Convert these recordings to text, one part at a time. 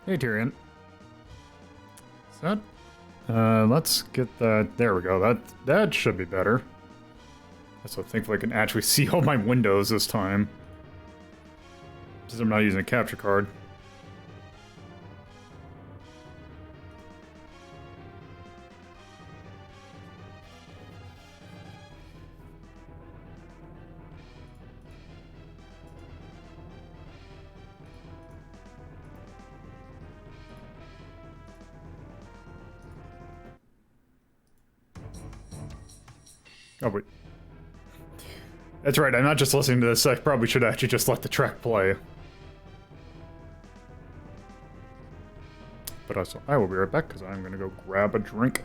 Hey, Tyrion. Is that? Let's get that. There we go. That should be better. So thankfully I can actually see all my windows this time. Since I'm not using a capture card. Oh, wait. That's right, I'm not just listening to this, I probably should actually just let the track play. But also, I will be right back, because I'm gonna go grab a drink.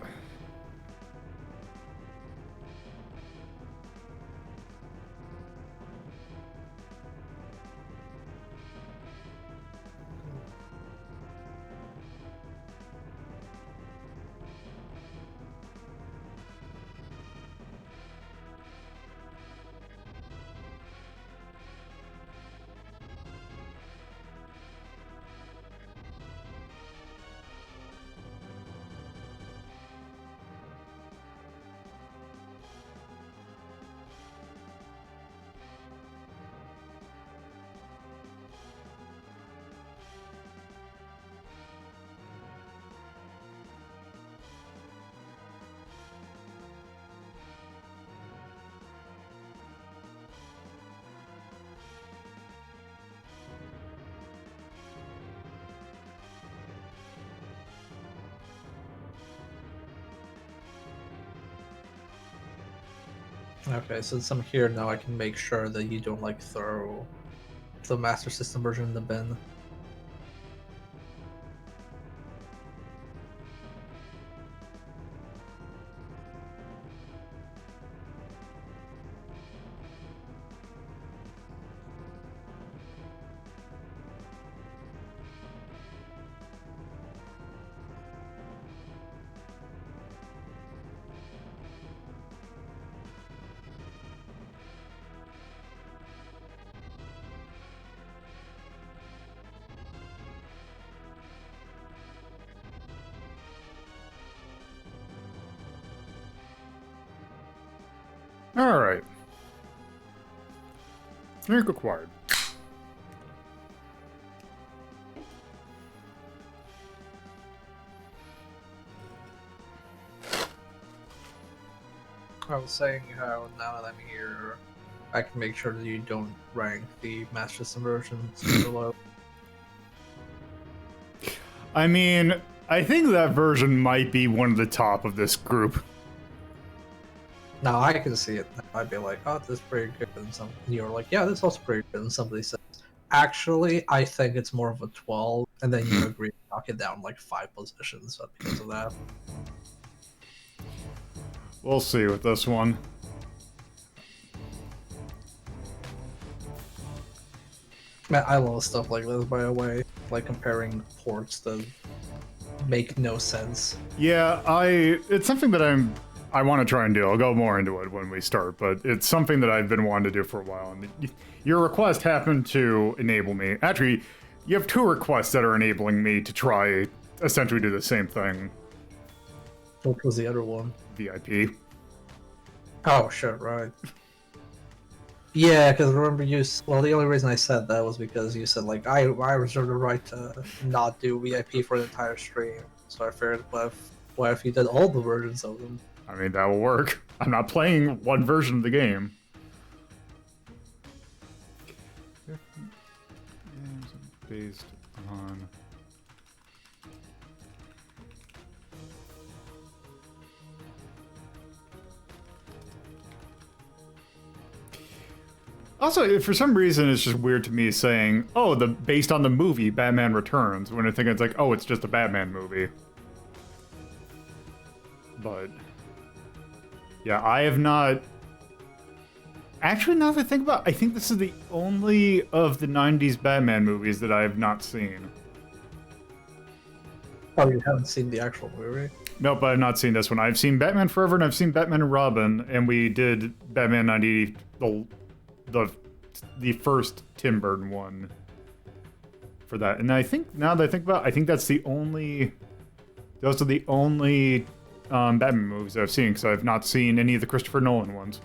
Okay, since I'm here now, I can make sure that you don't like throw the Master System version in the bin. Alright. Drink acquired. I was saying how now that I'm here, I can make sure that you don't rank the Master System version super low. I mean, I think that version might be one of the top of this group. Now I can see it. I'd be like, oh, this is pretty good. And you're like, yeah, this is also pretty good. And somebody says, actually, I think it's more of a 12. And then you agree to knock it down like 5 positions because of that. We'll see with this one. Man, I love stuff like this, by the way. Like comparing ports that make no sense. Yeah, it's something that I want to try and do. I'll go more into it when we start, but it's something that I've been wanting to do for a while. And your request happened to enable me. Actually, you have 2 requests that are enabling me to try essentially do the same thing. What was the other one? VIP. Oh, shit, right. Yeah, because remember well, the only reason I said that was because you said, like, I reserve the right to not do VIP for the entire stream. So I figured, what if you did all the versions of them? I mean, that will work. I'm not playing one version of the game. Based on... Also, for some reason, it's just weird to me saying, oh, based on the movie Batman Returns, when I think it's like, oh, it's just a Batman movie. But yeah, I have not... Actually, now that I think about it, I think this is the only of the 90s Batman movies that I have not seen. Oh, you haven't seen the actual movie? Nope, I've not seen this one. I've seen Batman Forever and I've seen Batman and Robin, and we did Batman 90, the first Tim Burton one for that. And I think, now that I think about it, I think that's the only... Those are the only Batman movies I've seen, because I've not seen any of the Christopher Nolan ones.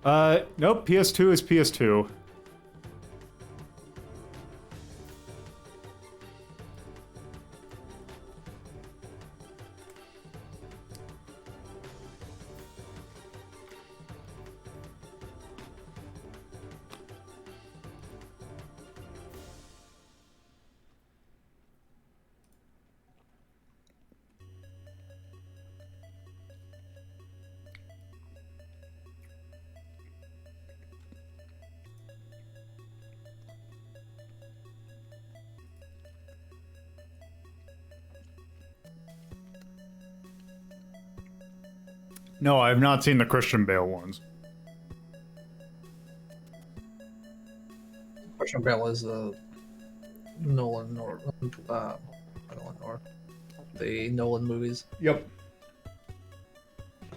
Nope, PS2 is PS2. No, I have not seen the Christian Bale ones. Christian Bale is Nolan North. Nolan North. The Nolan movies. Yep.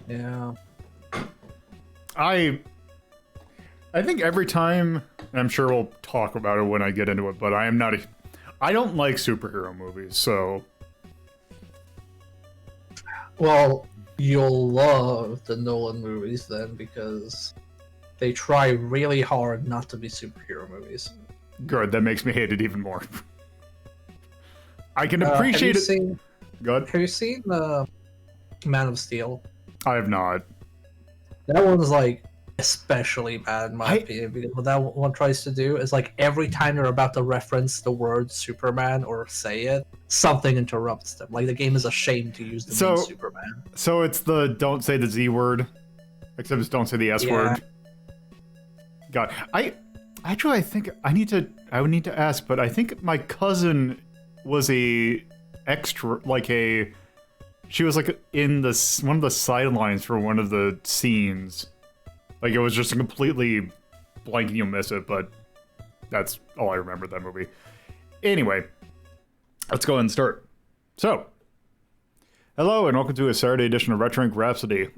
Yeah. I think every time, and I'm sure we'll talk about it when I get into it, but I don't like superhero movies, so... Well, you'll love the Nolan movies then, because they try really hard not to be superhero movies. Good, that makes me hate it even more. I can appreciate it. Good. Have you seen Man of Steel? I have not. That one's like especially bad in my opinion, because what that one tries to do is like every time they're about to reference the word Superman or say it, something interrupts them. Like the game is ashamed to use the name Superman. So it's the don't say the Z word, except just don't say the S word. God, I think I would need to ask, but I think my cousin was a extra, she was like in one of the sidelines for one of the scenes. Like it was just a completely blank and you'll miss it, but that's all I remember of that movie. Anyway, let's go ahead and start. So, hello and welcome to a Saturday edition of Retro Inc. Rhapsody.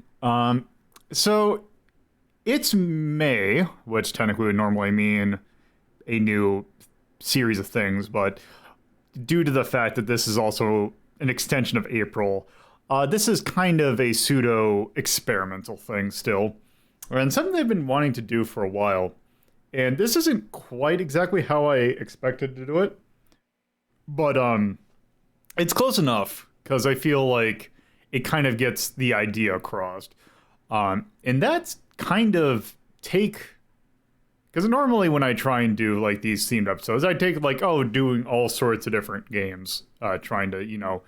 So it's May, which technically would normally mean a new series of things, but due to the fact that this is also an extension of April, this is kind of a pseudo-experimental thing still, and something they've been wanting to do for a while. And this isn't quite exactly how I expected to do it, but it's close enough, because I feel like it kind of gets the idea across. And that's kind of because normally when I try and do like these themed episodes, I take like, doing all sorts of different games, trying to,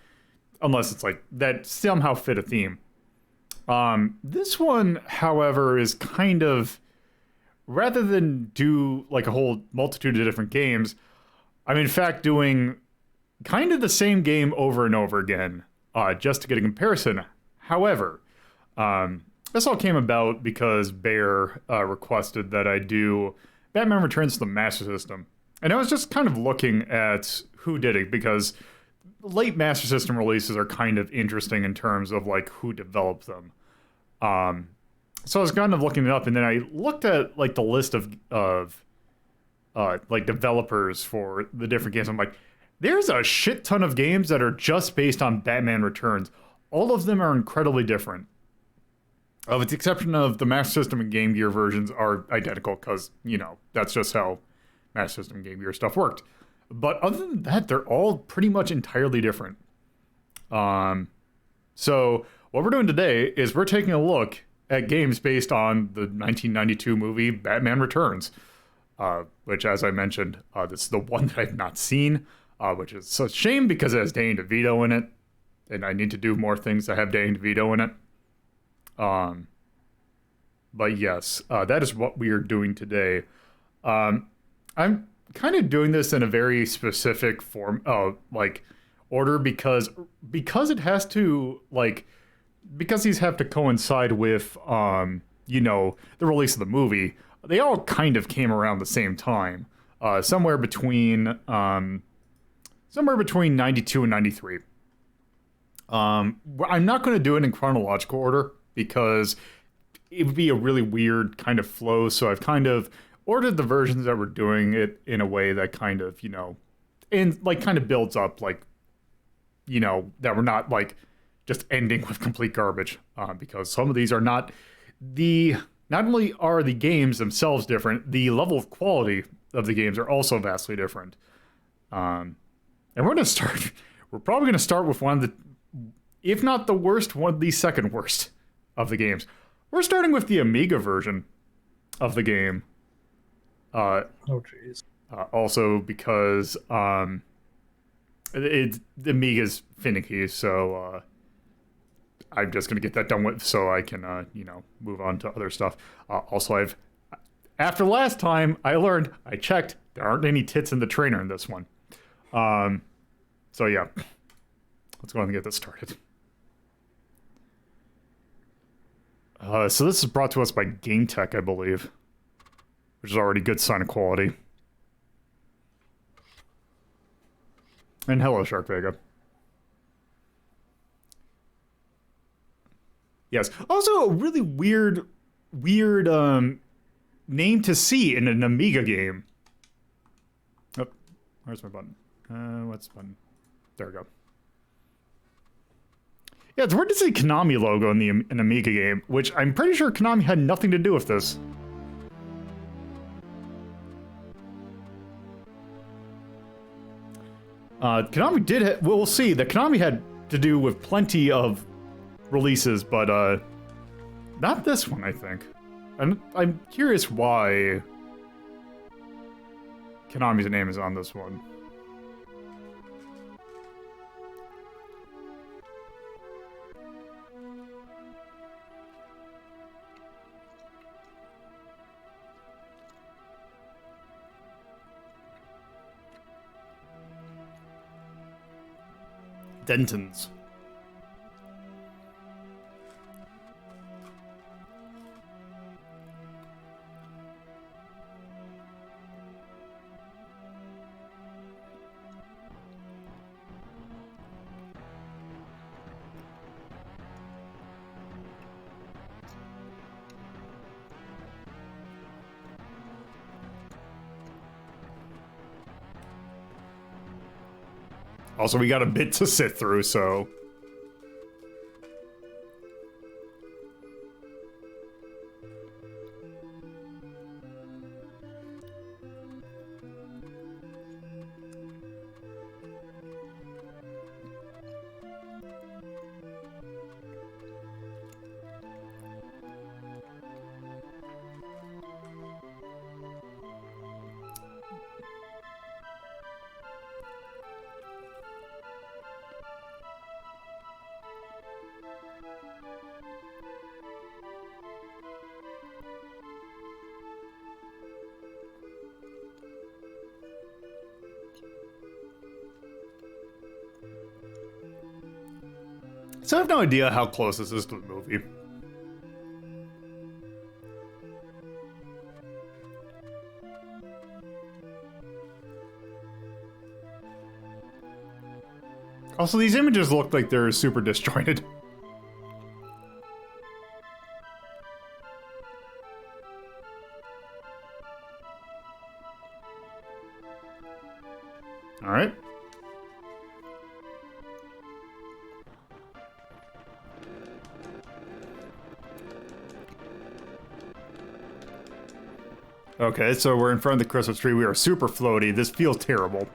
unless it's like that somehow fit a theme. This one, however, is kind of, rather than do like a whole multitude of different games, I'm in fact doing kind of the same game over and over again, just to get a comparison. However, this all came about because Bear requested that I do Batman Returns to the Master System. And I was just kind of looking at who did it, because late Master System releases are kind of interesting in terms of like who developed them. So I was kind of looking it up, and then I looked at like the list of like developers for the different games. I'm like, there's a shit ton of games that are just based on Batman Returns. All of them are incredibly different. With the exception of the Master System and Game Gear versions are identical, because, that's just how Master System and Game Gear stuff worked. But other than that, they're all pretty much entirely different. So what we're doing today is we're taking a look at games based on the 1992 movie Batman Returns, which, as I mentioned, this is the one that I've not seen, which is a shame because it has Danny DeVito in it, and I need to do more things that have Danny DeVito in it. But yes, that is what we are doing today. I'm kind of doing this in a very specific form, order, because it has to, because these have to coincide with, the release of the movie. They all kind of came around the same time, somewhere between 92 and 93. I'm not going to do it in chronological order, because it would be a really weird kind of flow. So I've kind of ordered the versions that were doing it in a way that kind of, and like kind of builds up, like, that we're not like just ending with complete garbage, because some of these are not only are the games themselves different, the level of quality of the games are also vastly different. And we're probably going to start with one of the, if not the worst, one of the second worst of the games. We're starting with the Amiga version of the game. Oh, jeez. Also because the Amiga's finicky, so I'm just going to get that done with so I can, move on to other stuff. Also, after last time, I checked, there aren't any tits in the trainer in this one. So yeah, let's go ahead and get this started. So this is brought to us by Game Tech, I believe, which is already good sign of quality. And hello, Shark Vega. Yes. Also, a really weird name to see in an Amiga game. Oh, where's my button? What's the button? There we go. Yeah, it's weird to see Konami logo in an Amiga game, which I'm pretty sure Konami had nothing to do with this. Konami did. We'll see. That Konami had to do with plenty of releases, but not this one, I think. And I'm curious why Konami's name is on this one. Denton's. Also, we got a bit to sit through, so... So I have no idea how close this is to the movie. Also, these images look like they're super disjointed. All right. Okay, so we're in front of the Christmas tree. We are super floaty. This feels terrible.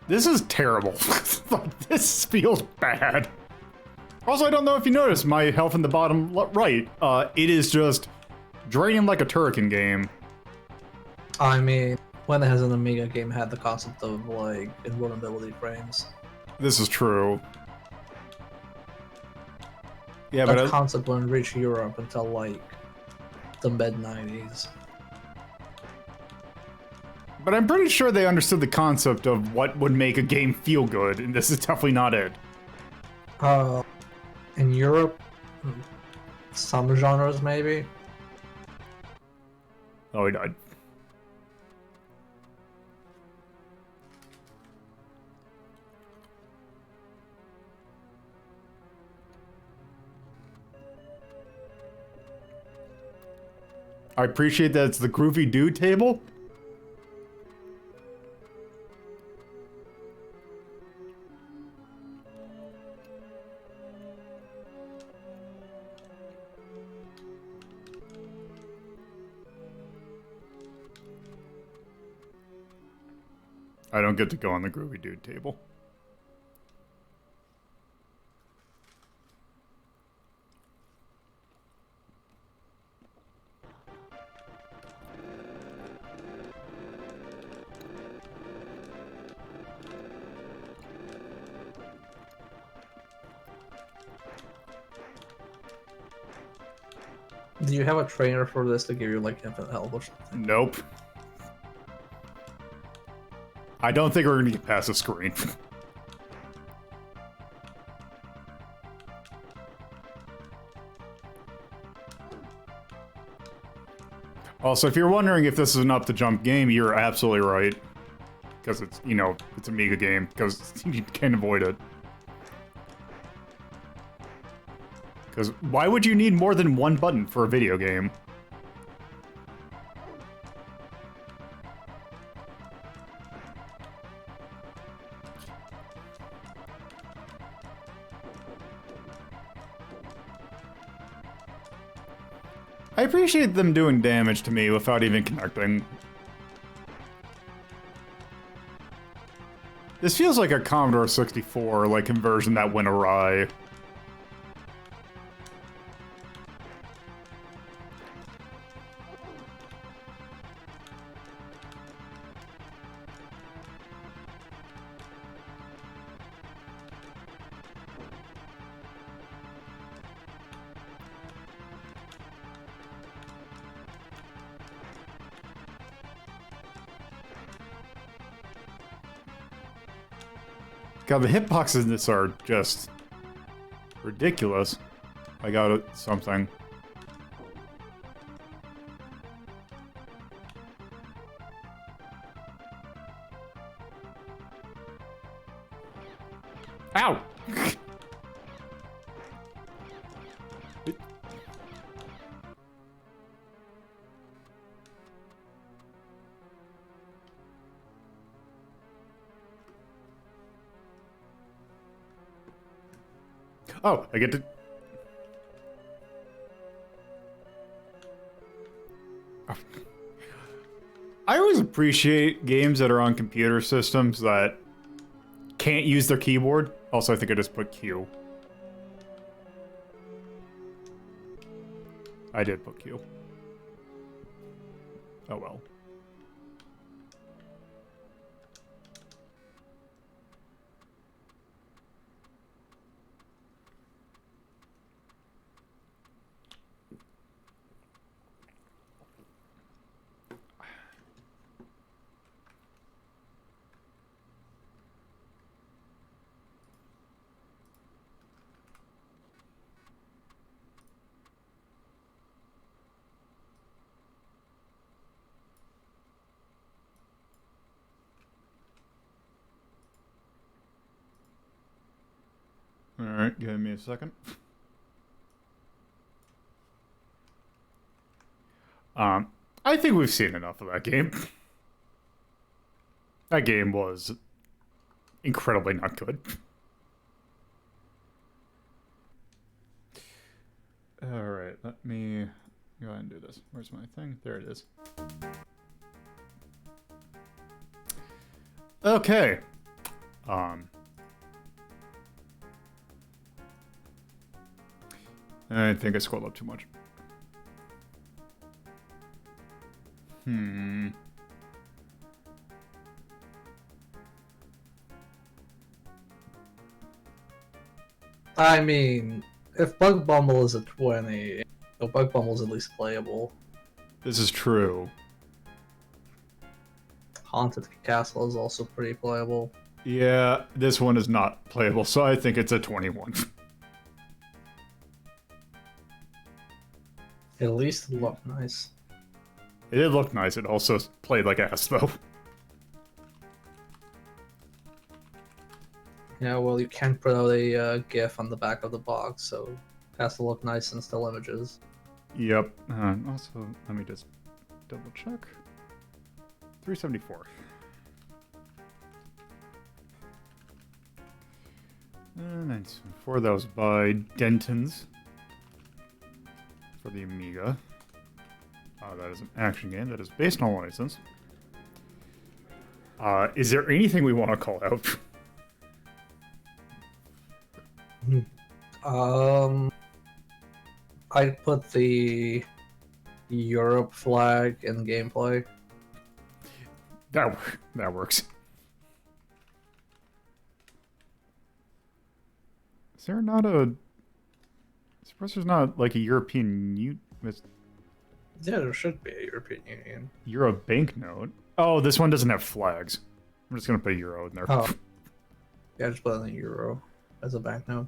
This is terrible. This feels bad. Also, I don't know if you noticed my health in the bottom right. It is just draining like a turrican game. I mean, when it has an Amiga game, had the concept of like invulnerability frames. This is true. Yeah, that but concept wouldn't reach Europe until like the mid-90s. But I'm pretty sure they understood the concept of what would make a game feel good, and this is definitely not it. In Europe, some genres maybe. Oh, he died. I appreciate that it's the Groovy Dude table. I don't get to go on the Groovy Dude table. Do you have a trainer for this to give you like infinite health or something? Nope. I don't think we're gonna get past the screen. Also, if you're wondering if this is an up-to-jump game, you're absolutely right. Because it's, you know, it's a Amiga game, because you can't avoid it. Because why would you need more than one button for a video game? I appreciate them doing damage to me without even connecting. This feels like a Commodore 64 like conversion that went awry. God, the hitboxes in this are just ridiculous. I got it, something. Ow! Oh, I get to... I always appreciate games that are on computer systems that can't use their keyboard. Also, I think I just put Q. I did put Q. Oh well. Alright, give me a second. I think we've seen enough of that game. That game was incredibly not good. Alright, let me go ahead and do this. Where's my thing? There it is. Okay. I think I scrolled up too much. I mean, if Bug Bumble is a 20, so Bug Bumble's at least playable. This is true. Haunted Castle is also pretty playable. Yeah, this one is not playable, so I think it's a 21. At least it looked nice. It did look nice, it also played like ass, though. Yeah, well, you can't put out a GIF on the back of the box, so it has to look nice in still images. Yep. Also, let me just double check. 374. And 974, that was by Denton's for the Amiga. That is an action game that is based on license. Is there anything we want to call out? I'd put the Europe flag in gameplay. That works. Is there not a... I suppose there's not, like, a European... Yeah, there should be a European Union. Euro banknote? Oh, this one doesn't have flags. I'm just gonna put Euro in there. Oh. Yeah, just put in the Euro as a banknote.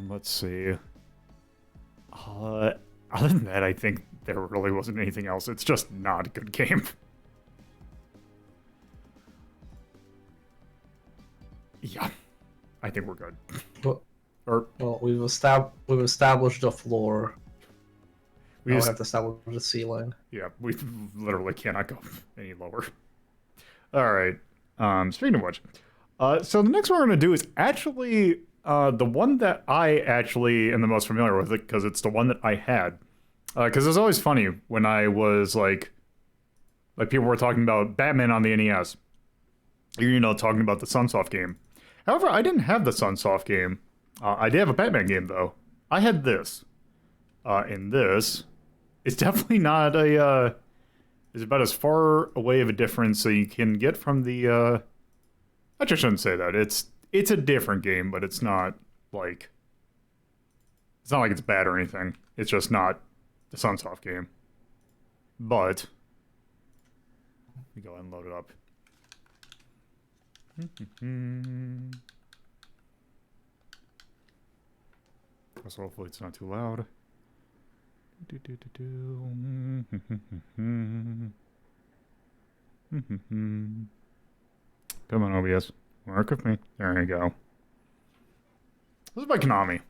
Let's see. Other than that, I think there really wasn't anything else. It's just not a good game. Yeah, I think we're good. Well, we've established the floor. We have to establish the ceiling. Yeah, we literally cannot go any lower. All right. Speaking of which, so the next one we're gonna do is actually the one that I actually am the most familiar with, it because it's the one that I had. Because it's always funny when I was like people were talking about Batman on the NES. You know, talking about the Sunsoft game. However, I didn't have the Sunsoft game. I did have a Batman game though. I had this. And this is definitely not a. Is about as far away of a difference that you can get from the. I just shouldn't say that. It's a different game, but it's not like. It's not like it's bad or anything. It's just not the Sunsoft game. But. Let me go ahead and load it up. So hopefully it's not too loud. Come on, OBS. Work with me. There you go. This is by Konami.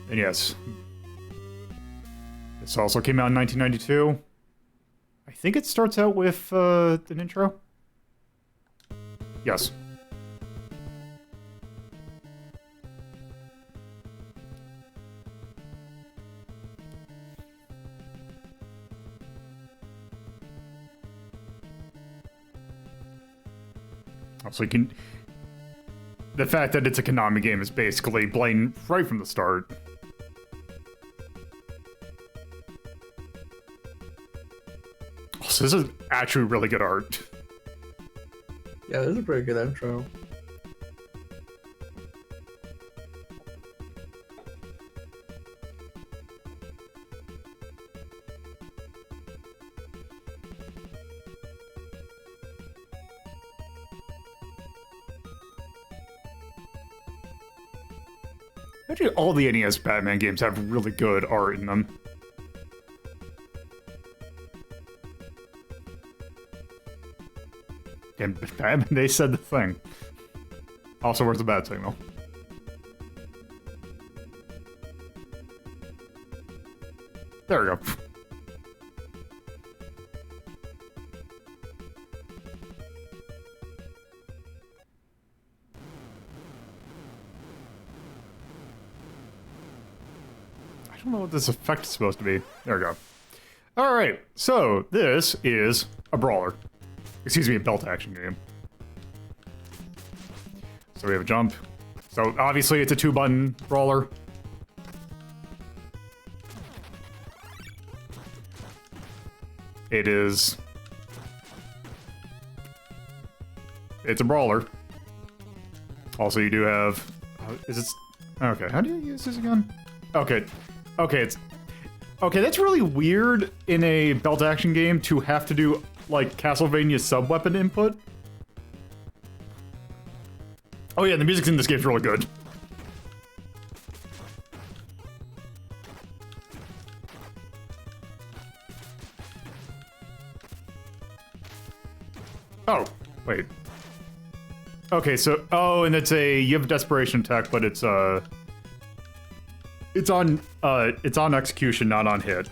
And yes. This also came out in 1992. I think it starts out with an intro. Yes. So you can... The fact that it's a Konami game is basically blatant right from the start. So this is actually really good art. Yeah, this is a pretty good intro. Actually, all the NES Batman games have really good art in them. And Batman, they said the thing. Also, where's the bat signal? There we go. I don't know what this effect is supposed to be. There we go. Alright, so this is a brawler. Excuse me, a belt action game. So we have a jump. So obviously it's a 2-button brawler. It is... It's a brawler. Also you do have... Is it... Okay, how do you use this again? Okay. Okay, it's... Okay, that's really weird in a belt action game to have to do, like, Castlevania sub-weapon input. Oh yeah, the music in this game is really good. Oh, wait. Okay, so... Oh, and it's a... You have a desperation attack, but it's on execution, not on hit.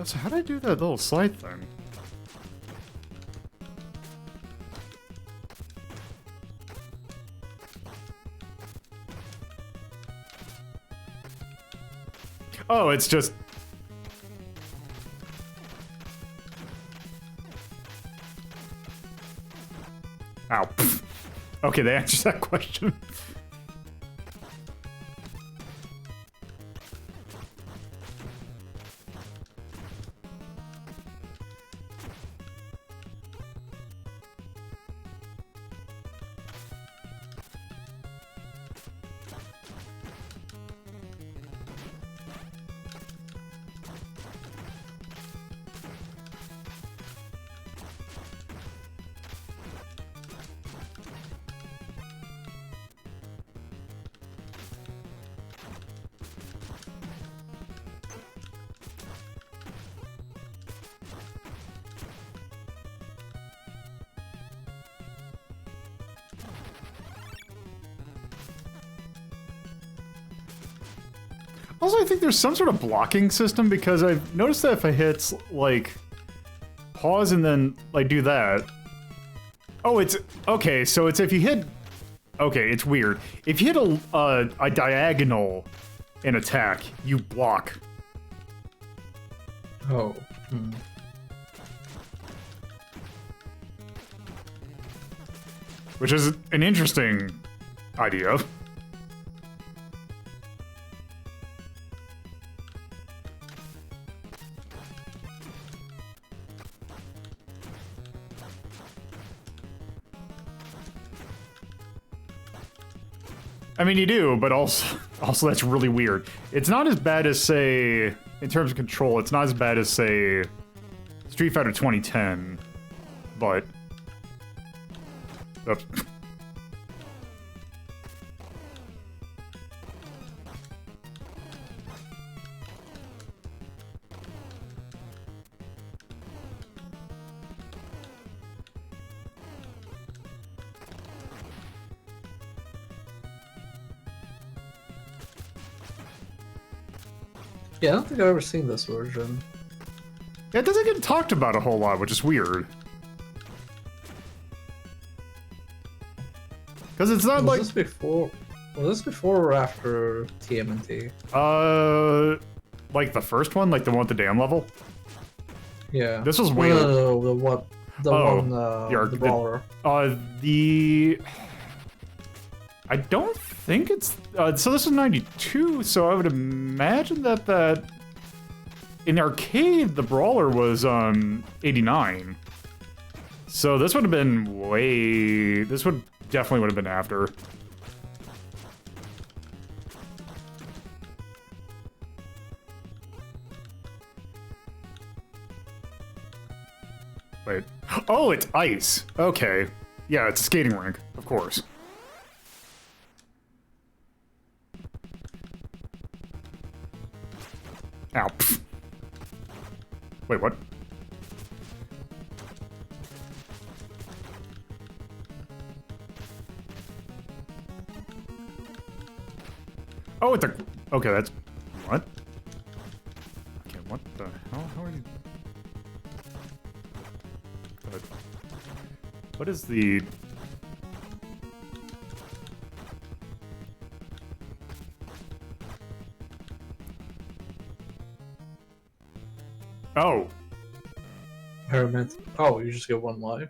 So how did I do that little slide thing? Oh, it's just... Ow. Pfft. Okay, they answered that question. Also, I think there's some sort of blocking system because I've noticed that if I hit, like, pause and then, like, do that... Oh, it's... Okay, so it's if you hit... Okay, it's weird. If you hit a diagonal in attack, you block. Oh. Which is an interesting idea. I mean, you do, but also that's really weird. It's not as bad as, say, in terms of control, it's not as bad as, say, Street Fighter 2010, but... Yeah, I don't think I've ever seen this version. Yeah, it doesn't get talked about a whole lot, which is weird. Because it's not like... Was this before or after TMNT? Like the first one? Like the one at the dam level? Yeah. This was way... No, the one, the brawler. I don't think it's... so this is 92, so I would imagine that in arcade, the brawler was 89. So this would have been way... This would definitely would have been after. Wait. Oh, it's ice. Okay. Yeah, it's a skating rink, of course. Ow. Pfft. Wait, what? Oh, it's a... Okay, that's... What? Okay, what the hell? How are you... What is the... Oh. Pyramid. Oh, you just get one life?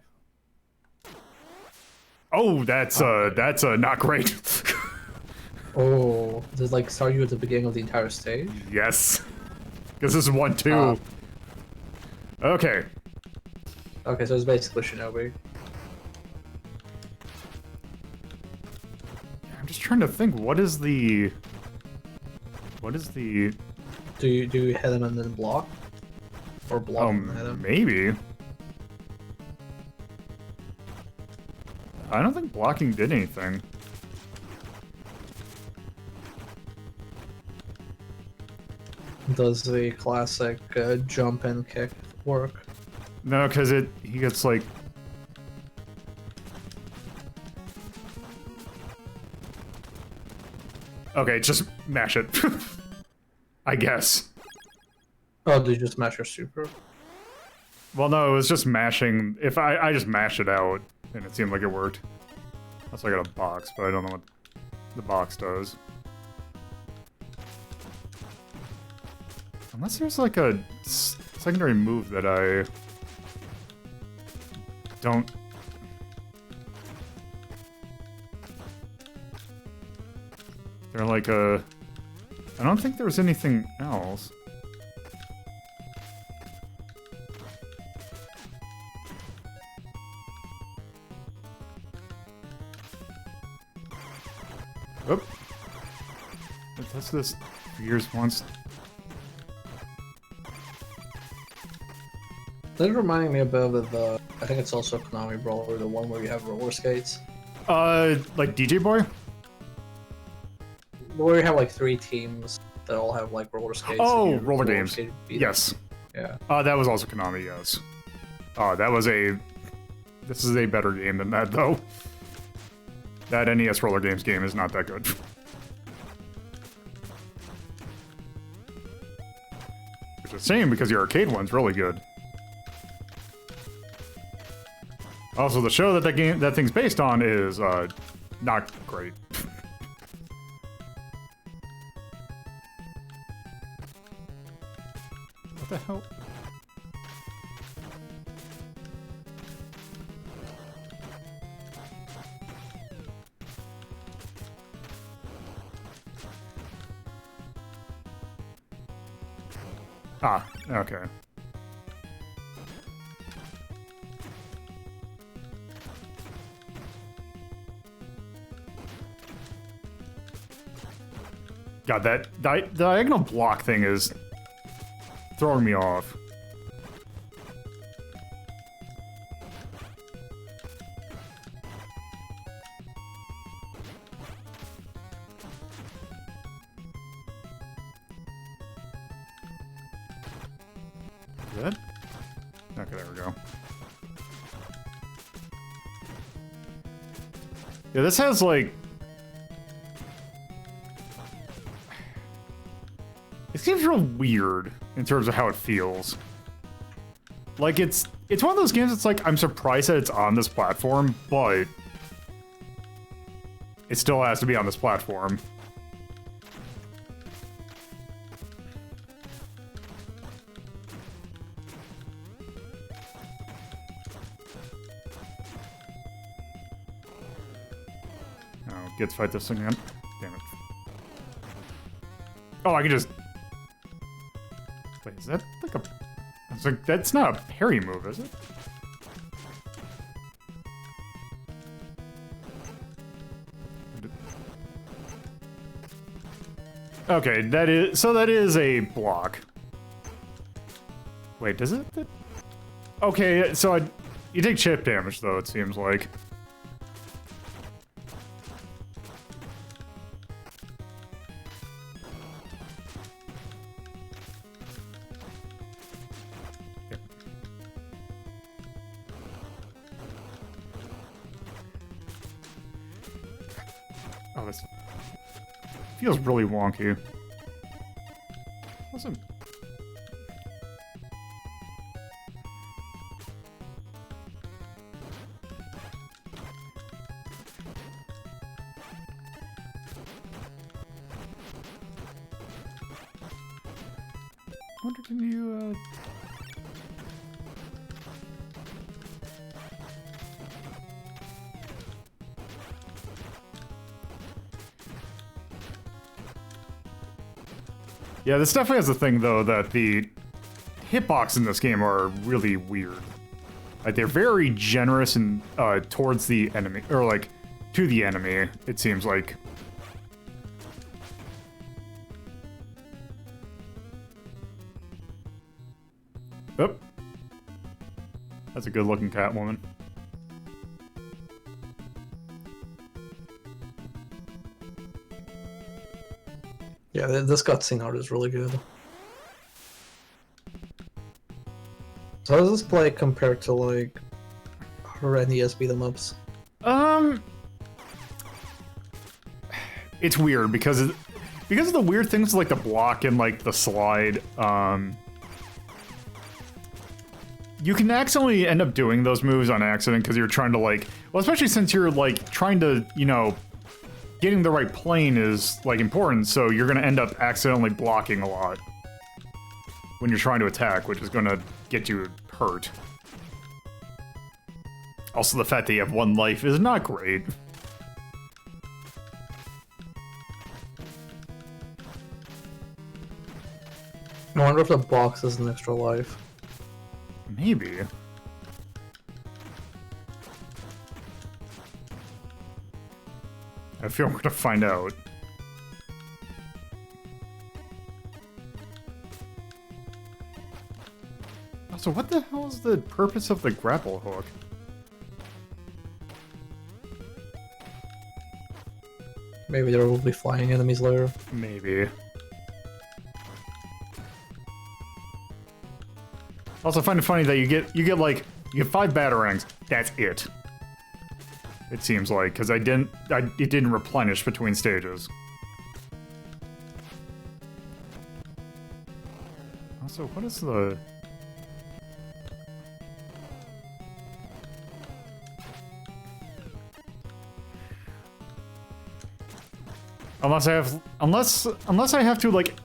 Oh, that's not great. Oh, does it like start you at the beginning of the entire stage? Yes. Because this is 1-2. Okay. Okay, so it's basically Shinobi. I'm just trying to think, what is the... What is the... Do you hit him and then block? Or block and hit him? Maybe. I don't think blocking did anything. Does the classic jump and kick work? No, because he gets like... Okay, just mash it. I guess. Oh, did you just mash your super? Well, no, it was just mashing. If I just mashed it out, and it seemed like it worked. Also, I got a box, but I don't know what the box does. Unless there's like a secondary move that I don't... They're like a... I don't think there was anything else. Oop. I tested this for years once. That reminding me a bit of the, I think it's also Konami Brawler, the one where you have roller skates. Like DJ Boy? Where you have like 3 teams that all have like roller skates. Oh, roller games. Yes. Yeah. That was also Konami, yes. That was a... This is a better game than that, though. That NES Roller Games game is not that good. Which is a shame, because your arcade one's really good. Also, the show that thing's based on is, not great. What the hell? Ah, okay. God, that diagonal block thing is throwing me off. Good? Okay, there we go. Yeah, this has like... It seems real weird in terms of how it feels. Like, it's one of those games that's like, I'm surprised that it's on this platform, but it still has to be on this platform. Oh, gets fight this thing again. Damn it. Oh, I can just... Wait, is that like a... It's like, that's not a parry move, is it? Okay, that is a block. Wait, does it? Okay, so you take chip damage, though, it seems like. Oh, this feels really wonky. Wasn't... wonder, can you, Yeah, this definitely has the thing, though, that the hitbox in this game are really weird. Like, they're very generous and towards the enemy, or like, to the enemy, it seems like. Oop. That's a good-looking Catwoman. Yeah, this cutscene art is really good. So how does this play compared to like her NES beat 'em ups? It's weird because of the weird things like the block and like the slide. You can accidentally end up doing those moves on accident because you're trying to like, well, especially since you're like trying to, you know, getting the right plane is like important, so you're gonna end up accidentally blocking a lot when you're trying to attack, which is gonna get you hurt. Also, the fact that you have one life is not great. I wonder if the box is an extra life. Maybe. I feel I'm gonna find out. Also, what the hell is the purpose of the grapple hook? Maybe there will be flying enemies later. Maybe. Also, I find it funny that you get 5 batarangs. That's it. It seems like, because it didn't replenish between stages. Also, what is the... Unless I have to like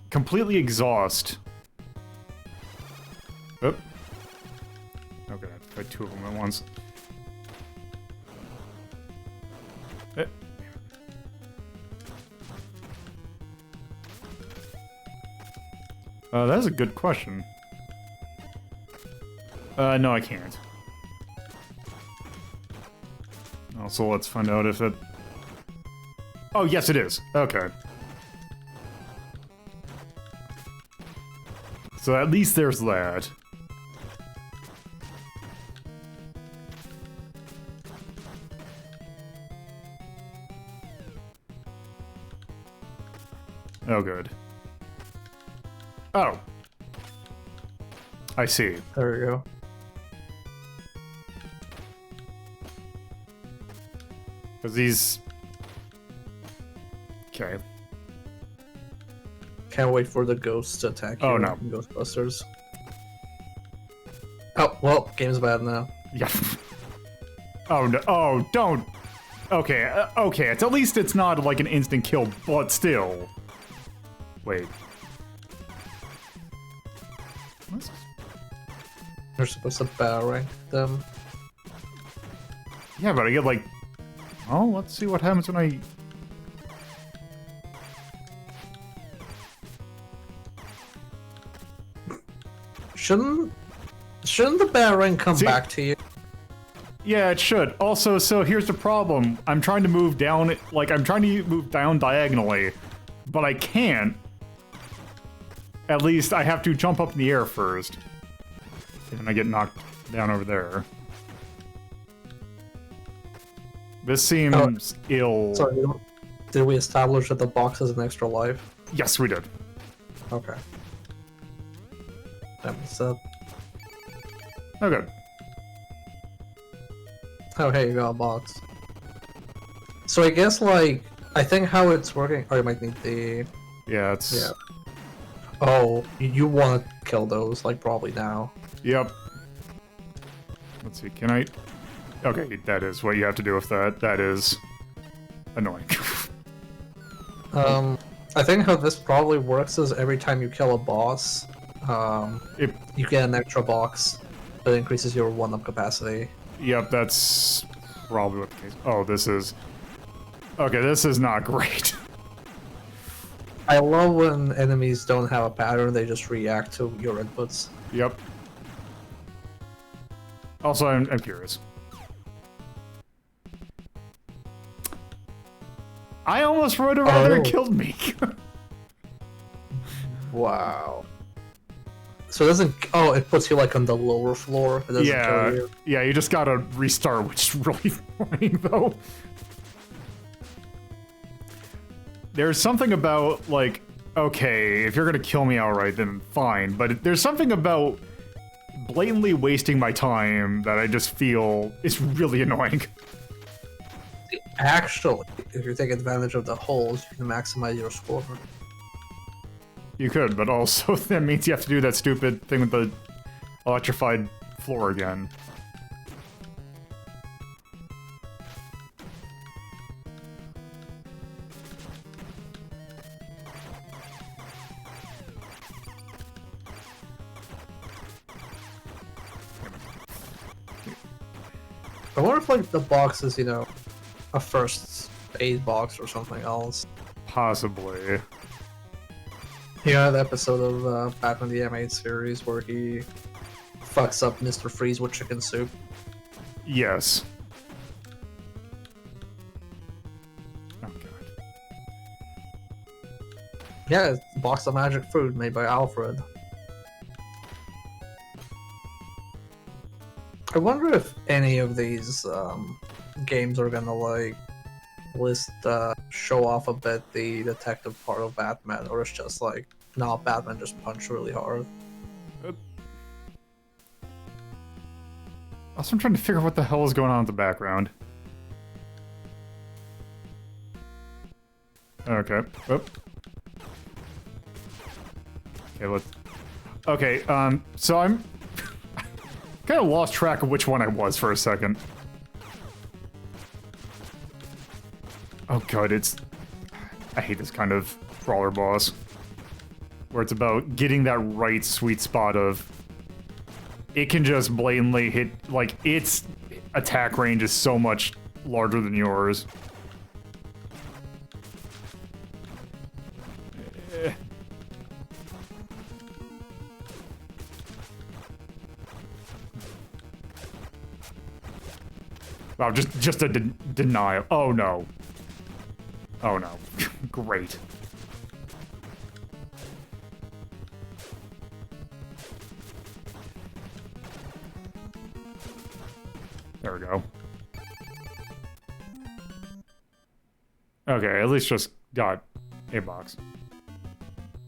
completely exhaust. Oop. Okay, I tried 2 of them at once. That's a good question. No, I can't. Also, let's find out if it... Oh, yes, it is. Okay. So at least there's that. Oh, good. Oh. I see. There we go. Because these... Okay. Can't wait for the ghosts to attack you. Oh, no. In Ghostbusters. Oh, well, game's bad now. Yeah. Oh, no. Oh, don't. Okay, okay. At least it's not like an instant kill, but still. Wait. What's... You're supposed to battle rank them. Yeah, but I get like... Oh, let's see what happens when I... Shouldn't the battle rank come back to you? Yeah, it should. Also, so here's the problem. I'm trying to move down, like, I'm trying to move down diagonally, but I can't. At least I have to jump up in the air first. And I get knocked down over there. This seems ill. Sorry, did we establish that the box is an extra life? Yes, we did. Okay. That makes up. Okay. Oh, hey, you got a box. So I guess, like, I think how it's working... Oh, you might need the... Yeah, it's... Yeah. Oh, you want to kill those, like, probably now. Yep. Let's see, can I... Okay, that is what you have to do with that. That is... annoying. I think how this probably works is every time you kill a boss, you get an extra box that increases your 1-up capacity. Yep, that's probably what the case... Oh, this is... Okay, this is not great. I love when enemies don't have a pattern, they just react to your inputs. Yep. Also, I'm curious. I almost rode around there and killed me. Wow. So it doesn't. Oh, it puts you like on the lower floor. It doesn't kill you. Yeah, you just gotta restart, which is really annoying though. There's something about, like, okay, if you're gonna kill me outright, then fine, but there's something about blatantly wasting my time that I just feel is really annoying. Actually, if you take advantage of the holes, you can maximize your score. You could, but also that means you have to do that stupid thing with the electrified floor again. I wonder if like the box is, you know, a first aid box or something else. Possibly. You know, the episode of Batman the M8 series where he fucks up Mr. Freeze with chicken soup. Yes. Oh god. Yeah, it's a box of magic food made by Alfred. I wonder if any of these games are gonna like show off a bit the detective part of Batman, or it's just like, nah, Batman just punched really hard. Also, I'm trying to figure out what the hell is going on in the background. Okay. Oop. Okay, let's... Okay, so I'm... kind of lost track of which one I was for a second. Oh god, it's... I hate this kind of brawler boss. Where it's about getting that right sweet spot of... It can just blatantly hit... Like, its attack range is so much larger than yours. Wow, just a denial. Oh no. Oh no. Great. There we go. Okay, at least just got a box.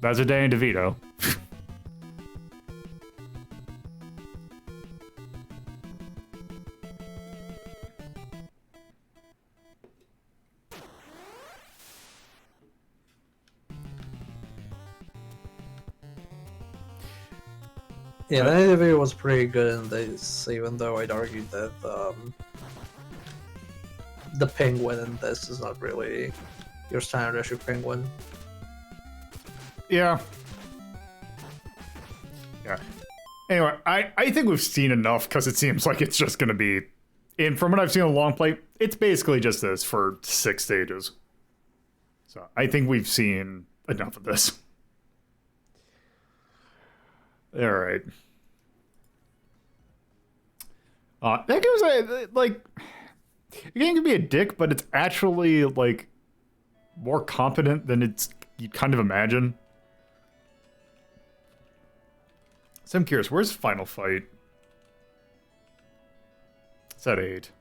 That's a day in DeVito. Yeah, the interview was pretty good in this, even though I'd argue that the penguin in this is not really your standard issue penguin. Yeah. Yeah. Anyway, I think we've seen enough because it seems like it's just going to be... And from what I've seen on long play, it's basically just this for 6 stages. So I think we've seen enough of this. Alright. That gives a, like... The game can be a dick, but it's actually, like, more competent than you'd kind of imagine. So I'm curious, where's Final Fight? It's at 8.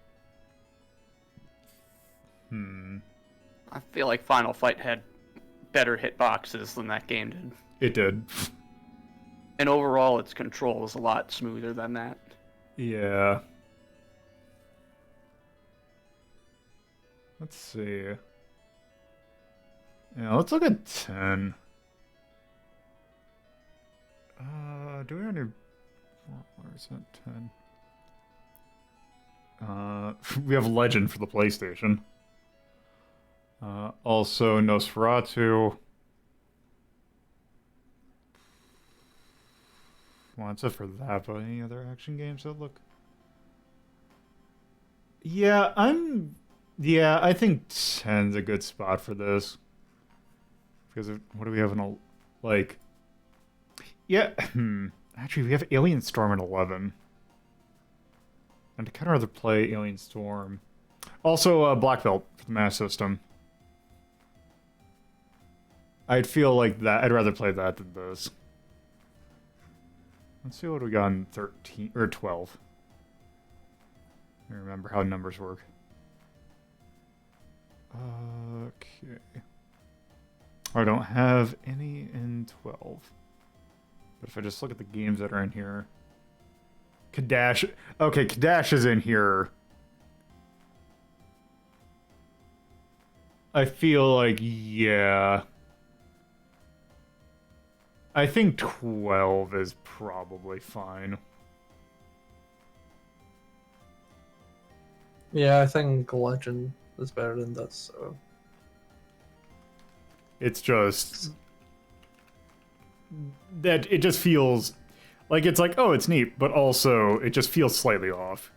I feel like Final Fight had better hitboxes than that game did. It did. And overall, its control is a lot smoother than that. Yeah. Let's see. Yeah, let's look at 10. Do we have any... Where is that? 10. We have Legend for the PlayStation. Also Nosferatu. Well, that's it for that, but any other action games that look... Yeah, I think 10's a good spot for this. Because of, what do we have in a... Like... Yeah, actually, we have Alien Storm at 11. And I'd kind of rather play Alien Storm. Also, Black Belt for the Master System. I'd feel like that. I'd rather play that than this. Let's see what we got in 13 or 12. I remember how numbers work. Okay. I don't have any in 12. But if I just look at the games that are in here. Kadash. Okay, Kadash is in here. I feel like, yeah. I think 12 is probably fine. Yeah, I think Legend is better than that, so... It's just... that it just feels... like, it's like, oh, it's neat, but also, it just feels slightly off.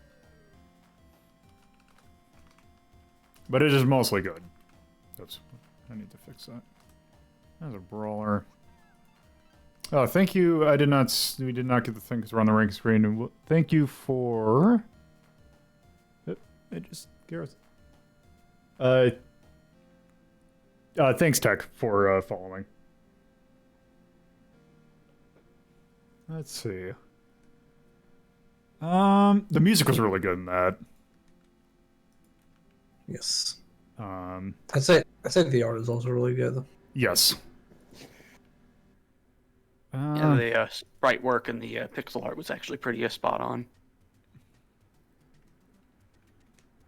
But it is mostly good. Oops, I need to fix that. That was a brawler. Oh, thank you. We did not get the thing because we're on the rank screen. Thank you for... It just... Gareth. Thanks, Tech, for following. Let's see. The music was really good in that. Yes. I'd say the art is also really good. Yes. Yeah, the sprite work and the pixel art was actually pretty spot on.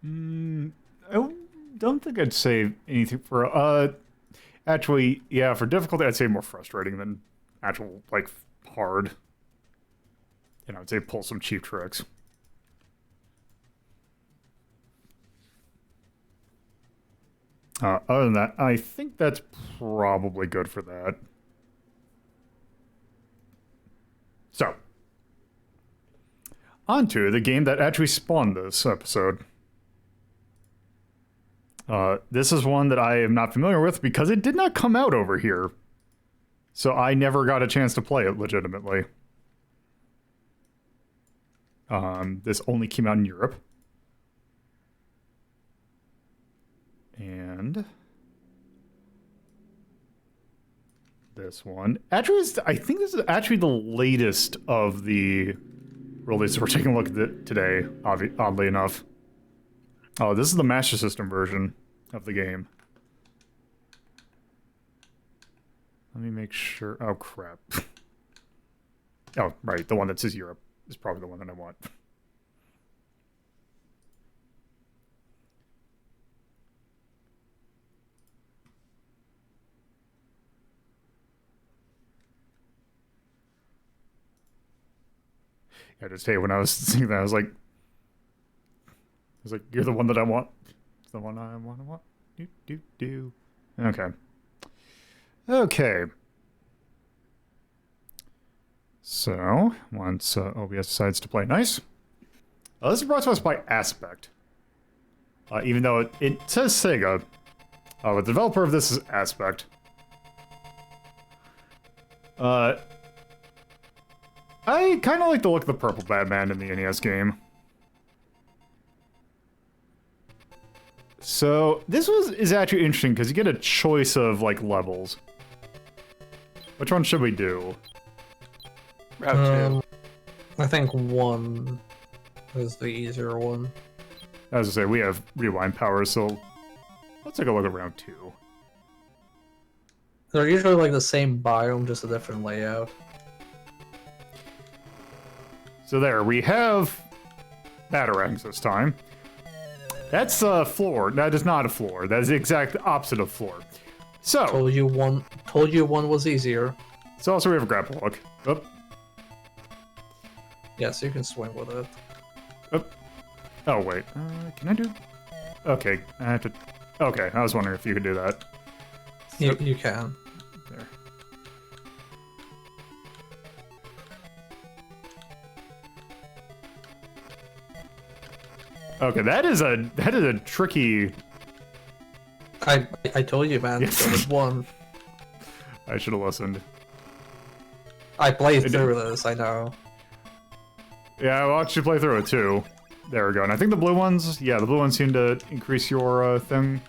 I don't think I'd say anything for actually, yeah, for difficulty I'd say more frustrating than actual like hard. You know, I'd say pull some cheap tricks. Other than that, I think that's probably good for that. So, on to the game that actually spawned this episode. This is one that I am not familiar with because it did not come out over here. So I never got a chance to play it legitimately. This only came out in Europe. And this one. Actually, I think this is actually the latest of the releases we're taking a look at it today, oddly enough. Oh, this is the Master System version of the game. Let me make sure. Oh, crap. Oh, right. The one that says Europe is probably the one that I want. I just hate when I was seeing that. I was like, you're the one that I want. It's the one I want. Do. Okay. Okay. So, once OBS decides to play nice. This is brought to us by Aspect. Even though it says Sega. The developer of this is Aspect. I kind of like the look of the purple Batman in the NES game. So, this is actually interesting because you get a choice of, like, levels. Which one should we do? Route 2. I think 1 is the easier one. As I say, we have rewind power, so let's take a look at round 2. They're usually like the same biome, just a different layout. So there, we have Batarangs this time. That's a floor. That is not a floor. That is the exact opposite of floor. So Told you one was easier. So also we have a grapple hook. Up. Yes, you can swing with it. Up. Oh wait, can I do? Okay, I have to. Okay, I was wondering if you could do that. You can. There. Okay, that is a tricky. I told you, man. There was one. I should have listened. I played through this. I know. Yeah, I watched you play through it too. There we go. And I think the blue ones, yeah, the blue ones seem to increase your thing.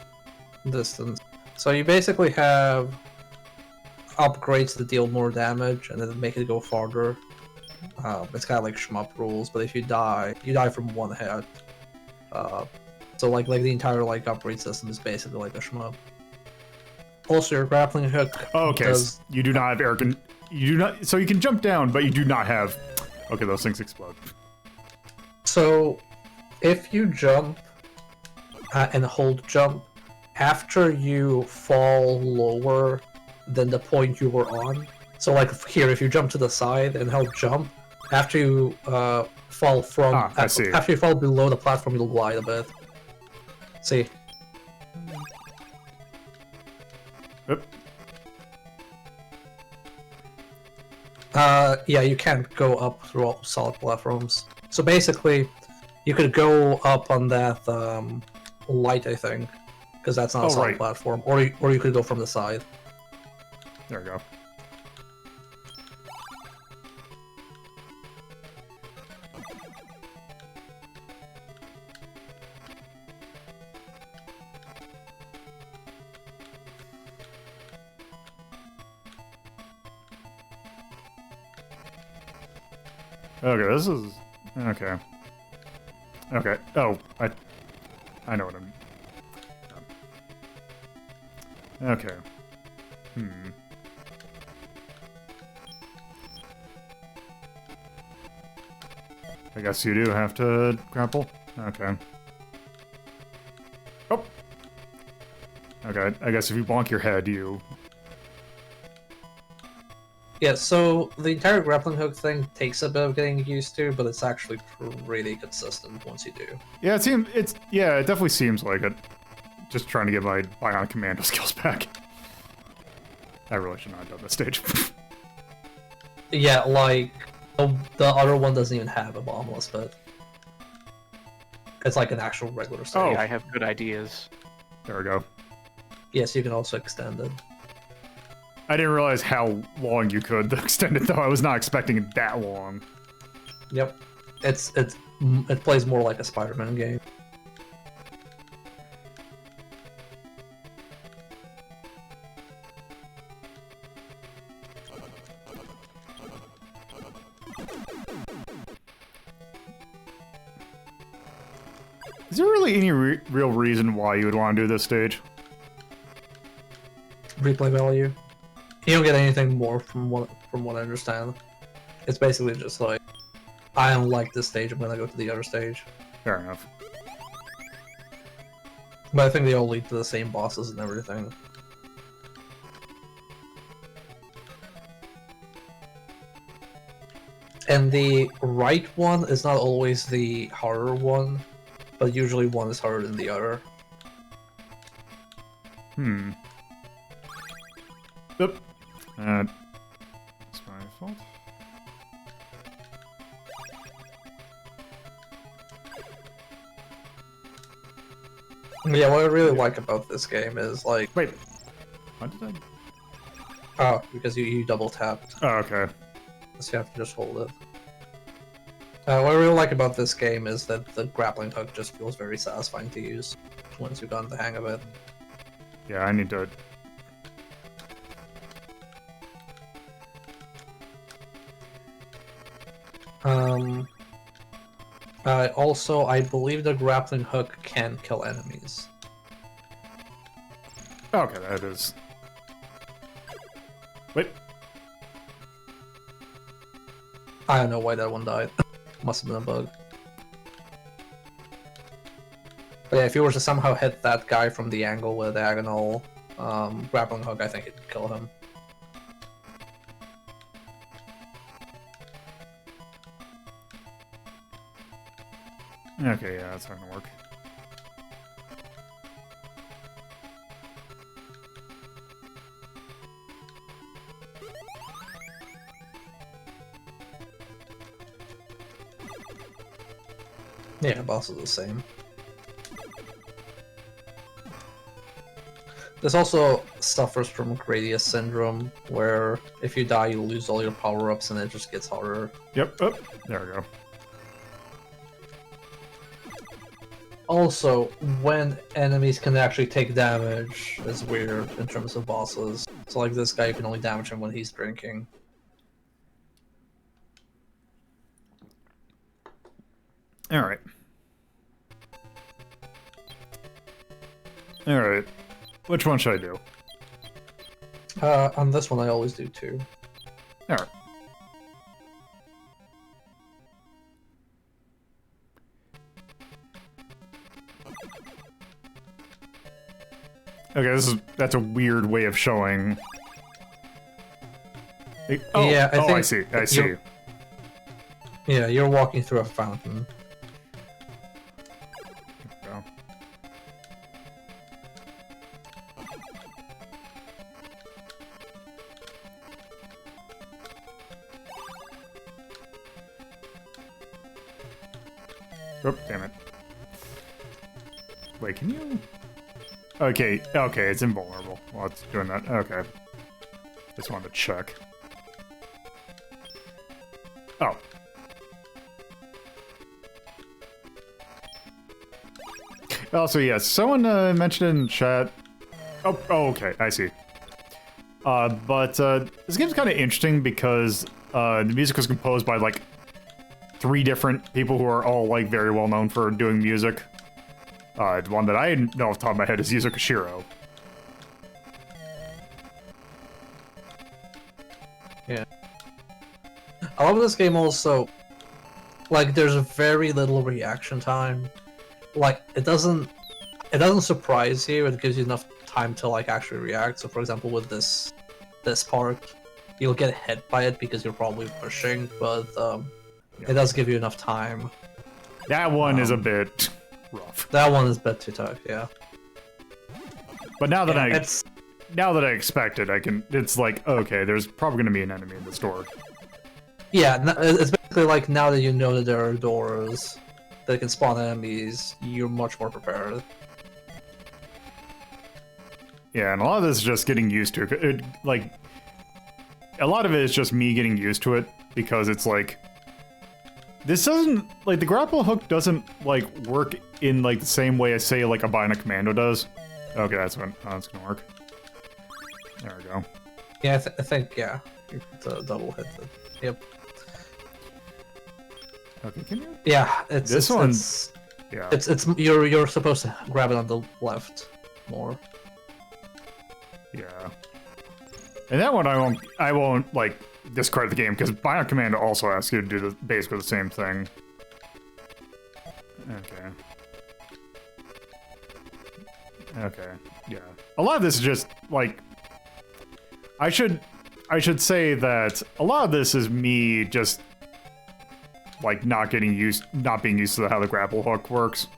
Distance. So you basically have upgrades to deal more damage and then make it go farther. It's kind of like shmup rules, but if you die from one hit. So like the entire like upgrade system is basically like a shmup. Also, your grappling hook. Oh, okay. Does... You do not have air. You do not. So you can jump down, but you do not have. Okay, those things explode. So, if you jump and hold jump, after you fall lower than the point you were on. So like here, if you jump to the side and hold jump, after you fall from after you fall below the platform, you'll glide a bit. See. Oop. Yeah, you can't go up through all solid platforms. So basically, you could go up on that light, I think, because that's not a solid platform, or you could go from the side. There we go. Okay, this is... Okay. Okay. Oh, I know what I'm... Okay. I guess you do have to grapple? Okay. Oh! Okay, I guess if you bonk your head, you... Yeah, so the entire grappling hook thing takes a bit of getting used to, but it's actually pretty consistent once you do. Yeah, it definitely seems like it. Just trying to get my Bionic Commando skills back. I really should not have done this stage. Yeah, like, the other one doesn't even have a bombless, but it's like an actual regular stage. Oh, I have good ideas. There we go. Yes, you can also extend it. I didn't realize how long you could extend it, though. I was not expecting it that long. Yep. It plays more like a Spider-Man game. Is there really any real reason why you would want to do this stage? Replay value. You don't get anything more from what I understand. It's basically just like, I don't like this stage, I'm gonna go to the other stage. Fair enough. But I think they all lead to the same bosses and everything. And the right one is not always the harder one, but usually one is harder than the other. Oop. It's my fault. Yeah, what I really like about this game is like... Wait. What did I... Oh, because you double tapped. Oh, okay. So you have to just hold it. What I really like about this game is that the grappling hook just feels very satisfying to use once you've gotten the hang of it. Yeah, I need to... Also, I believe the grappling hook can kill enemies. Okay, that is... Wait. I don't know why that one died. Must have been a bug. But yeah, if you were to somehow hit that guy from the angle with a diagonal grappling hook, I think it could kill him. Okay, yeah, that's starting to work. Yeah, boss is the same. This also suffers from Gradius syndrome, where if you die, you lose all your power-ups and it just gets harder. Yep, oh, there we go. Also, when enemies can actually take damage is weird in terms of bosses. So like this guy, you can only damage him when he's drinking. All right. All right. Which one should I do? On this one, I always do 2. All right. Okay, that's a weird way of showing. Oh, Yeah, I see. I see. Yeah, you're walking through a fountain. Go. Oh, damn it. Wait, can you? Okay, it's invulnerable. Well, it's doing that. Okay. Just wanted to check. Oh. Also, yes, someone mentioned in chat. Oh, okay, I see. But this game's kind of interesting because the music was composed by like 3 different people who are all like very well known for doing music. The one that I know off the top of my head is Yuzo Koshiro. Yeah. I love this game also. Like, there's very little reaction time. Like, it doesn't surprise you. It gives you enough time to like actually react. So, for example, with this part, you'll get hit by it because you're probably pushing, but it does give you enough time. That one is a bit rough. That one is a bit too tough, yeah. But now that now that I expect it, it's like, okay, there's probably gonna be an enemy in this door. Yeah, it's basically like now that you know that there are doors that can spawn enemies, you're much more prepared. Yeah, and a lot of this is just getting used to it. Like, a lot of it is just me getting used to it because it's like, this doesn't, like, the grapple hook doesn't, like, work in, like, the same way as, say, like, a Bionic Commando does. Okay, that's gonna work. There we go. Yeah, I think, yeah. It's a double hit. Yep. Okay, can you? Yeah, This one's... Yeah. You're supposed to grab it on the left more. Yeah. And that one I won't, like, discard the game, because Bionic Commando also asks you to do basically the same thing. Okay. Okay, yeah. A lot of this is just, like... I should say that a lot of this is me just, like, not being used to how the grapple hook works.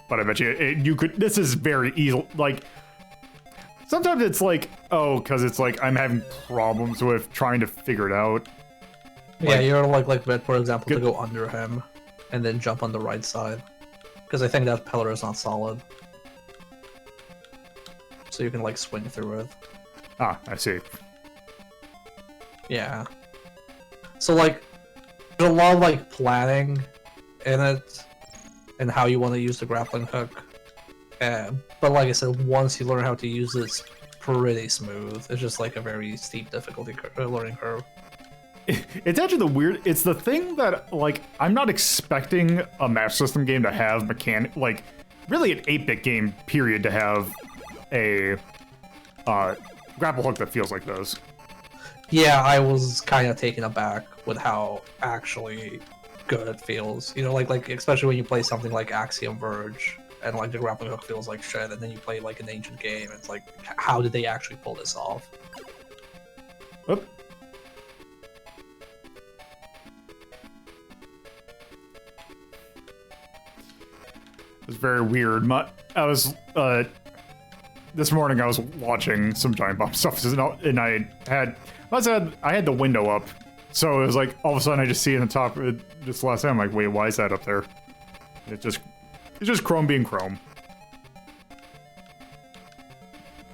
But I bet you could... This is very easy, like... Sometimes it's like, oh, because it's like I'm having problems with trying to figure it out. Yeah, you're like meant, for example, to go under him and then jump on the right side. Because I think that pillar is not solid. So you can like swing through it. Ah, I see. Yeah. So like, there's a lot of like planning in it and how you want to use the grappling hook. But like I said, once you learn how to use it, it's pretty smooth. It's just like a very steep difficulty learning curve. It's actually it's the thing that, like, I'm not expecting a Master System game to have like, really an 8-bit game, period, to have a grapple hook that feels like those. Yeah, I was kind of taken aback with how actually good it feels. You know, like especially when you play something like Axiom Verge, and like the grappling hook feels like shit, and then you play like an ancient game, it's like, how did they actually pull this off? Oop. It was very weird. This morning I was watching some Giant Bomb stuff, and I had the window up, so it was like all of a sudden I just see in the top just last time, I'm like, wait, why is that up there? It's just Chrome being Chrome.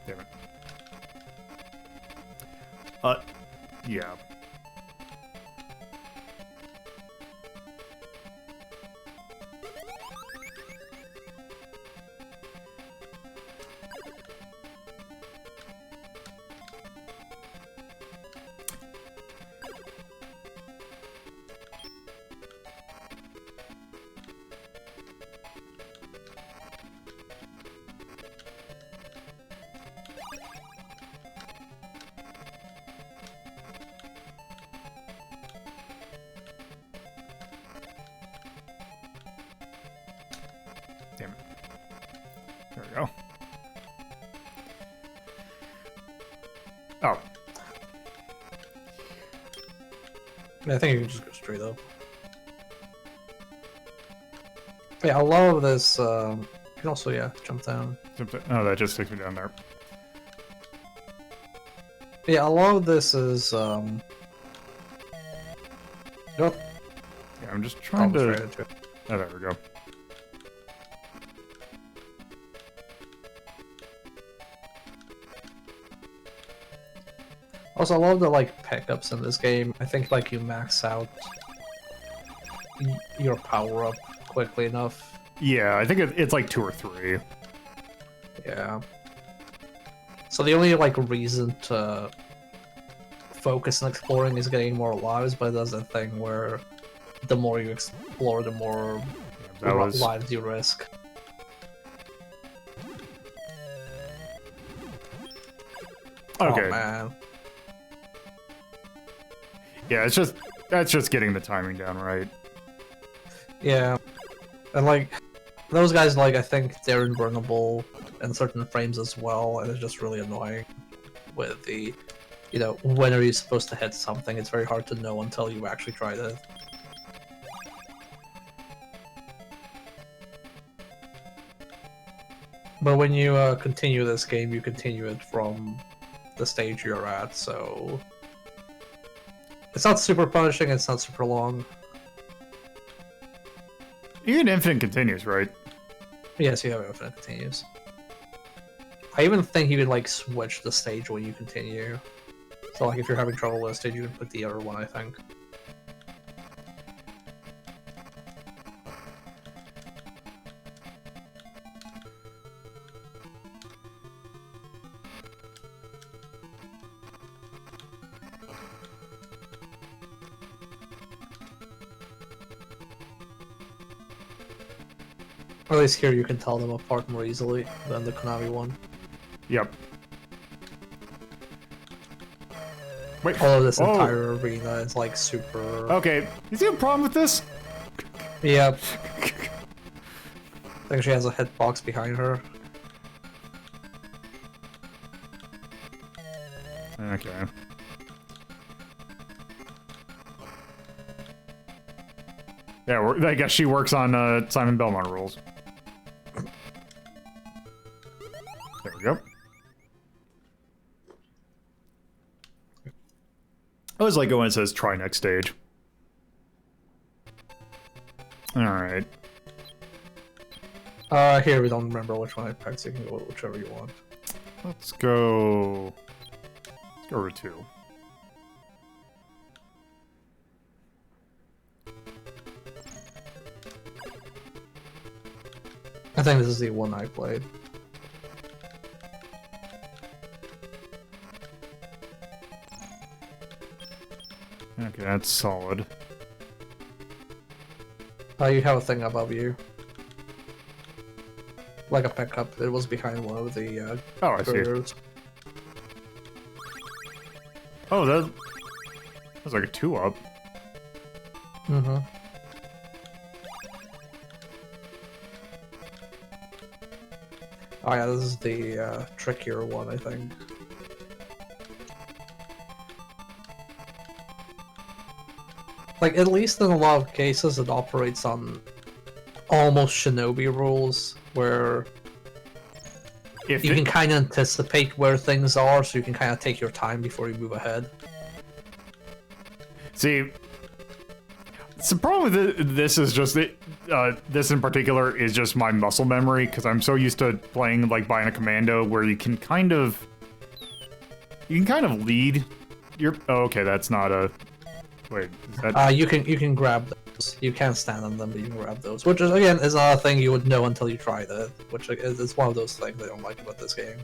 Damn it. Yeah. we go. Oh. I think you can just go straight up. Yeah, I love this. You can also, yeah, jump down. Oh, that just takes me down there. Yeah, a lot of this is. Yep. Yeah, I'm just trying to. Straight into it. Oh, there we go. Also, I love the like pickups in this game. I think like you max out your power up quickly enough. Yeah, I think it's like 2 or 3. Yeah. So the only like reason to focus on exploring is getting more lives, but that's the thing where the more you explore, the more lives you risk. Okay. Oh man. Yeah, that's just getting the timing down right. Yeah. And like those guys, like I think they're invulnerable in certain frames as well, and it's just really annoying with the, you know, when are you supposed to hit something? It's very hard to know until you actually tried it. But when you continue this game, you continue it from the stage you're at, so it's not super punishing, it's not super long. You get infinite continues, right? Yes, you have infinite continues. I even think you could like switch the stage when you continue. So like if you're having trouble with a stage, you can put the other one, I think. At least here you can tell them apart more easily than the Konami one. Yep. Wait. Although this entire arena is like super... Okay, you see a problem with this? Yep. I think she has a hitbox behind her. Okay. Yeah, I guess she works on Simon Belmont rules. There we go. I always like it when it says try next stage. Alright. Here we don't remember which one I picked, so you can go whichever you want. Let's go... Let's go Route 2. I think this is the one I played. Okay, that's solid. You have a thing above you. Like a pickup. It was behind one of the Oh, I see. barriers. Oh, that was like a 2-up. Mm-hmm. Oh yeah, this is the trickier one, I think. Like, at least in a lot of cases, it operates on almost shinobi rules, where If you can kind of anticipate where things are, so you can kind of take your time before you move ahead. See, the problem with this is just that this in particular is just my muscle memory, because I'm so used to playing like buying a commando where you can kind of lead your. Oh, okay, that's not a. Wait, is that? You can grab those. You can't stand on them, but you can grab those. Which is again is not a thing you would know until you tried it. Which is one of those things I don't like about this game.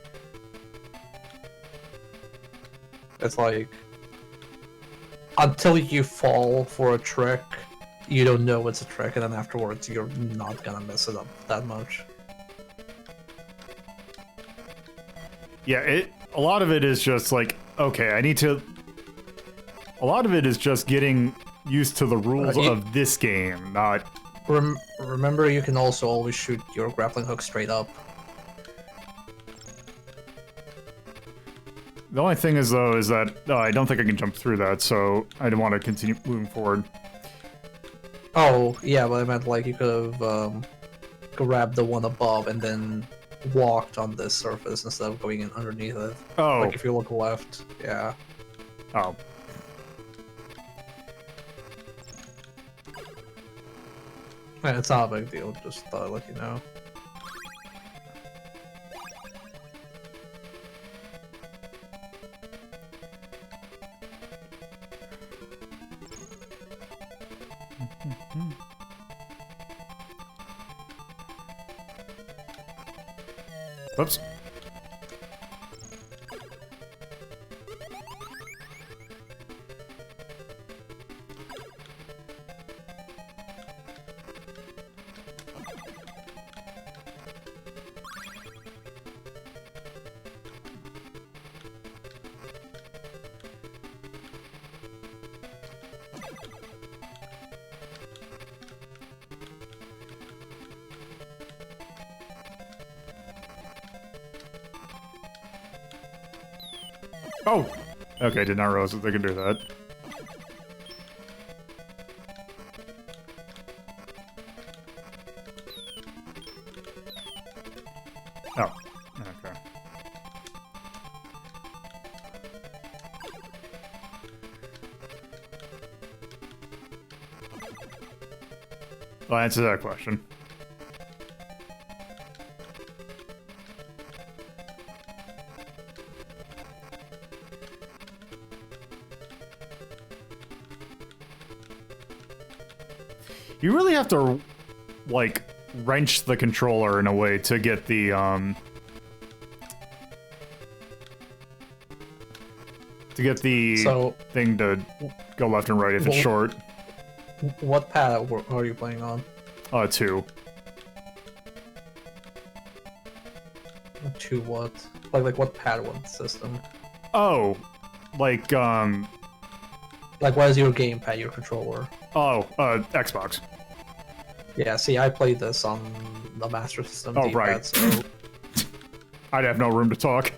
It's like until you fall for a trick, you don't know it's a trick, and then afterwards you're not gonna mess it up that much. Yeah, a lot of it is just like, okay, I need to. A lot of it is just getting used to the rules of this game, not... Remember, you can also always shoot your grappling hook straight up. The only thing is, though, is that I don't think I can jump through that, so I didn't want to continue moving forward. Oh, yeah, but I meant like you could have grabbed the one above and then walked on this surface instead of going in underneath it. Oh. Like if you look left, yeah. Oh. Yeah, it's not a big deal, just thought I'd let you know. Whoops. Oh! Okay, did not realize that they could do that. Oh, okay. Well, answer that question. You really have to, like, wrench the controller in a way to get the, thing to go left and right if it's short. What pad are you playing on? 2. 2 what? Like what pad, what system? Oh, like, Like what is your gamepad, your controller? oh, Xbox. Yeah, see, I played this on the Master System Oh, D-pad, right. so... I'd have no room to talk.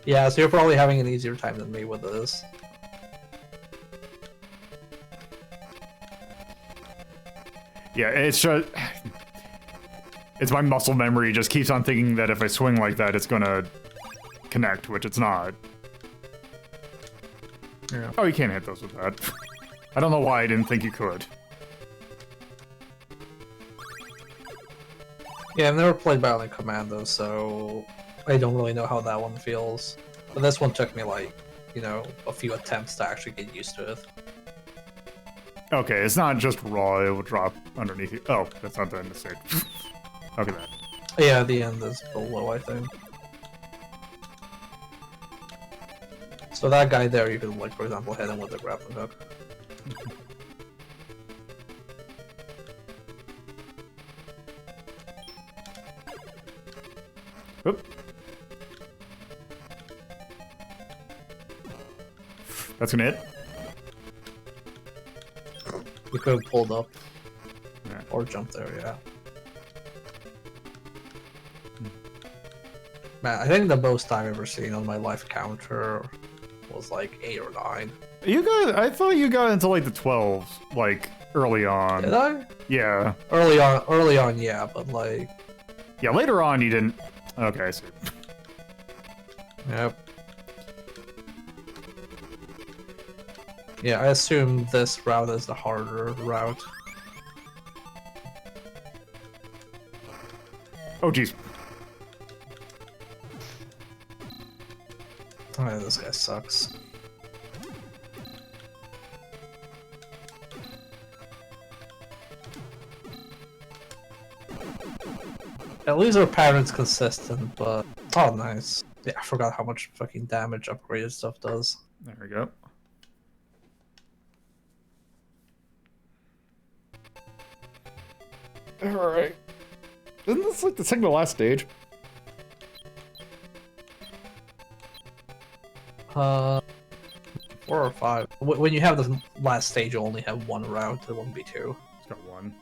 Yeah, so you're probably having an easier time than me with this. Yeah, it's just... It's my muscle memory just keeps on thinking that if I swing like that, it's gonna connect, which it's not. Yeah. Oh, you can't hit those with that. I don't know why I didn't think you could. Yeah, I've never played Bionic Commando, so I don't really know how that one feels. But this one took me like, you know, a few attempts to actually get used to it. Okay, it's not just raw, it will drop underneath you. Oh, that's not the mistake. Look at that. Yeah, the end is below, I think. So that guy there, you could, like, for example, hit him with the grappling hook. Oop. That's gonna hit. You could have pulled up. Yeah. Or jumped there, yeah. Man, I think the most I've ever seen on my life counter was like 8 or 9. You got, I thought you got into like the 12s, like early on. Did I? Yeah. Early on, yeah, but like... Yeah, later on you didn't. Okay, I see. Yep. Yeah, I assume this route is the harder route. Oh, jeez. Oh, this guy sucks. At least our pattern's consistent, but... Oh, nice. Yeah, I forgot how much fucking damage upgraded stuff does. There we go. Alright. Isn't this like the second to last stage? 4 or 5. When you have the last stage, you only have 1 route, it won't be 2. It's got 1.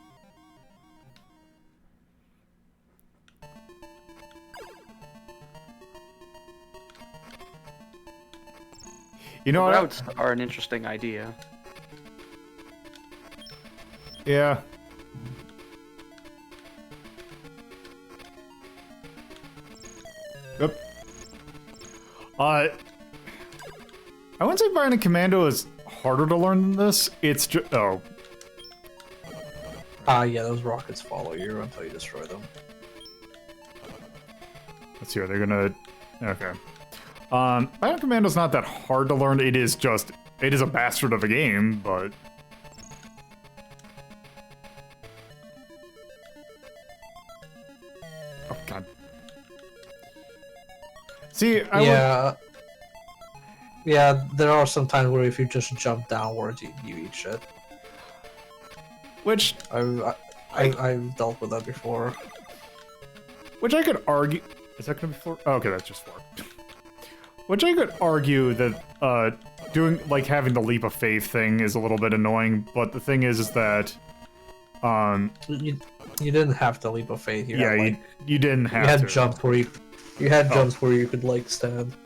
You know what? Routes are an interesting idea. Yeah. Yep. I wouldn't say Bionic Commando is harder to learn than this. It's just Yeah, those rockets follow you until you destroy them. let's see. Are they gonna? Okay. Bionic Commando's not that hard to learn. It is a bastard of a game, but. Oh God. See, Yeah, there are some times where if you just jump downwards, you eat shit. Which I've dealt with that before. Which I could argue. Is that gonna be 4? Oh, okay, that's just 4. Which I could argue that doing like having the leap of faith thing is a little bit annoying, but the thing is that You didn't have to leap of faith. yeah, you didn't have you had to. jump where you had jumps where you could like stand.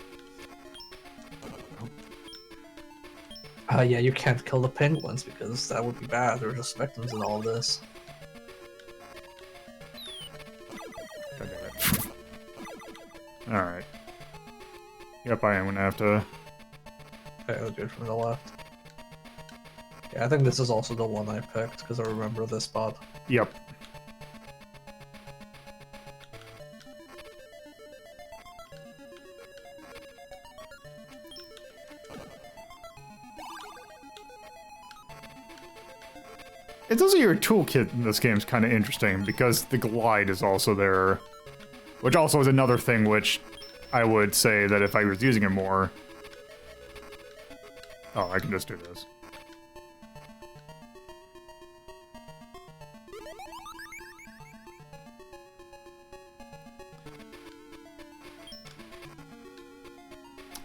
Yeah, you can't kill the penguins because that would be bad. They're just victims in all of this. Alright. Yep, I am gonna have to. Okay, I'll do it from the left. Yeah, I think this is also the one I picked because I remember this spot. Yep. It's also your toolkit in this game is kind of interesting because the glide is also there, which also is another thing which I would say that if I was using it more. Oh, I can just do this.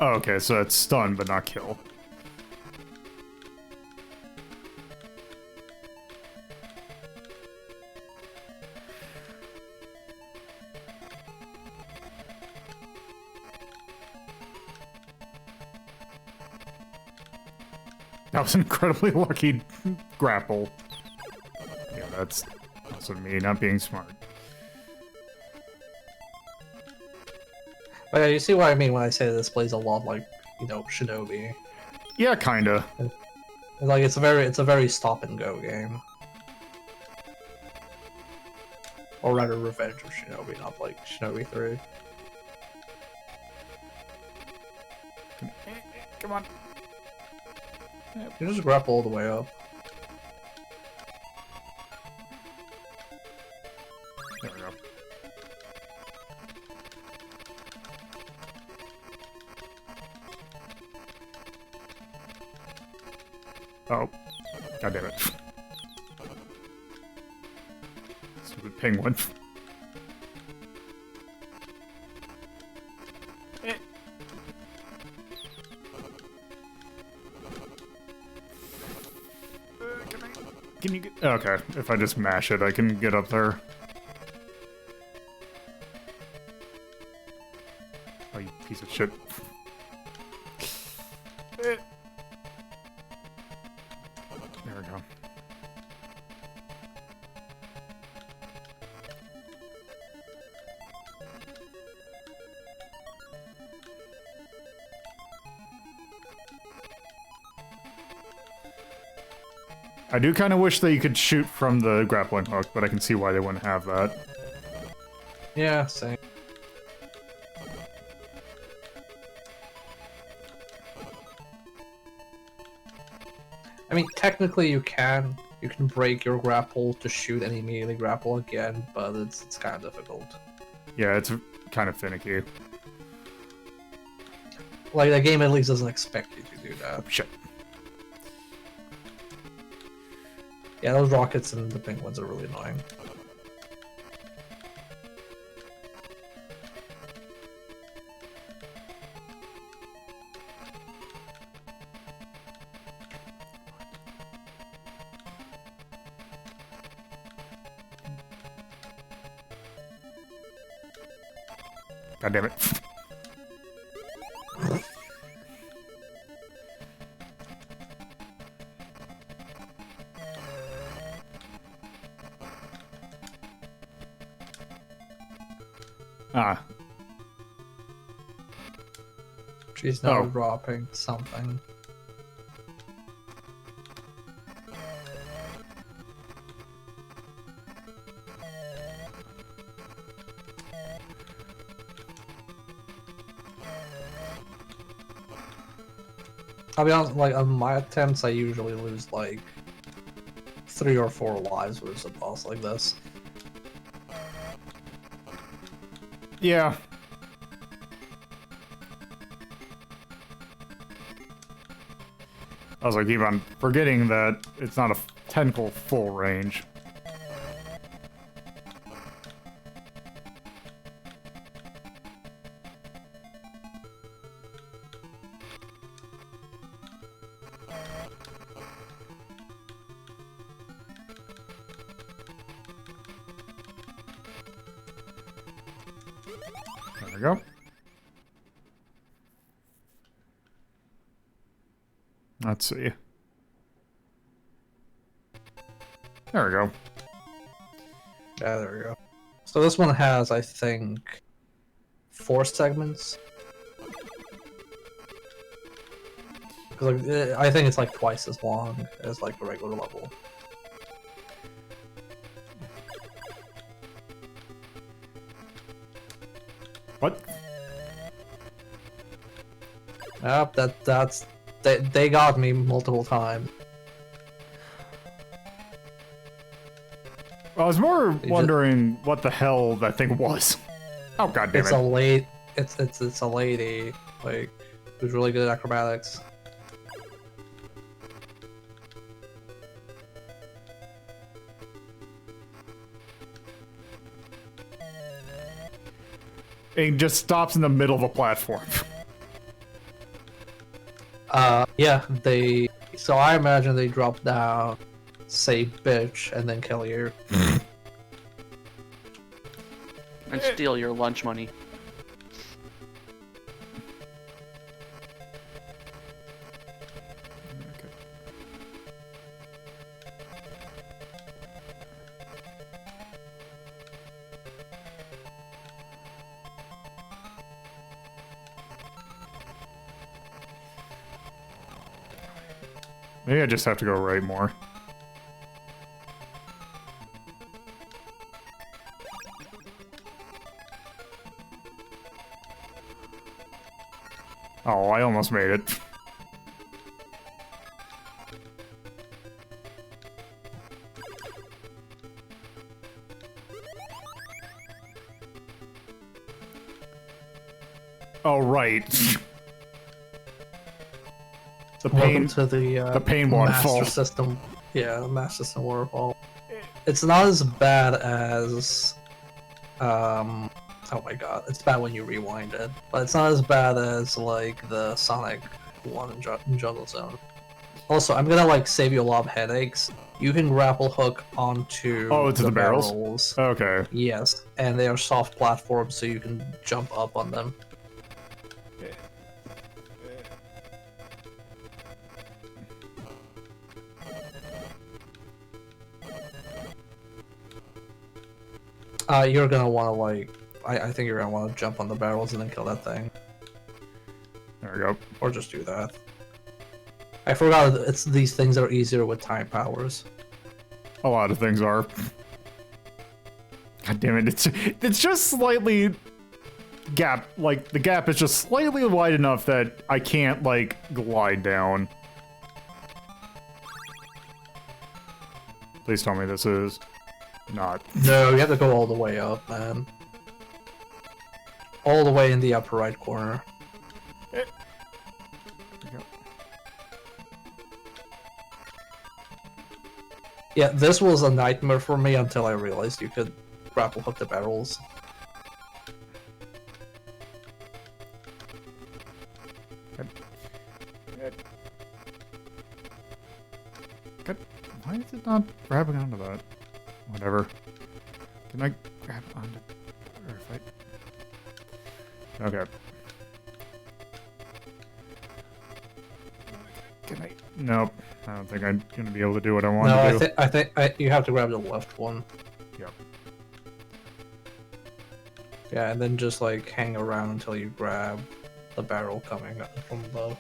Oh, okay, so it's stun but not kill. That was an incredibly lucky grapple. Yeah, that's also me not being smart. But yeah, you see what I mean when I say this plays a lot like, you know, Shinobi. Yeah, kinda. Like it's a very stop and go game. Or rather Revenge of Shinobi, not like Shinobi 3. Come on. You just grapple all the way up. There we go. Oh. God damn it. Stupid penguin. Can you get... Okay, if I just mash it, I can get up there. Oh, you piece of shit. There we go. I do kind of wish that you could shoot from the grappling hook, but I can see why they wouldn't have that. Yeah, same. I mean, technically you can break your grapple to shoot and immediately grapple again, but it's kind of difficult. Yeah, it's kind of finicky. Like, the game at least doesn't expect you to do that. Shit. Yeah, those rockets and the penguins are really annoying. God damn it. Ah. She's now Oh. dropping something. I'll be honest, like, on my attempts, I usually lose, like, 3 or 4 lives with a boss like this. Yeah. I was like, keep on forgetting that it's not a technical full range. There we go. Let's see. There we go. Yeah, there we go. So this one has, I think, 4 segments. 'Cause, like, I think it's like twice as long as like a regular level. What? Yep, they got me multiple times. I was more wondering what the hell that thing was. Oh god damn It's it. it's a lady, like, who's really good at acrobatics. It just stops in the middle of a platform. Yeah, so I imagine they drop down, say bitch, and then kill you. And steal your lunch money. Maybe I just have to go right more. Oh, I almost made it. Oh, right. The Welcome pain. to the pain Master waterfall. System. Yeah, the Master System waterfall. It's not as bad as oh my god, it's bad when you rewind it, but it's not as bad as like the Sonic one in Jungle Zone. Also, I'm gonna like save you a lot of headaches. You can grapple hook onto the barrels? Okay. Yes, and they are soft platforms, so you can jump up on them. You're gonna want to like, I think you're gonna want to jump on the barrels and then kill that thing, There we go. or just do that. I forgot it's these things are easier with time powers. A lot of things are. God damn it! It's just slightly gap. Like the gap is just slightly wide enough that I can't like glide down. Please tell me this is not. No, you have to go all the way up, man. All the way in the upper right corner. There we go. Yeah, this was a nightmare for me until I realized you could grapple hook the barrels. God, why is it not grabbing onto that? Whatever. Can I grab onto... Or if I... Okay. Can I... Nope. I don't think I'm gonna be able to do what I want to do. I think you have to grab the left one. Yep. Yeah, and then just like hang around until you grab the barrel coming up from above.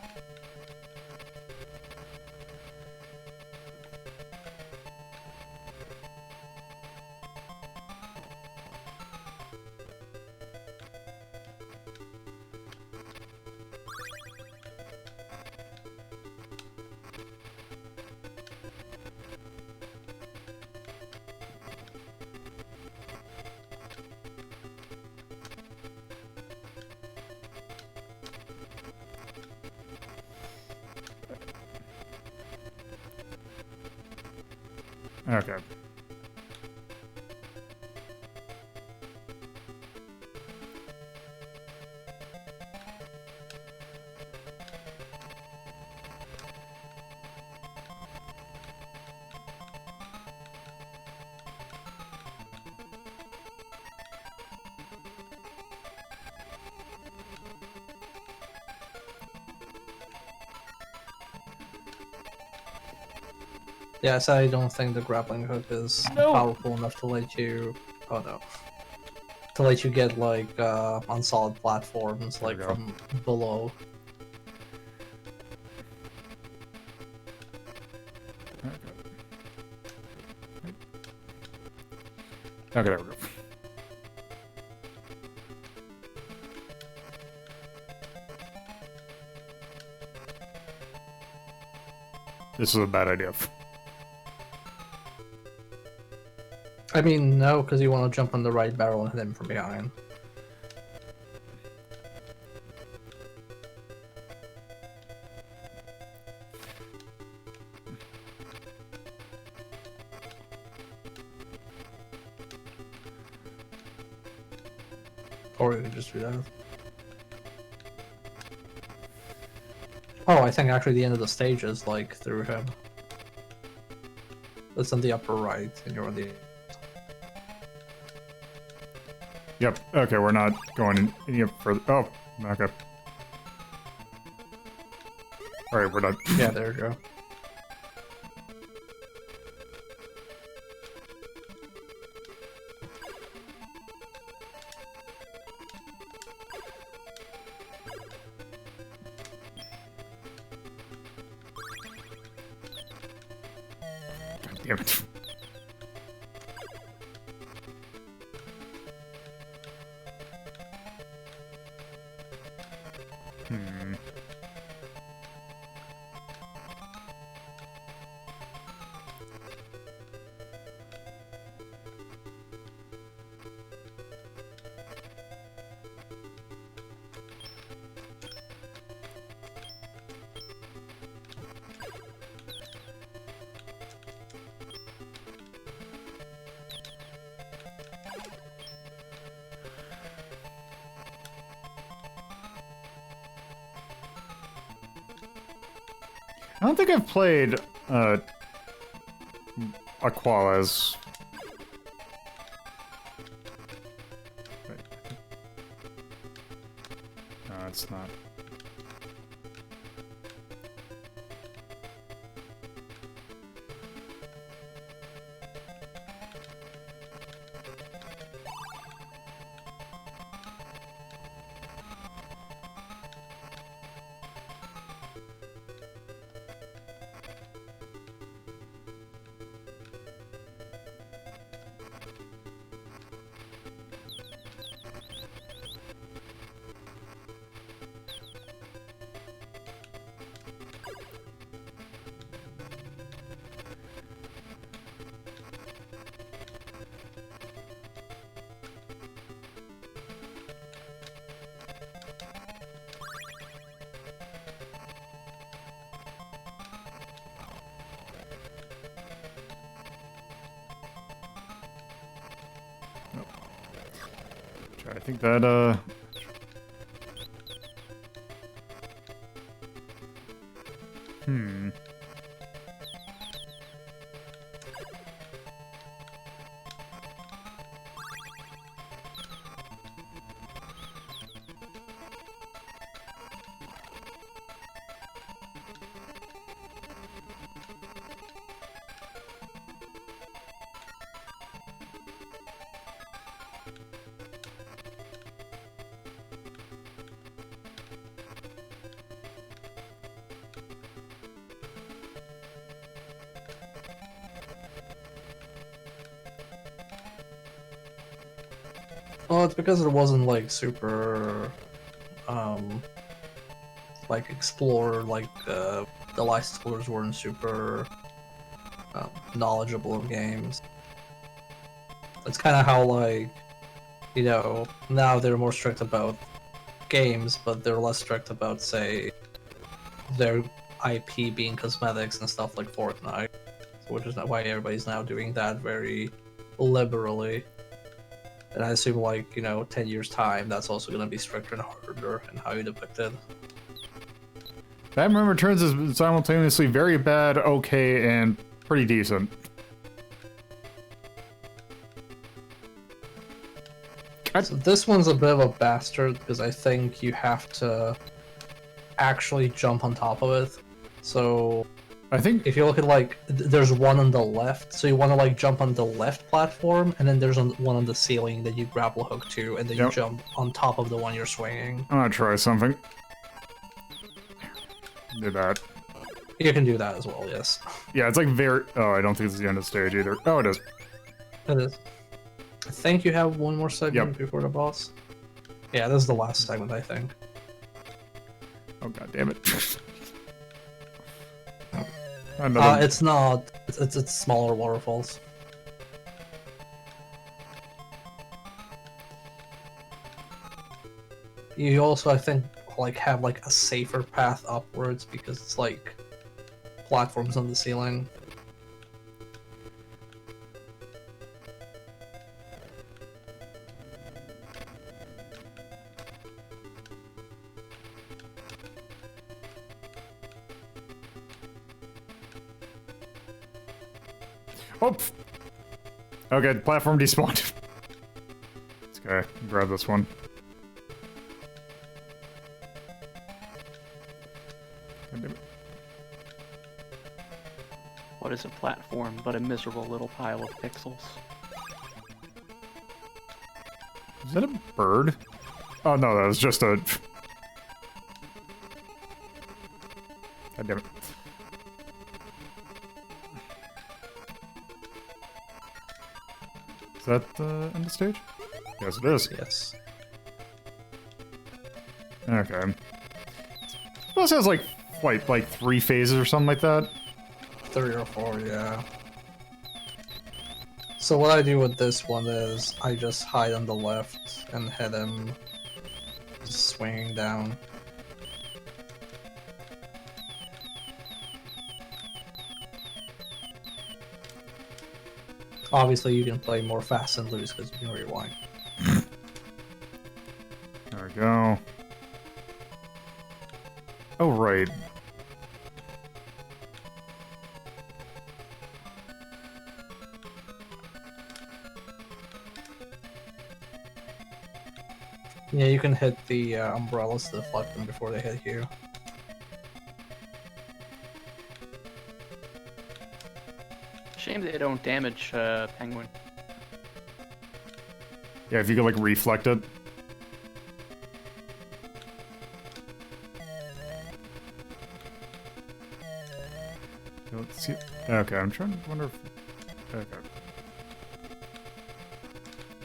Okay. Yeah, so I don't think the grappling hook is powerful enough to let you. Oh no. To let you get like on solid platforms There we like go. from below. Okay, there we go. This is a bad idea. I mean, no, because you want to jump on the right barrel and hit him from behind. Or you could just do that. Oh, I think actually the end of the stage is like through him. It's on the upper right, and you're on the. Yep. Okay, we're not going any further. Oh, okay. All right, we're done. Yeah, there you go. God damn it. Hmm. I don't think I've played Aquales. Wait. No, it's not. I think that, Hmm. Well, it's because it wasn't like super, like explore, like the licensed holders weren't super knowledgeable of games. It's kind of how like, you know, now they're more strict about games, but they're less strict about, say, their IP being cosmetics and stuff like Fortnite, which is why everybody's now doing that very liberally. And I assume, like, you know, 10 years' time, that's also going to be stricter and harder in how you depict it. Batman Returns is simultaneously very bad, okay, and pretty decent. So this one's a bit of a bastard because I think you have to actually jump on top of it. So I think if you look at like, there's one on the left, so you want to like jump on the left platform, and then there's one on the ceiling that you grapple hook to, and then you jump on top of the one you're swinging. I'm gonna try something. Do that. You can do that as well, yes. Yeah, it's like very. Oh, I don't think this is the end of the stage either. Oh, it is. It is. I think you have one more segment before the boss. Yeah, this is the last segment, I think. Oh god damn it! It's not. It's smaller waterfalls. You also, I think, like have like a safer path upwards because it's like platforms on the ceiling. Oh! Okay, the platform despawned. Okay, grab this one. What is a platform but a miserable little pile of pixels? Is that a bird? Oh no, that was just a... God damn it. Is that the end of the stage? Yes, it is. Yes. Okay. This has like 3 phases or something like that. 3 or 4, yeah. So what I do with this one is I just hide on the left and hit him swinging down. Obviously you can play more fast and loose because you can rewind. There we go. Oh, right. Yeah, you can hit the umbrellas to deflect them before they hit you. Shame they don't damage Penguin. Yeah, if you could like reflect it. Let's see. Okay, I'm trying to wonder if... Okay.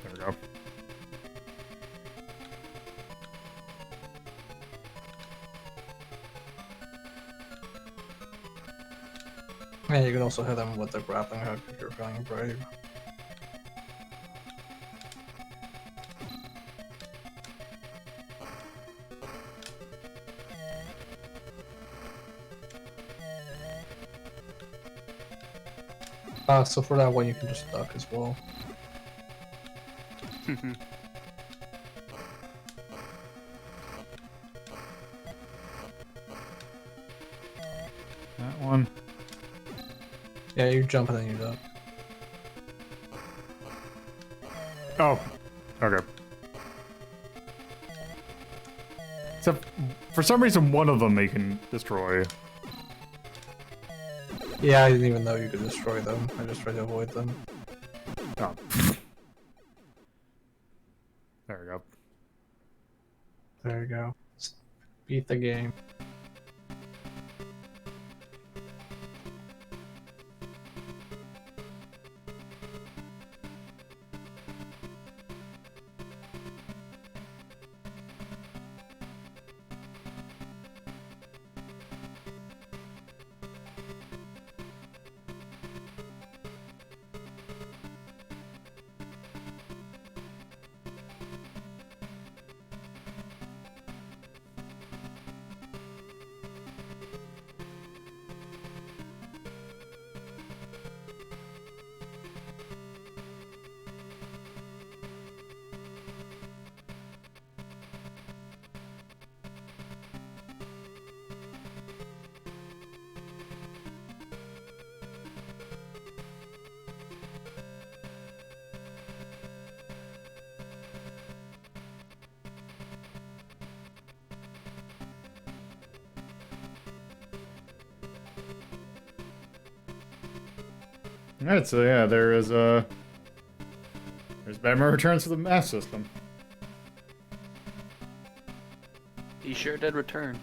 There we go. Yeah, you can also hit them with the grappling hook if you're feeling brave. So for that one you can just duck as well. That one. Yeah, you jump and then you duck. Oh, okay. Except, for some reason, one of them they can destroy. Yeah, I didn't even know you could destroy them. I just tried to avoid them. Oh. There we go. There you go. Beat the game. Alright, so yeah, there's Batman Returns to the Mass System. He sure did return.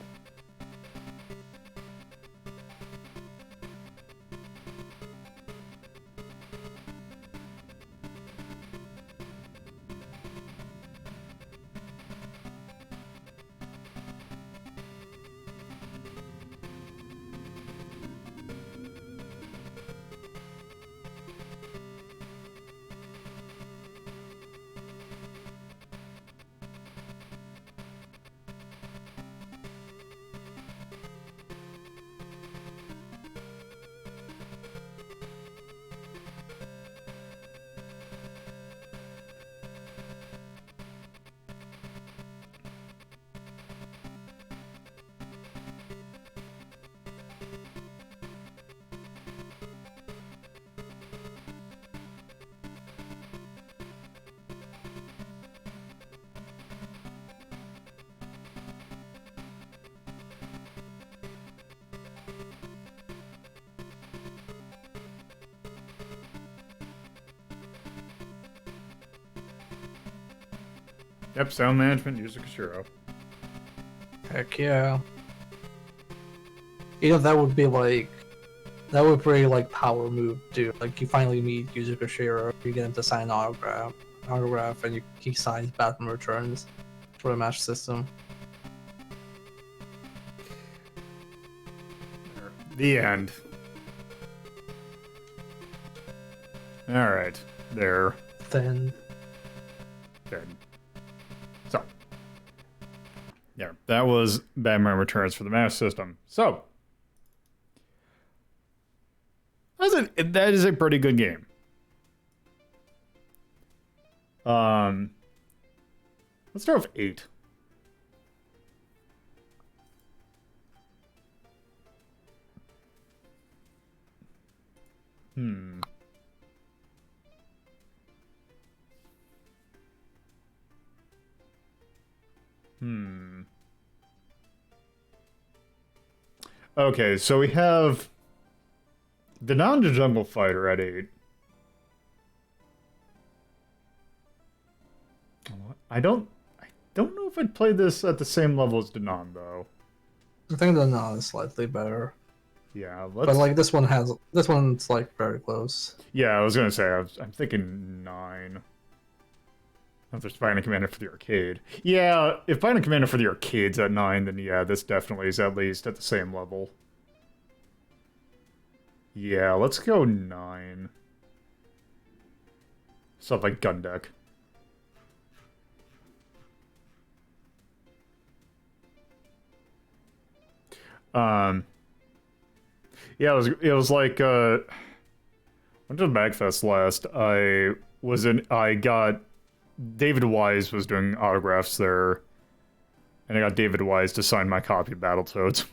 Yep, sound management, Yuzo Koshiro. Heck yeah. You know, that would be like, that would be like power move too. Like you finally meet Yuzo Koshiro, you get him to sign an autograph, and he signs Batman Returns for the match system. The end. Alright, there. Then Dead. So. Yeah, that was Batman Returns for the Mass System. So. That is a pretty good game. Let's start with 8. Okay, so we have the Jungle Fighter at 8. I don't know if I'd play this at the same level as Danon, though. I think the Danon is slightly better. Yeah, But like this one's like very close. Yeah, I was gonna say I'm thinking 9. If there's Fighting Commander for the arcade. Yeah, if Fighting Commander for the arcade's at 9, then yeah, this definitely is at least at the same level. Yeah, let's go 9. Stuff like Gun Deck. Yeah, it was like went to the Bagfest last. I got David Wise was doing autographs there, and I got David Wise to sign my copy of Battletoads.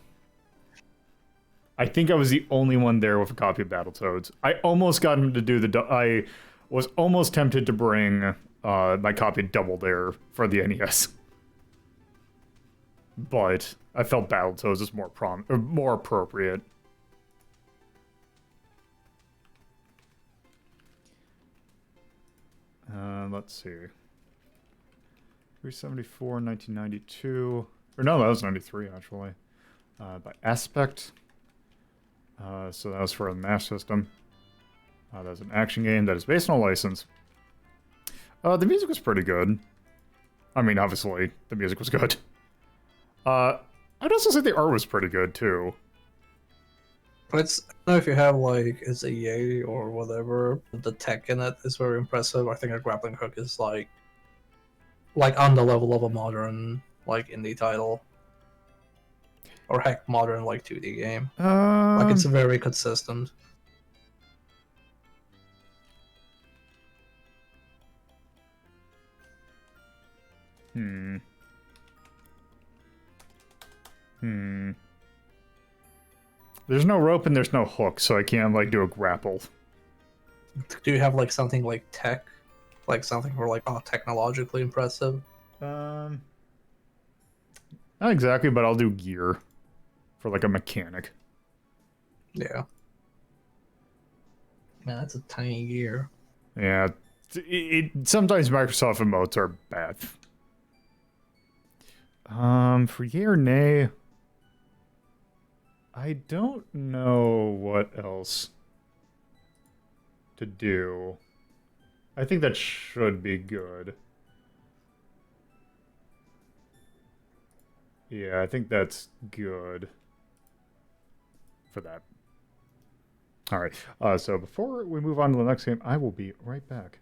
I think I was the only one there with a copy of Battletoads. I almost got him to do I was almost tempted to bring my copy of Double Dare for the NES. But I felt Battletoads is more appropriate. Let's see. 374, 1992. Or no, that was 93, actually. By Aspect. So that was for the Mass System. That was an action game that is based on a license. The music was pretty good. I mean, obviously, the music was good. I'd also say the art was pretty good, too. But I don't know if you have like it's EA or whatever. The tech in it is very impressive. I think a grappling hook is like on the level of a modern like indie title, or heck, modern like 2D game. Like it's very consistent. There's no rope and there's no hook, so I can't like do a grapple. Do you have like something like tech, like something more like technologically impressive? Not exactly, but I'll do gear for like a mechanic. Yeah. Man, that's a tiny gear. Yeah, sometimes Microsoft emotes are bad. For yay or nay, I don't know what else to do. I think that should be good. Yeah, I think that's good for that. All right. So before we move on to the next game, I will be right back.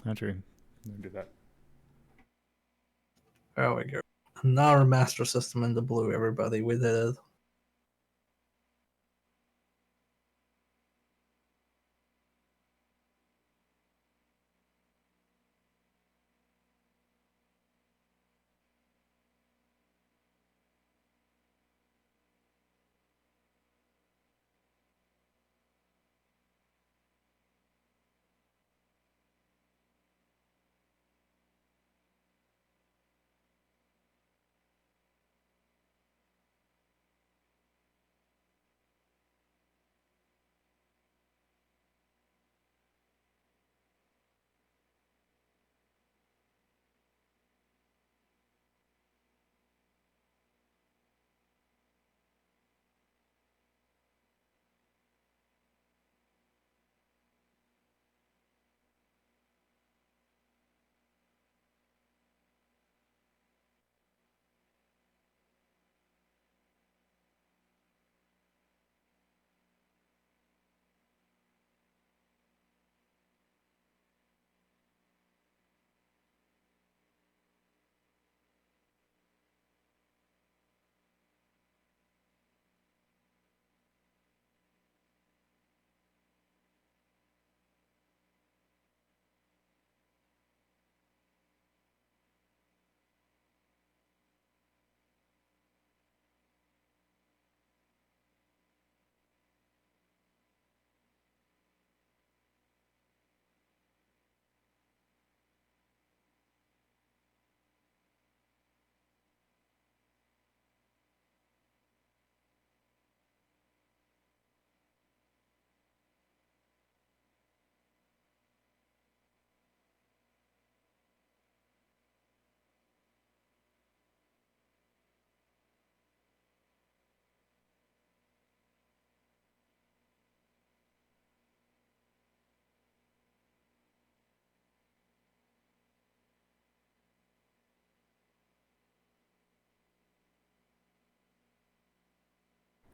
Actually, I'm gonna do that. There we go. Another Master System in the blue, everybody. We did it.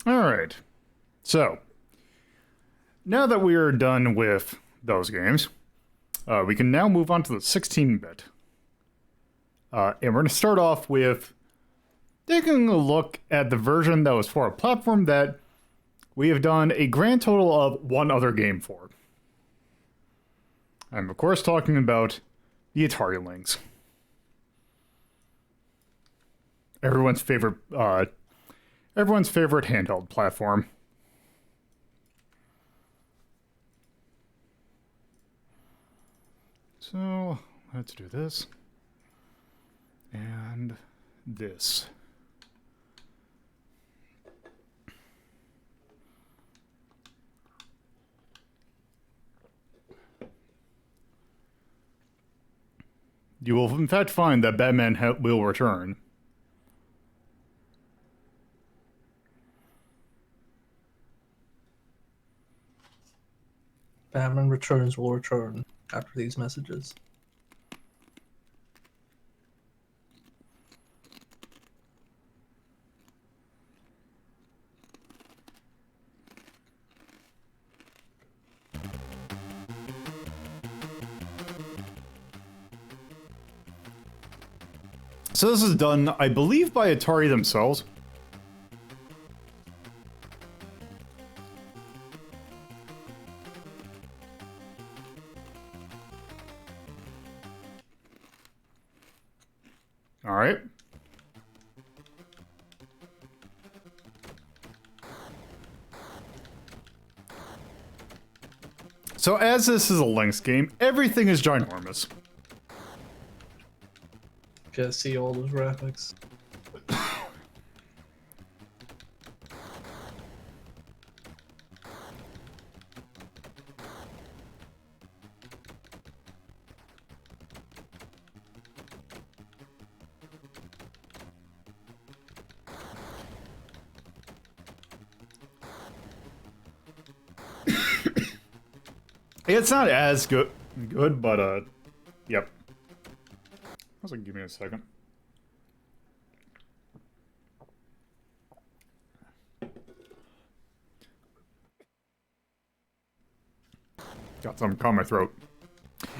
All right. So now that we are done with those games, we can now move on to the 16-bit. And we're going to start off with taking a look at the version that was for a platform that we have done a grand total of one other game for. I'm, of course, talking about the Atari Lynx. Everyone's favorite handheld platform. So, let's do this. And this. You will in fact find that Batman will return. Batman Returns will return after these messages. So this is done, I believe, by Atari themselves. All right. So as this is a Lynx game, everything is ginormous. Just see all those graphics. It's not as good, but yep. I was like, give me a second. Got something caught in my throat.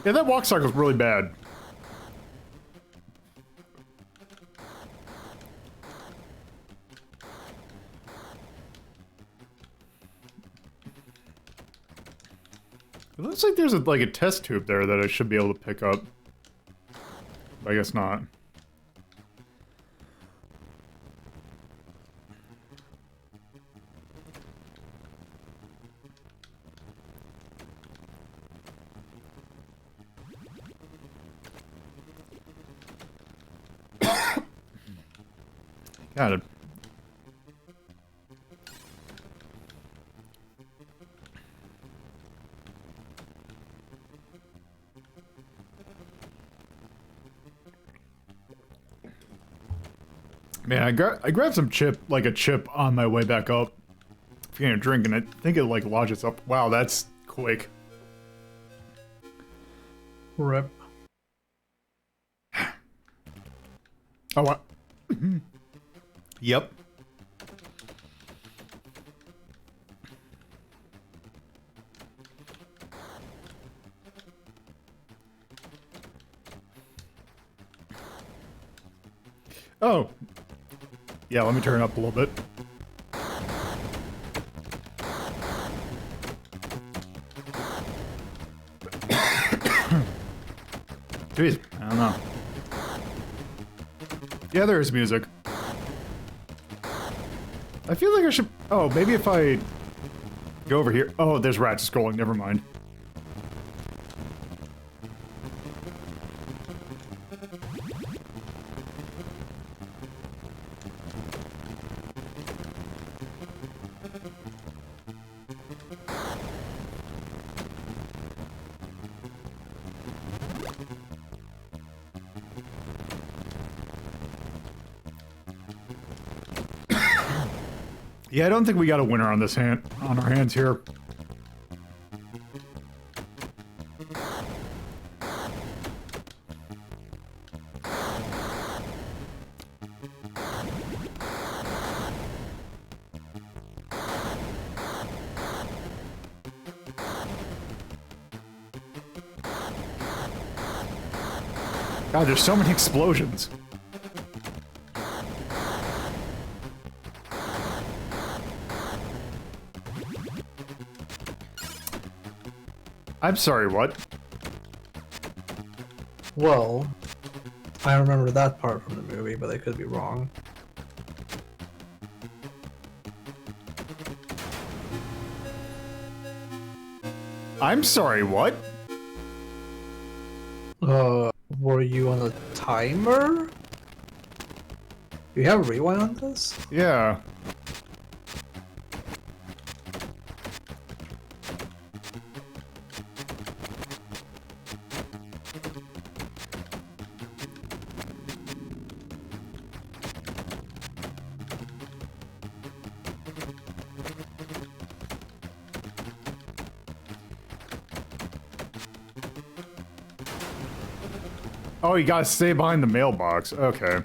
Yeah, that walk cycle's really bad. It looks like there's like a test tube there that I should be able to pick up. But I guess not. Got it. Man, I grabbed some chip, like a chip, on my way back up. Getting a drink, and I think it like lodges up. Wow, that's quick. Rip. Oh, what? Yep. Oh. Yeah, let me turn it up a little bit. Jeez, I don't know. Yeah, there is music. I feel like I should... Oh, maybe if I go over here... Oh, there's rats scrolling, never mind. Yeah, I don't think we got a winner on this on our hands here. God, there's so many explosions. I'm sorry, what? Well, I remember that part from the movie, but I could be wrong. I'm sorry, what? Were you on a timer? Do you have a rewind on this? Yeah. Oh, you gotta stay behind the mailbox. Okay.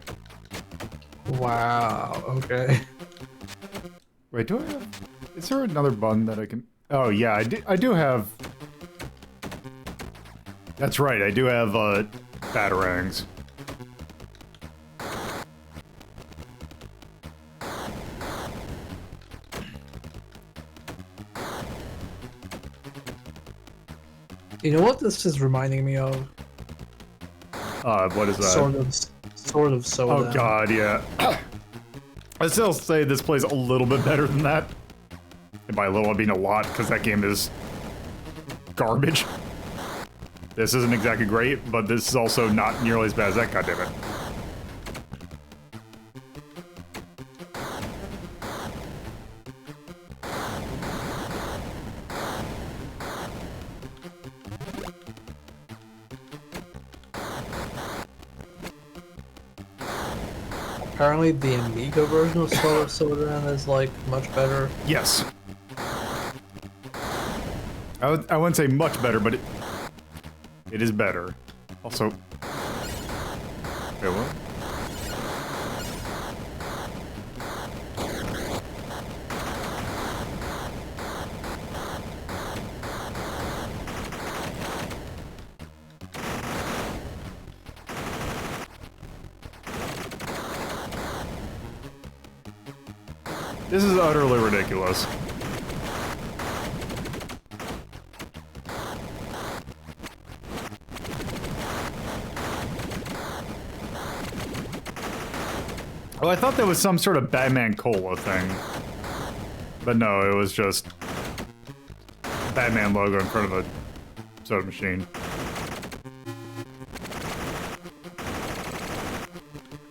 Wow, okay. Wait, do I have... Is there another button that I can... Oh, yeah, I do have... That's right, I do have, batarangs. You know what this is reminding me of? What is that? Sort of Soda. Oh god, yeah. I still say this plays a little bit better than that. And by a little, I mean a lot, because that game is garbage. This isn't exactly great, but this is also not nearly as bad as that, goddammit. Apparently the Amiga version of Sort of Soda is like much better. Yes. I wouldn't say much better, but it is better. Also, wait, what? This is utterly ridiculous. Oh, I thought that was some sort of Batman Cola thing. But no, it was just Batman logo in front of a soda machine.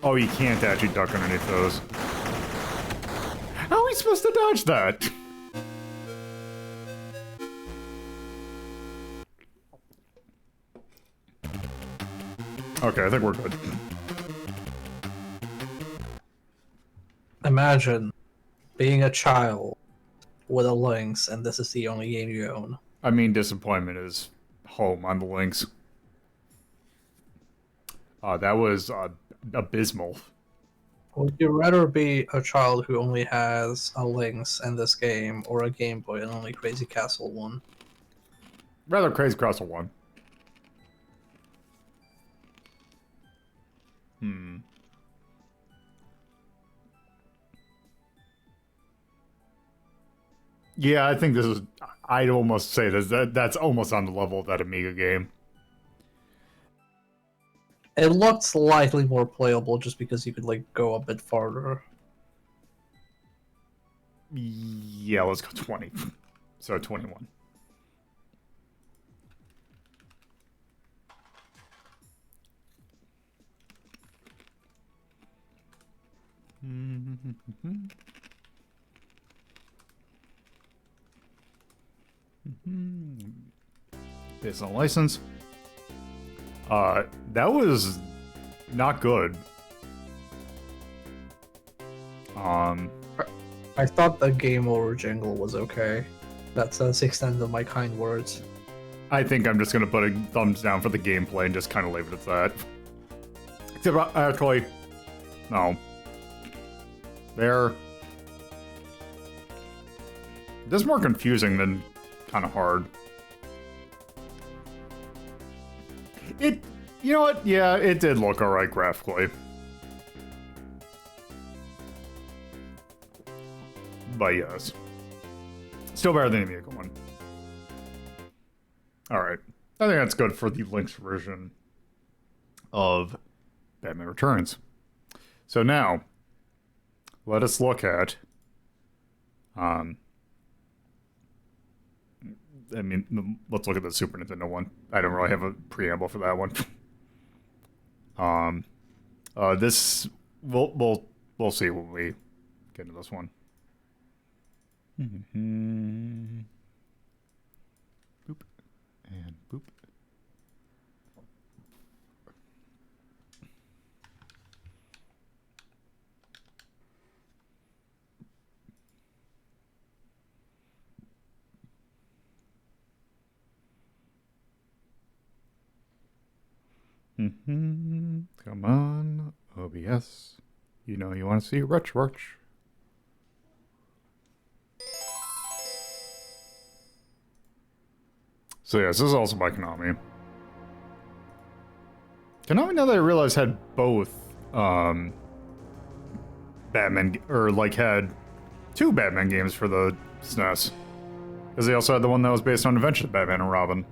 Oh, you can't actually duck underneath those. How are we supposed to dodge that? Okay, I think we're good. Imagine being a child with a Lynx, and this is the only game you own. I mean, disappointment is home on the Lynx. That was abysmal. Would you rather be a child who only has a Lynx in this game, or a Game Boy and only Crazy Castle 1? Rather Crazy Castle 1. Yeah, I think this is... I'd almost say that's almost on the level of that Amiga game. It looked slightly more playable just because you could, like, go a bit farther. Yeah, let's go 20. So 21. Based on license. That was not good. I thought the Game Over jingle was okay. That's the extent of my kind words. I think I'm just gonna put a thumbs down for the gameplay and just kind of leave it at that. Except actually, no. There. This is more confusing than kind of hard. You know what? Yeah, it did look alright graphically. But yes. Still better than the Amiga one. Alright. I think that's good for the Lynx version of Batman Returns. So now, let us look at... I mean, let's look at the Super Nintendo one. I don't really have a preamble for that one. This we'll see when we get into this one. Boop and boop. Come on, OBS. You know you want to see Rutch. So yes, this is also by Konami. Konami, now that I realize, had both Batman, or like had two Batman games for the SNES. Because they also had the one that was based on Adventures of Batman and Robin.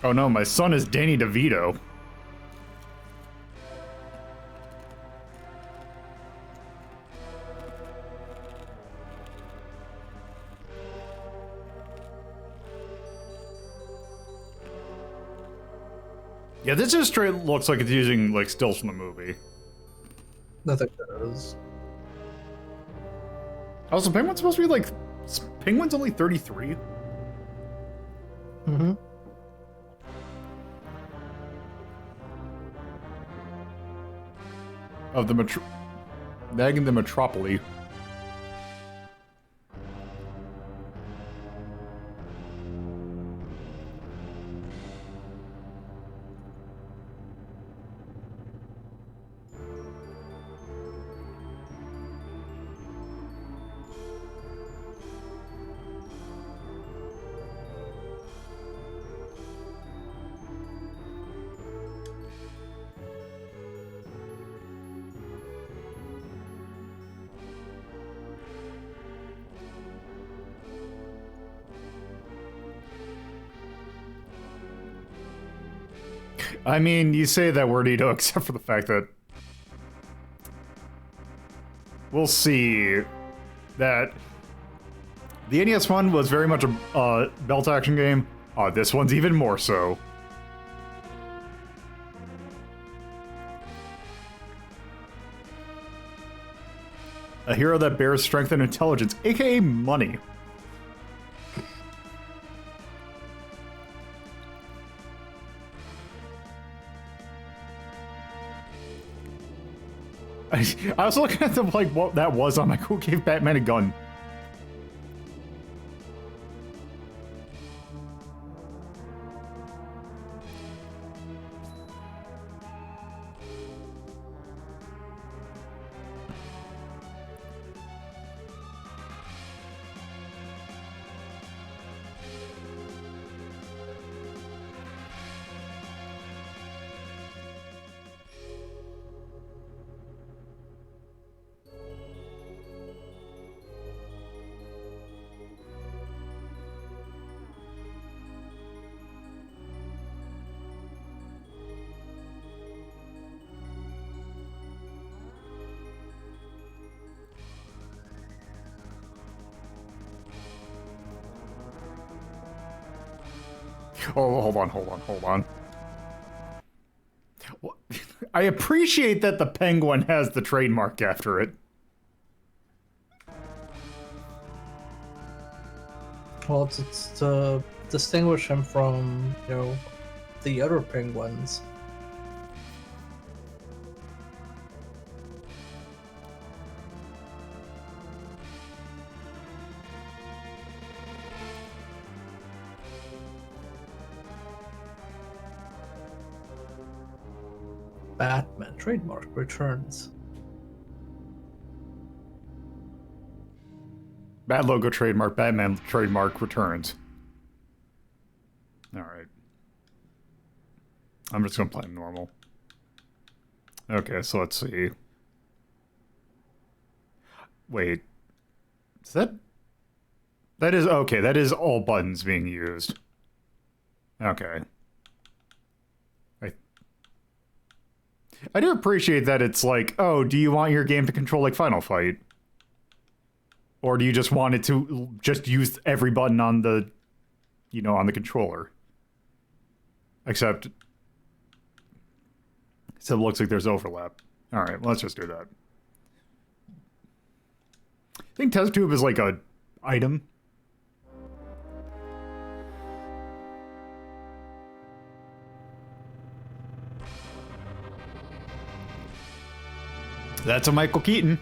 Oh no, my son is Danny DeVito. Yeah, this just straight looks like it's using like stills from the movie. I think that is. Also, Penguin's supposed to be like Penguin's only 33? Mm-hmm. Of the nagging the Metropolis. I mean, you say that word, Ito, except for the fact that we'll see that the NES one was very much a belt action game. This one's even more so. A hero that bears strength and intelligence, aka money. I was looking at like what that was. I'm like, who gave Batman a gun? Oh, hold on. What? I appreciate that the penguin has the trademark after it. Well, it's to distinguish him from, you know, the other penguins. Batman trademark returns. Bad logo trademark, Batman trademark returns. Alright. I'm just gonna play him normal. Okay, so let's see. Wait. Is that... That is... Okay, that is all buttons being used. Okay. I do appreciate that it's like, oh, do you want your game to control like Final Fight? Or do you just want it to just use every button on the, you know, on the controller? Except it looks like there's overlap. Alright, let's just do that. I think test tube is like a item. That's a Michael Keaton.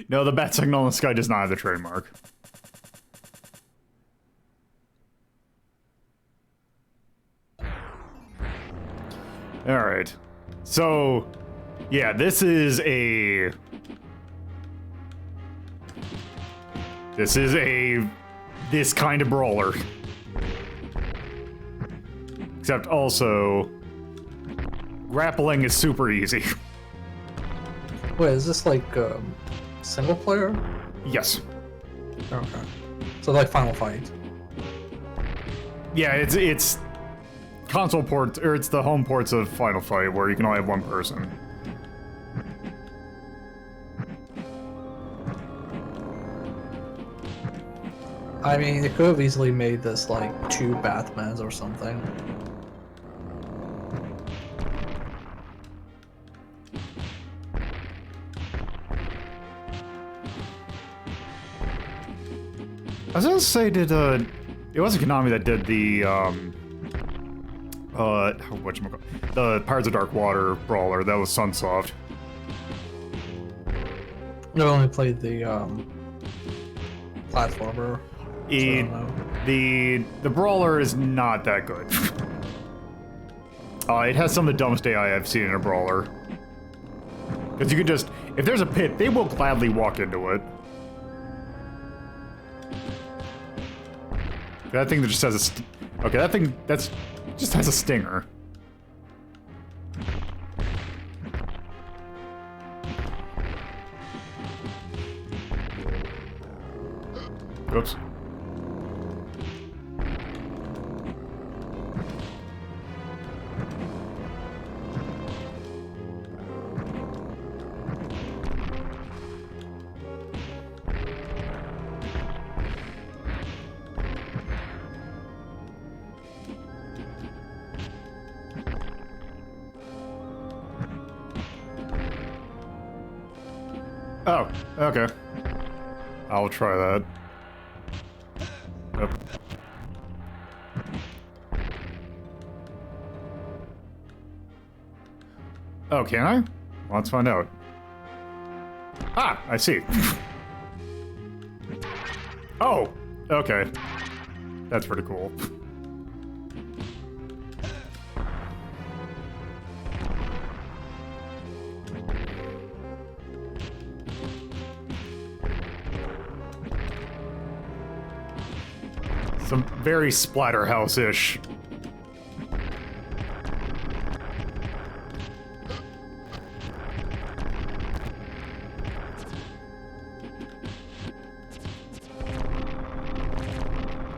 No, the bat signal in the sky does not have the trademark. Alright. So, yeah, this is a... this kind of brawler. Except also, grappling is super easy. Wait, is this like single player? Yes. Okay. So like Final Fight. Yeah, it's console ports, or it's the home ports of Final Fight where you can only have one person. I mean, it could have easily made this like 2 Batmans or something. I was gonna say, it wasn't Konami that did the, whatchamacallit, the Pirates of Dark Water brawler. That was Sunsoft. I only played the platformer. So I don't know. The brawler is not that good. It has some of the dumbest AI I've seen in a brawler. Because you could just, if there's a pit, they will gladly walk into it. That thing that just has a okay, that thing just has a stinger. Oops. Oh, okay. I'll try that. Yep. Oh, can I? Well, let's find out. Ah, I see. Oh, okay. That's pretty cool. Some very Splatterhouse-ish.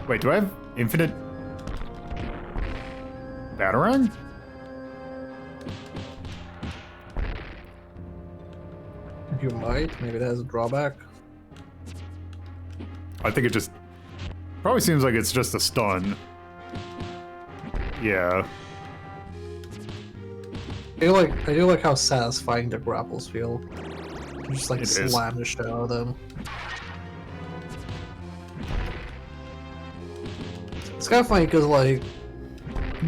Wait, do I have infinite Batarang? You might. Maybe that has a drawback. I think it just probably seems like it's just a stun. Yeah. I do like how satisfying the grapples feel. You just like It is. slam the shit out of them. It's kind of funny because like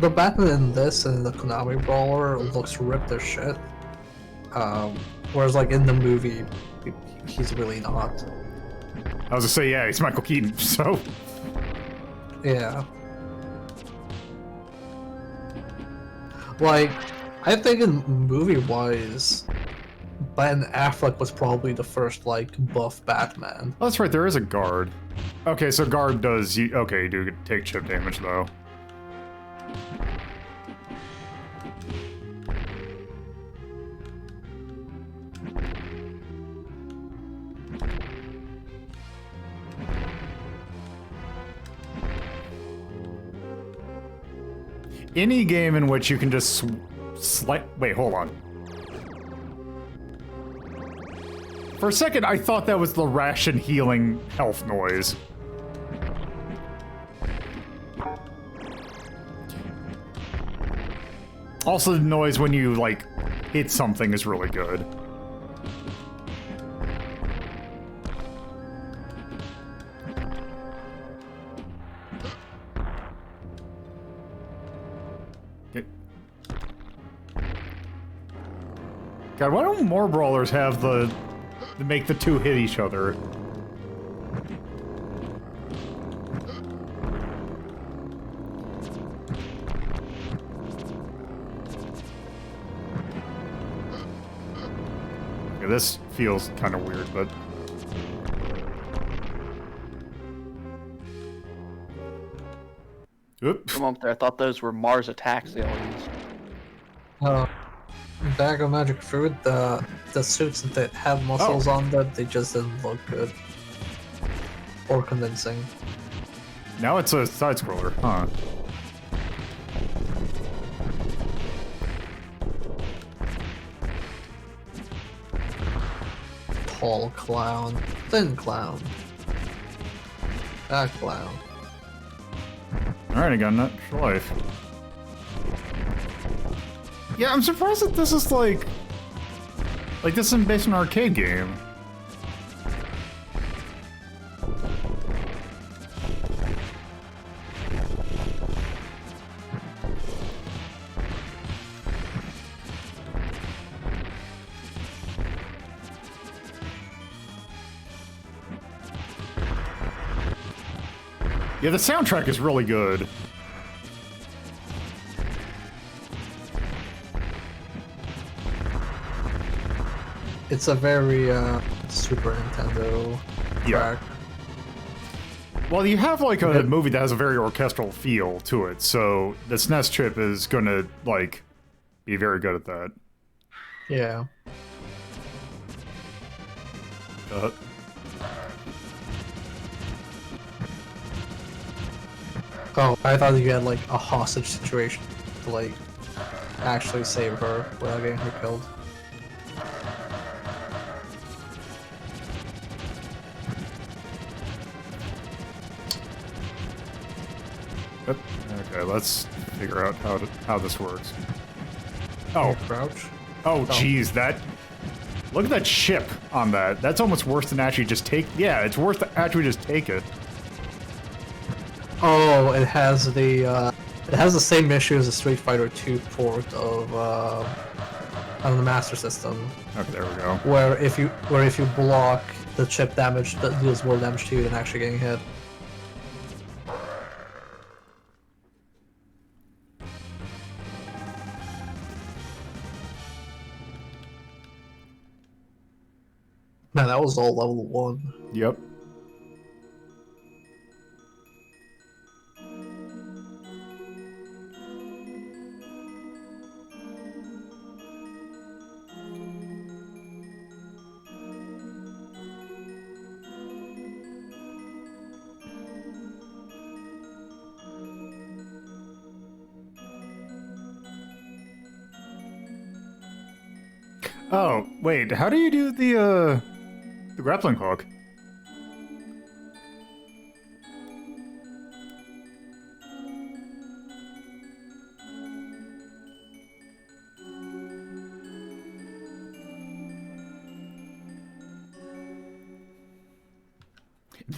the Batman in this and the Konami brawler looks ripped as shit. Whereas like in the movie, he's really not. I was gonna say, yeah, he's Michael Keaton, so. Yeah. Like, I think in movie-wise, Ben Affleck was probably the first, like, buff Batman. Oh, that's right, there is a guard. Okay, so guard does, okay, you do take chip damage, though. Any game in which you can just wait, hold on. For a second, I thought that was the ration healing health noise. Also, the noise when you, like, hit something is really good. God, why don't more brawlers have the make the two hit each other? Yeah, this feels kind of weird, but oops. For a moment there, I thought those were Mars Attacks aliens. Bag of Magic Fruit, the suits that have muscles on them, they just didn't look good. Or convincing. Now it's a side scroller, huh? Tall clown, thin clown, fat clown. Alright, I got an extra life. Yeah, I'm surprised that this is like this isn't based on an arcade game. Yeah, the soundtrack is really good. It's a very Super Nintendo track. Well, you have like a movie that has a very orchestral feel to it, so the SNES chip is gonna like be very good at that. Yeah. Oh, I thought you had like a hostage situation to like actually save her without getting her killed. Okay, let's figure out how this works. Oh, Crouch. oh, jeez, that. Look at that chip on that. That's almost worse than actually just take. Yeah, it's worse to actually just take it. Oh, it has the same issue as the Street Fighter 2 port of on the Master System. Okay, there we go. Where if you block the chip damage, that deals more damage to you than actually getting hit. Man, that was all level 1. Yep. Oh, wait, how do you do the grappling hook?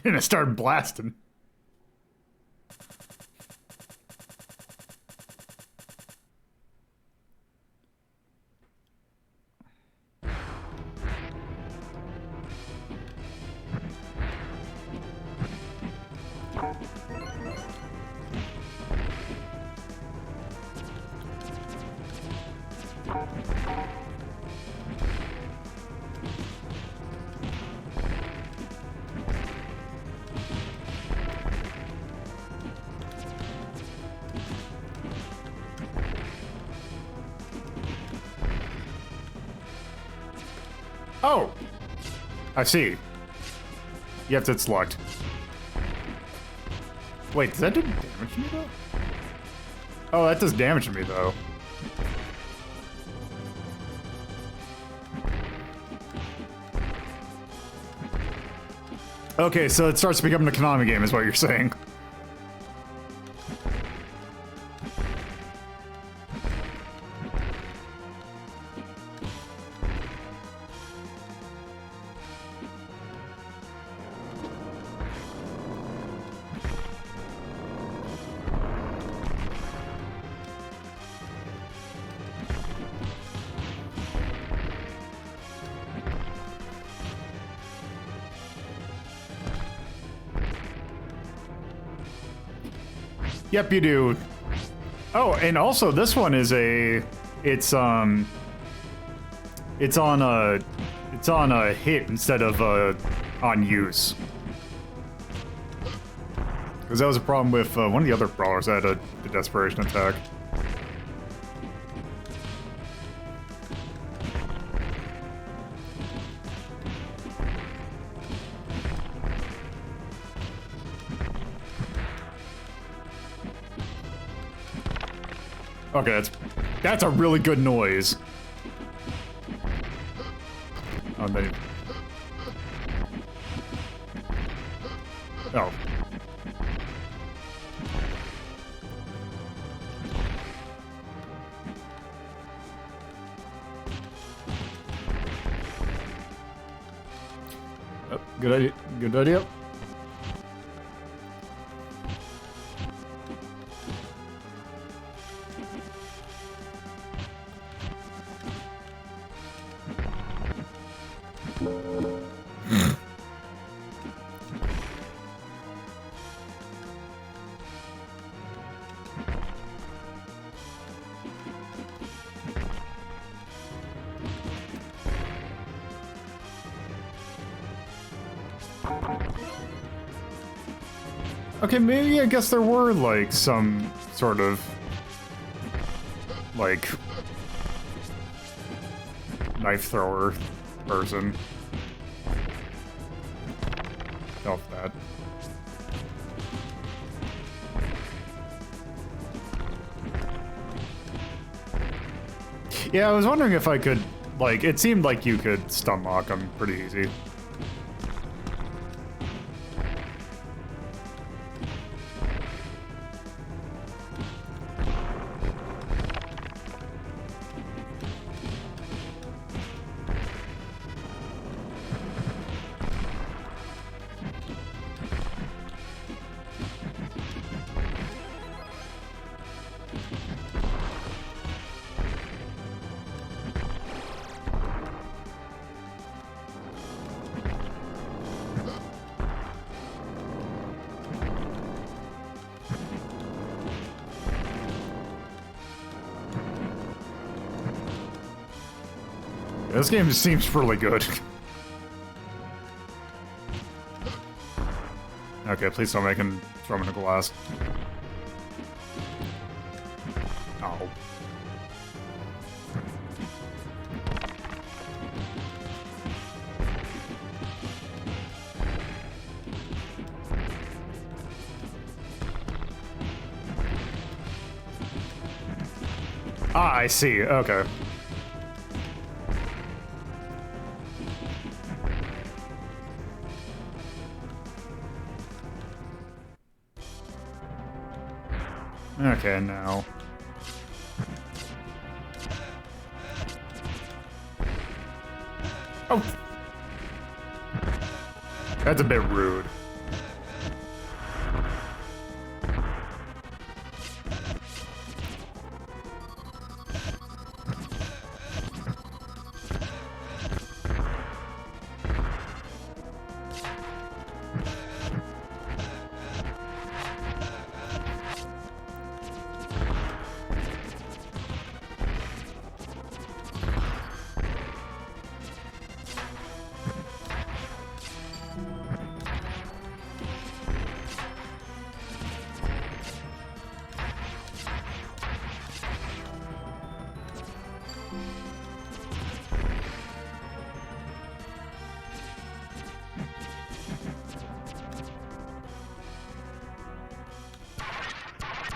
Then it started blasting. Oh! I see. You have to select. Wait, does that do damage to me though? Oh, that does damage to me though. Okay, so it starts becoming a Konami game is what you're saying. Yep, you do. Oh, and also this one is it's on a hit instead of on use. Because that was a problem with one of the other brawlers that had a desperation attack. Okay, that's a really good noise. Oh, they... Oh. Oh, good idea. Good idea. Okay, maybe I guess there were, like, some sort of, like, knife thrower person. Off that. Yeah, I was wondering if I could, like, it seemed like you could stun lock them pretty easy. This game seems really good. Okay, please don't make him throw him in the glass. Oh. Ah, I see. Okay. Okay, now. Oh! That's a bit rude.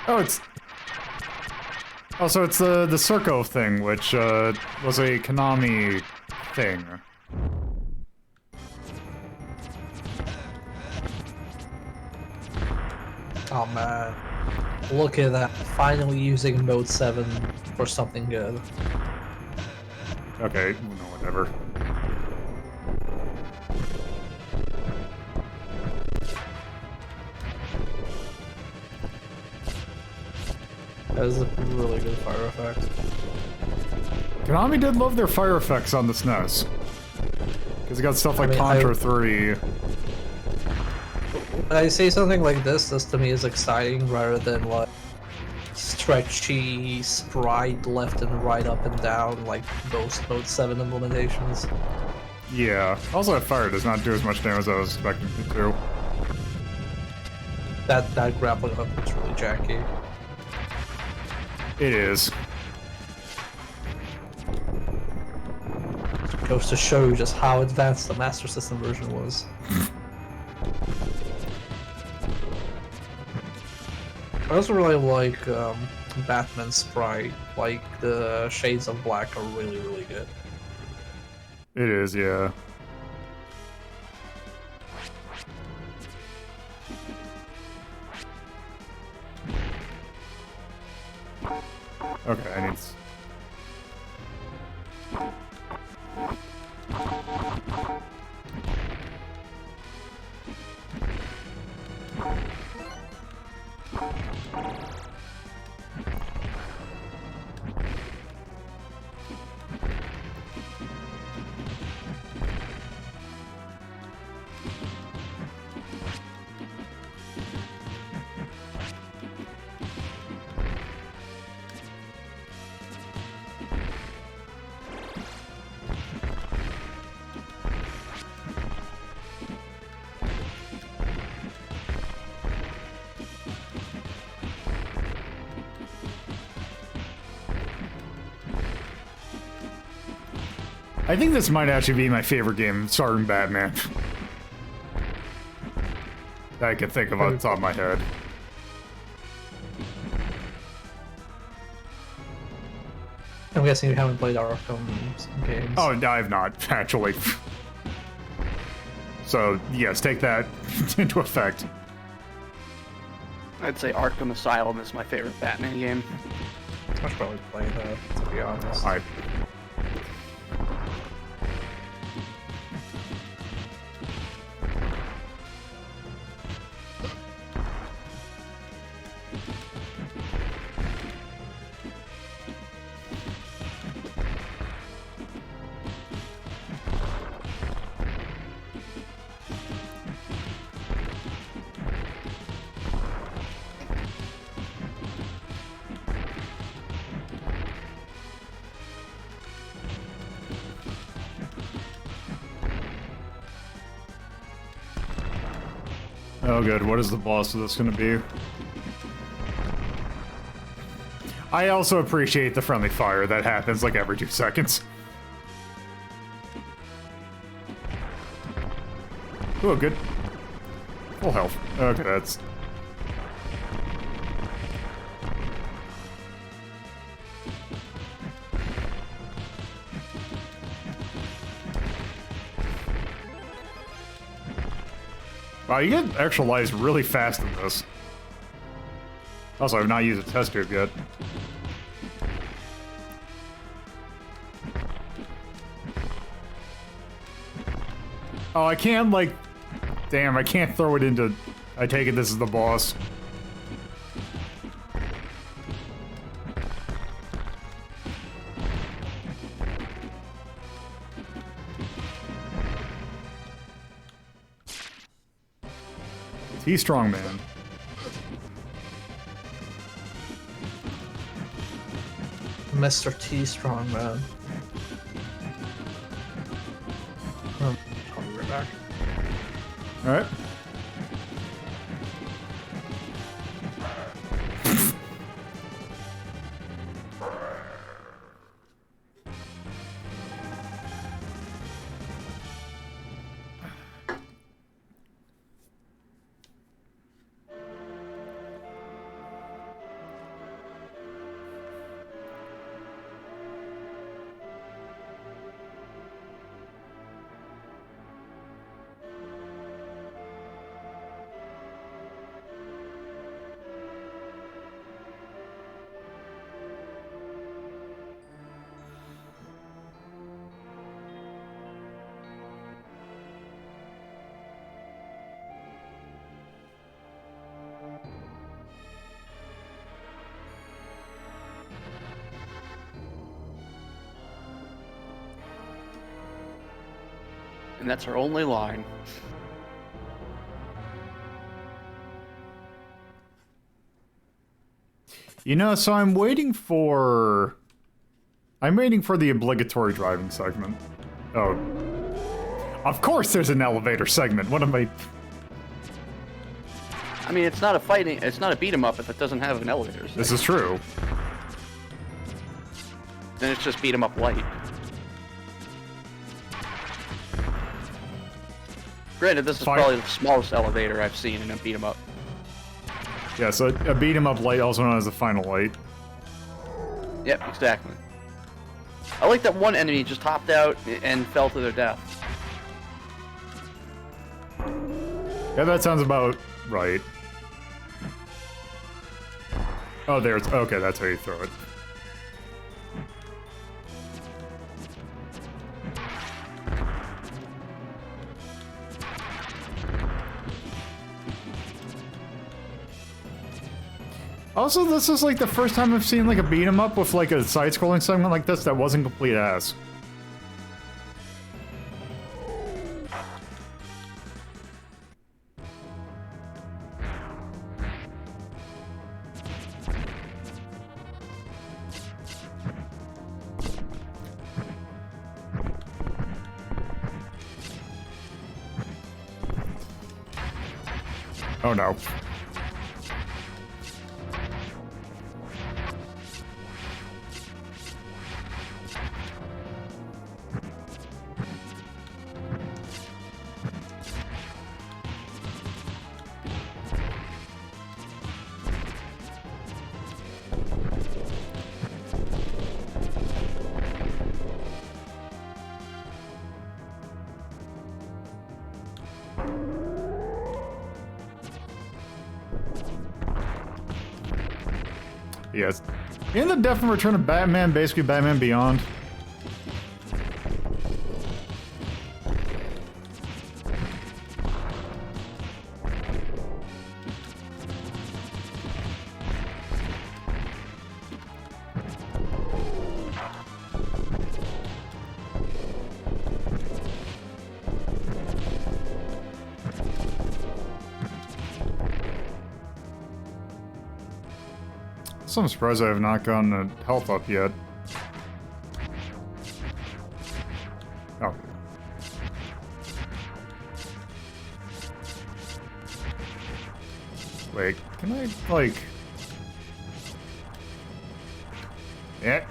Oh, it's... Also, it's the Circo thing, which, was a Konami thing. Oh man, look at that! Finally using Mode 7 for something good. Okay, no, whatever. That is a really good fire effect. Konami did love their fire effects on the SNES. Because it got stuff like Contra 3. When I say something like this to me is exciting rather than like stretchy sprite left and right, up and down, like most Mode 7 implementations. Yeah. Also, that fire does not do as much damage as I was expecting it to. That grappling hook is really janky. It is. Goes to show you just how advanced the Master System version was. I also really like Batman sprite. Like the shades of black are really, really good. It is, yeah. Okay, I need... I think this might actually be my favorite game starring Batman. That I can think of off the top of my head. I'm guessing you haven't played our Arkham games. Oh, no, I have not, actually. So, yes, take that into effect. I'd say Arkham Asylum is my favorite Batman game. I should probably play that, to be honest. Alright. Oh good, what is the boss of this gonna be? I also appreciate the friendly fire that happens like every 2 seconds. Oh, good. Full health. Okay, that's... Wow, you get extra lives really fast in this. Also, I've not used a test tube yet. Oh, I can't, like... Damn, I can't throw it into... I take it this is the boss. T-Strong Man. Mr. T Strong Man. Oh, I'll be right back. Alright. And that's our only line. You know, so I'm waiting for the obligatory driving segment. Oh. Of course there's an elevator segment. What am I... I mean, it's not a beat 'em up if it doesn't have an elevator. So This is true. then it's just beat 'em up light. Granted, this is probably the smallest elevator I've seen in a beat 'em up. Yeah, so a beat 'em up light, also known as a final light. Yep, exactly. I like that one enemy just hopped out and fell to their death. Yeah, that sounds about right. Oh, there's... Okay, that's how you throw it. Also, this is like the first time I've seen like a beat 'em up with like a side-scrolling segment like this that wasn't complete ass. Oh no. Yes. In the Death and Return of Batman, basically Batman Beyond. So I'm surprised I have not gotten the health up yet. Oh. Wait, can I, like... Yeah.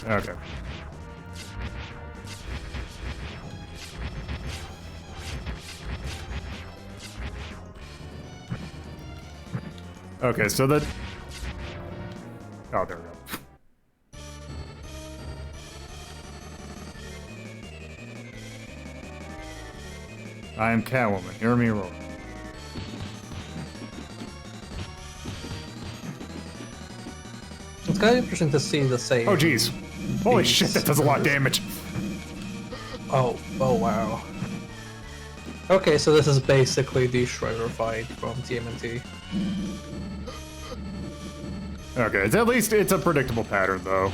Okay. Okay, so that... Oh, there we go. I am Catwoman. Hear me roar. It's kind of interesting to see the same. Oh, jeez. Holy shit, that does a lot of damage. Oh wow. Okay, so this is basically the Shredder fight from TMNT. Okay, at least it's a predictable pattern, though.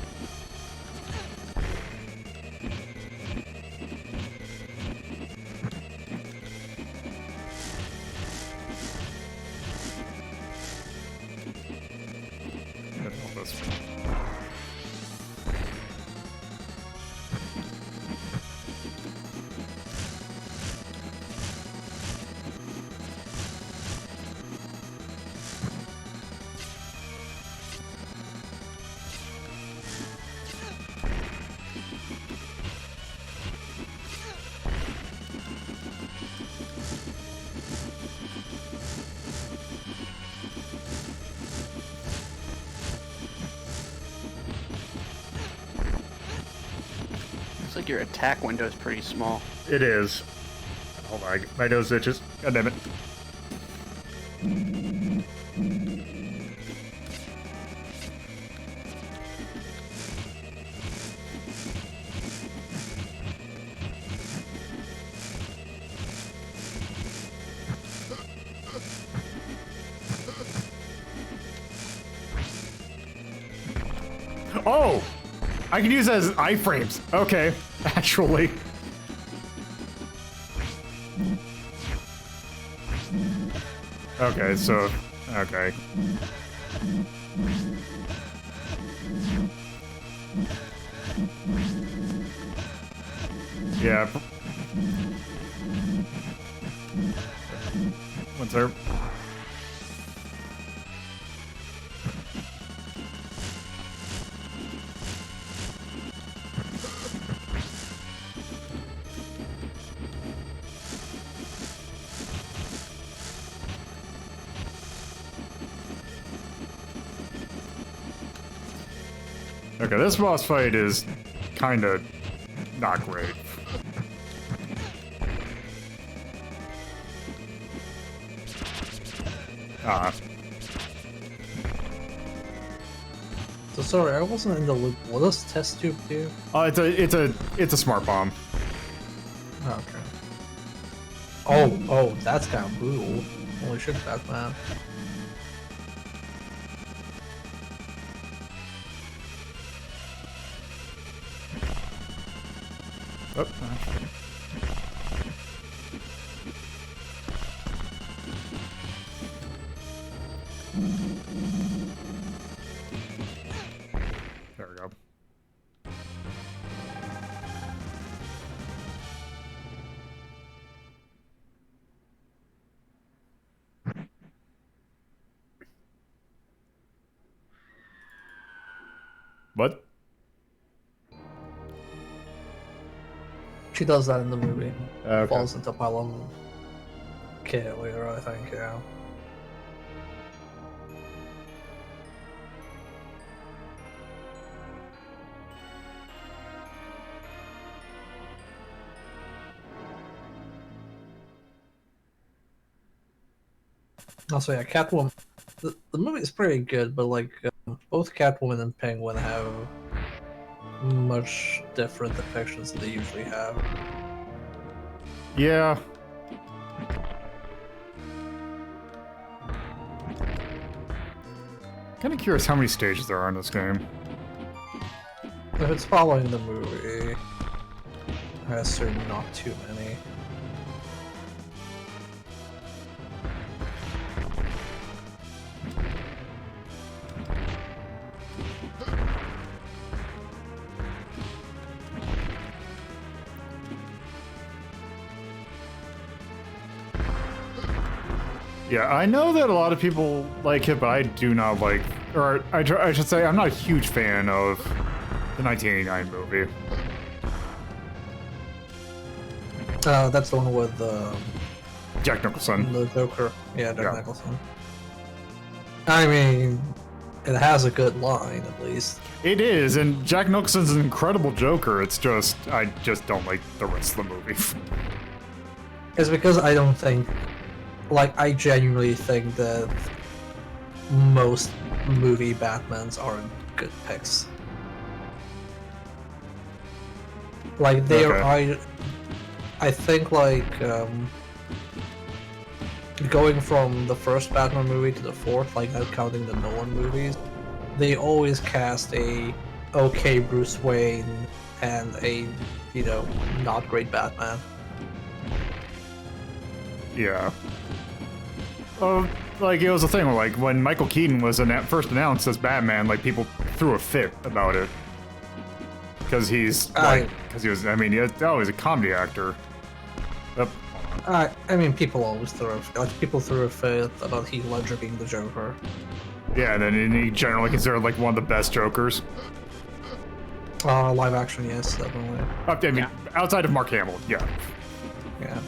Looks like your attack window is pretty small. It is. Hold on, my nose itches. God damn it. Oh! I can use that as iframes. Okay, actually. Okay, so... Okay. Yeah. What's there? Okay, this boss fight is kinda not great. So sorry, I wasn't in the loop. What does test tube do? It's a smart bomb. Okay. Oh, that's kind of brutal. Holy shit, Batman. Oh. There we go. What? She does that in the movie. Okay. Falls into a pile of kit later, I think, yeah. Also, yeah, Catwoman. the movie is pretty good, but like both Catwoman and Penguin have much different depictions than they usually have. Yeah. Kind of curious how many stages there are in this game. If it's following the movie, I assume not too many. Yeah, I know that a lot of people like it, but I do not like, or I should say, I'm not a huge fan of the 1989 movie. That's the one with Jack Nicholson. the Joker. Yeah, Jack Yeah. Nicholson. I mean, it has a good line at least. It is, and Jack Nicholson's an incredible Joker. It's just, I just don't like the rest of the movie. It's because I don't think, like, I genuinely think that most movie Batmans aren't good picks. Like, they Okay. I think, like, going from the first Batman movie to the fourth, like, not counting the Nolan movies, they always cast a okay Bruce Wayne and a, you know, not great Batman. Yeah. Like, it was a thing, like, when Michael Keaton was first announced as Batman, like, people threw a fit about it. Because he's, like, because he was, I mean, he's a comedy actor. Yep. I mean, people always people threw a fit about Heath Ledger being the Joker. Yeah, and then he generally considered, like, one of the best Jokers. Live action, yes, definitely. I mean, outside of Mark Hamill, yeah. Yeah.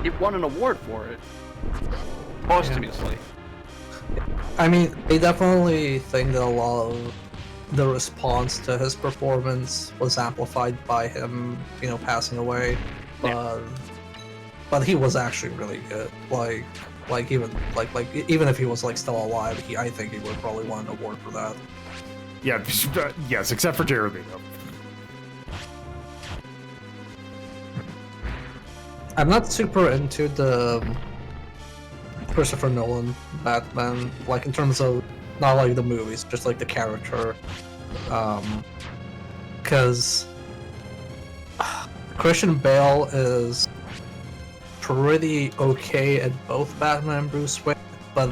He won an award for it. Posthumously. I mean, I definitely think that a lot of the response to his performance was amplified by him, you know, passing away. But he was actually really good. Like even if he was like still alive, I think he would probably win an award for that. Yeah, yes, except for Jared Leto. I'm not super into the Christopher Nolan Batman, like in terms of not like the movies, just like the character. Because Christian Bale is pretty okay at both Batman and Bruce Wayne, but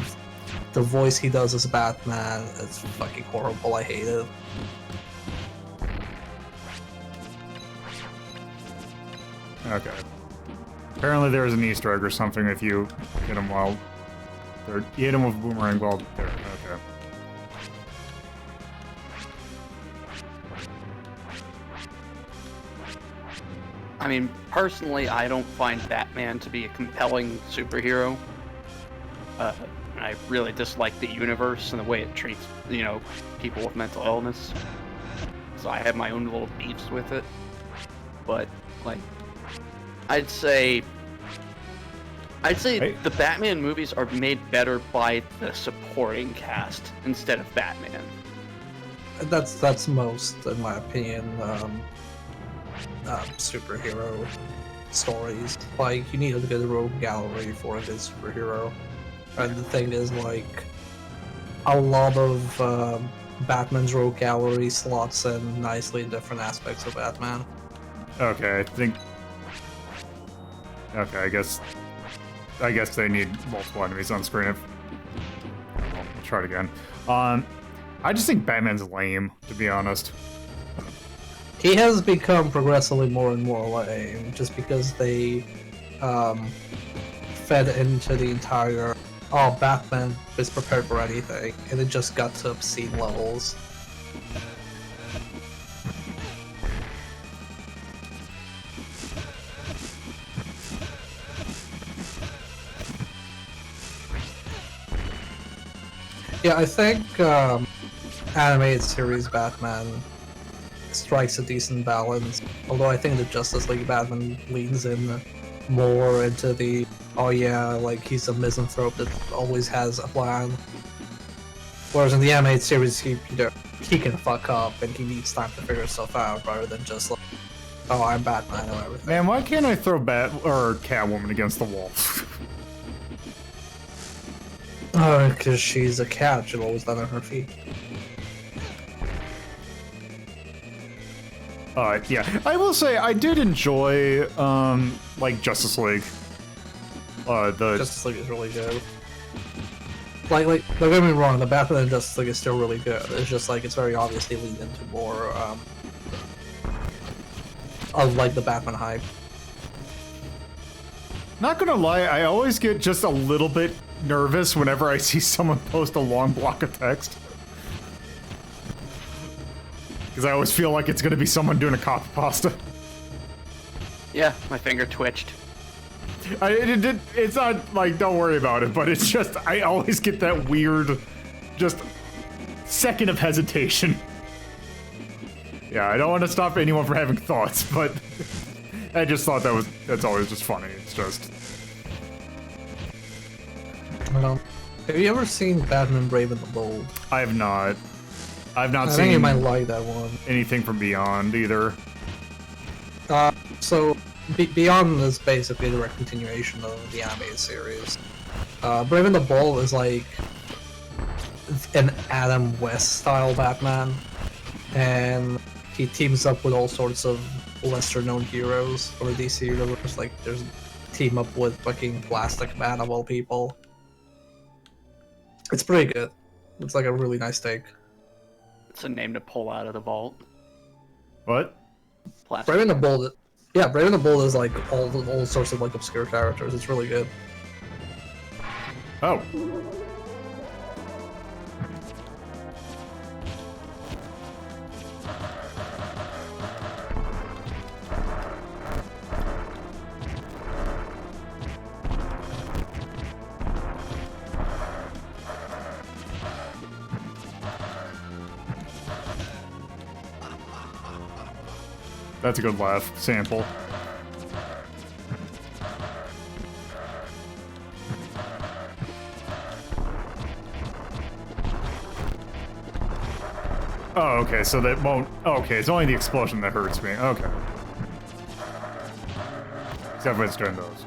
the voice he does as Batman is fucking horrible. I hate it. Okay. Apparently there's an Easter egg or something if you hit him while... You hit him with a boomerang while there. Okay. I mean, personally, I don't find Batman to be a compelling superhero. I really dislike the universe and the way it treats, you know, people with mental illness. So I have my own little beefs with it. But, like, I'd say the Batman movies are made better by the supporting cast instead of Batman. That's most, in my opinion, superhero stories. Like, you need a good rogue gallery for a good superhero. And the thing is, like, a lot of Batman's rogue gallery slots in nicely different aspects of Batman. Okay, Okay, I guess they need multiple enemies on screen. I'll try it again. I just think Batman's lame, to be honest. He has become progressively more and more lame, just because they fed into the entire Batman is prepared for anything, and it just got to obscene levels. Yeah, I think animated series Batman strikes a decent balance, although I think the Justice League Batman leans in more into the, oh yeah, like he's a misanthrope that always has a plan. Whereas in the animated series, he can fuck up and he needs time to figure stuff out rather than just like, oh, I'm Batman, I know everything. Man, why can't I throw Catwoman against the wall? Oh, because she's a cat, she'll always land on her feet. Yeah, I will say I did enjoy, like Justice League. Justice League is really good. Like, don't get me wrong, the Batman in Justice League is still really good. It's just like, it's very obviously leaned into more, of like the Batman hype. Not gonna lie, I always get just a little bit nervous whenever I see someone post a long block of text. Because I always feel like it's gonna be someone doing a copy pasta. Yeah, my finger twitched. It's not like, don't worry about it, but it's just, I always get that weird, just second of hesitation. Yeah, I don't want to stop anyone from having thoughts, but I just thought that's always just funny. It's just... Have you ever seen Batman Brave and the Bold? I have not. I've not I seen think you might like that one. anything from Beyond either. So Beyond is basically a direct continuation of the animated series. Brave and the Bold is like an Adam West style Batman, and he teams up with all sorts of lesser known heroes for the DC universe. Like there's team up with fucking Plastic Man of all people. It's pretty good. It's like a really nice take. It's a name to pull out of the vault. What? Plastic. Brave and the Bold, yeah, Brave and the Bold is like all sorts of like obscure characters. It's really good. Oh. That's a good laugh sample. Oh, okay, so that won't... Okay, it's only the explosion that hurts me. Okay. Except when it's during those.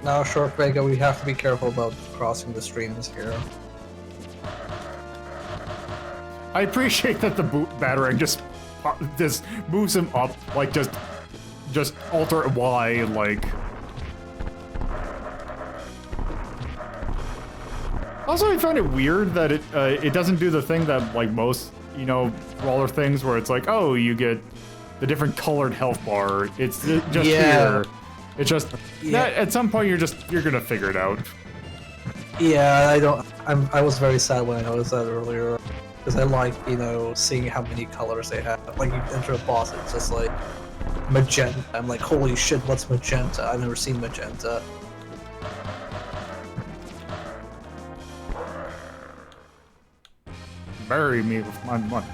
Now, Short Vega, we have to be careful about crossing the streams here. I appreciate that the Batarang just moves him up, like just Alter Y, like. Also, I find it weird that it doesn't do the thing that like most roller things where it's like, oh, you get the different colored health bar. It's just here. It's just at some point you're gonna figure it out. Yeah, I was very sad when I noticed that earlier. Because I like, seeing how many colors they have. Like, you enter a boss, it's just like magenta. I'm like, holy shit, what's magenta? I've never seen magenta. Bury me with my money.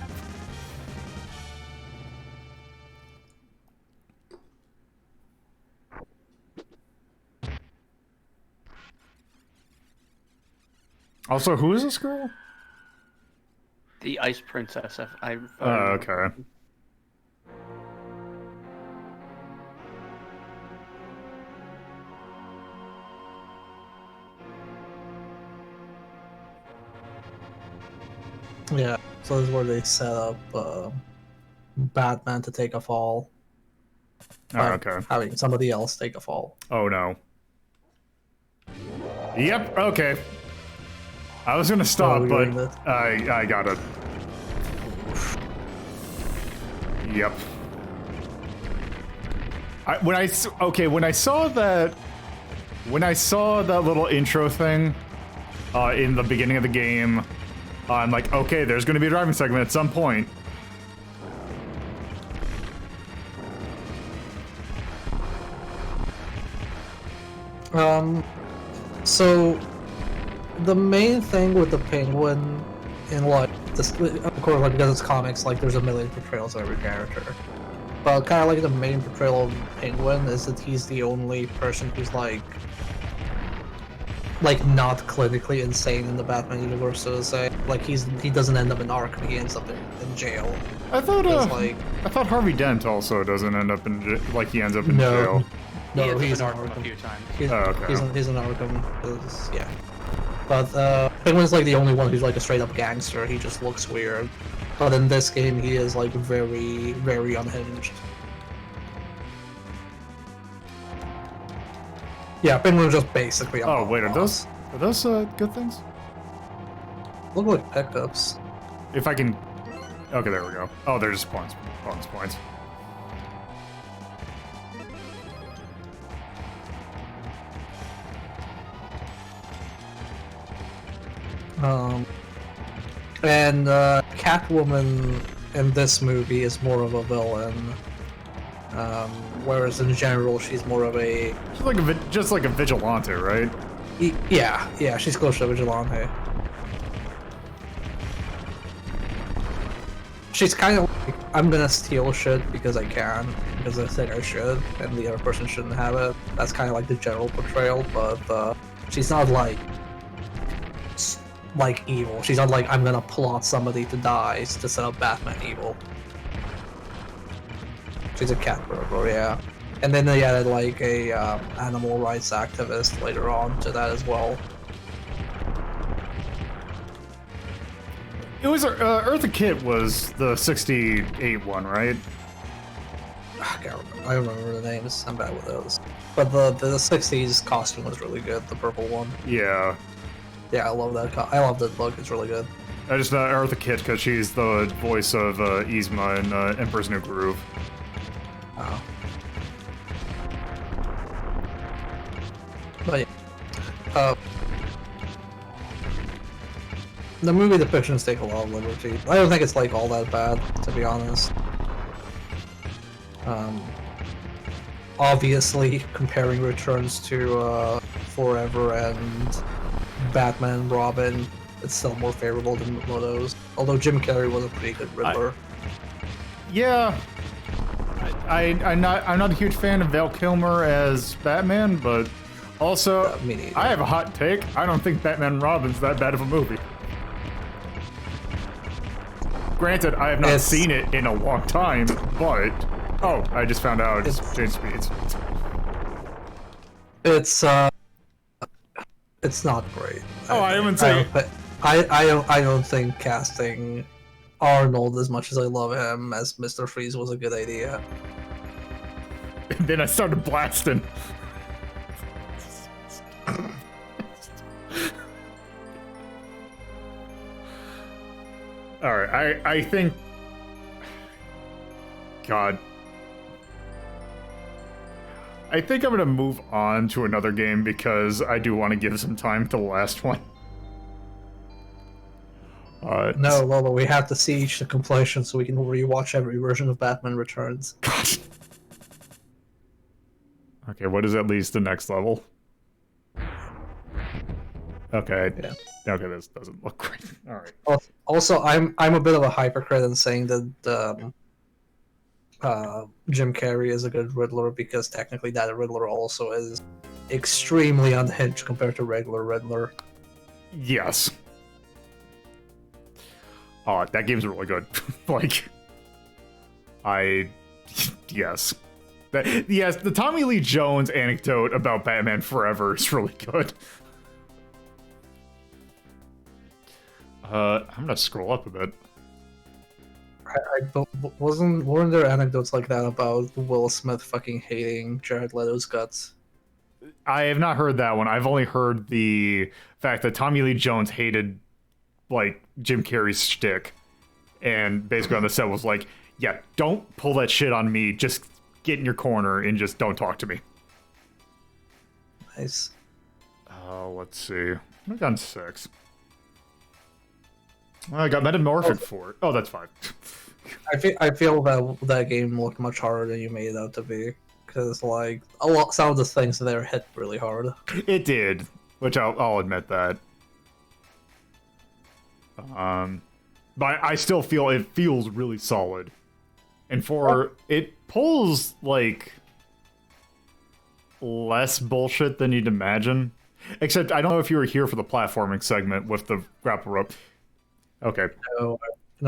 Also, who is this girl? The Ice Princess. Oh, okay. Yeah, so this is where they set up Batman to take a fall. Oh, okay. Having somebody else take a fall. Oh, no. Yep, okay. I was gonna stop, but I got it. Yep. When I saw that little intro thing in the beginning of the game, I'm like, okay, there's gonna be a driving segment at some point. So the main thing with the Penguin in like this, of course, like because it's comics, like there's a million portrayals of every character. But kind of like the main portrayal of Penguin is that he's the only person who's like not clinically insane in the Batman universe, so to say. Like he doesn't end up in Arkham, he ends up in jail. I thought like I thought Harvey Dent also doesn't end up in like he ends up in jail. No, He he's in in Arkham Arkham a few times. Okay. He's in Arkham. Yeah. But Penguin's like the only one who's like a straight up gangster. He just looks weird. But in this game, he is like very, very unhinged. Yeah, Penguin's just basically. Oh wait, are those good things? Look like pickups. If I can. Okay, there we go. Oh, they're just points. Bonus points. And Catwoman in this movie is more of a villain, whereas in general she's more of a Just like a vigilante, right? yeah, she's close to a vigilante. She's kind of like, I'm gonna steal shit because I can, because I think I should, and the other person shouldn't have it. That's kind of like the general portrayal, but she's not like evil. She's not like, I'm gonna plot somebody to die to set up Batman evil. She's a cat burglar, yeah. And then they added like a animal rights activist later on to that as well. It was Eartha Kitt was the 68 one, right? I can't remember. I don't remember the names. I'm bad with those. But the 60s costume was really good. The purple one. Yeah. Yeah, I love that. I love that look. It's really good. I just Eartha Kitt because she's the voice of Yzma in Emperor's New Groove. Oh. But yeah. The movie depictions take a lot of liberty. I don't think it's like all that bad, to be honest. Obviously, comparing Returns to Forever and Batman and Robin, it's still more favorable than those. Although Jim Carrey was a pretty good Riddler. Yeah. I'm not a huge fan of Val Kilmer as Batman, but also Me neither. I have a hot take. I don't think Batman and Robin's that bad of a movie. Granted, I have not seen it in a long time, but oh, I just found out it's James Speeds. It's not great. Oh, I haven't seen. But I don't think casting Arnold as much as I love him as Mr. Freeze was a good idea. And then I started blasting. Alright, I think... God. I think I'm gonna move on to another game because I do want to give some time to the last one. No, Lola, we have to see each the completion so we can rewatch every version of Batman Returns. God. Okay, what is at least the next level? Okay. Yeah. Okay, this doesn't look great. Alright. Also, I'm a bit of a hypocrite in saying that Jim Carrey is a good Riddler because technically that Riddler also is extremely unhinged compared to regular Riddler. Yes. Oh, that game's really good. Like, yes. Yes, the Tommy Lee Jones anecdote about Batman Forever is really good. I'm gonna scroll up a bit. Weren't there anecdotes like that about Will Smith fucking hating Jared Leto's guts? I have not heard that one. I've only heard the fact that Tommy Lee Jones hated, like, Jim Carrey's shtick. And basically on the set was like, yeah, don't pull that shit on me. Just get in your corner and just don't talk to me. Nice. Let's see. I've gotten 6. I got Metamorphic for it. Oh, that's 5. I feel that game looked much harder than you made it out to be, because like some of the things there hit really hard. It did, which I'll admit that. but I still feel it feels really solid. And for it pulls like less bullshit than you'd imagine. Except I don't know if you were here for the platforming segment with the grapple rope. Okay. No,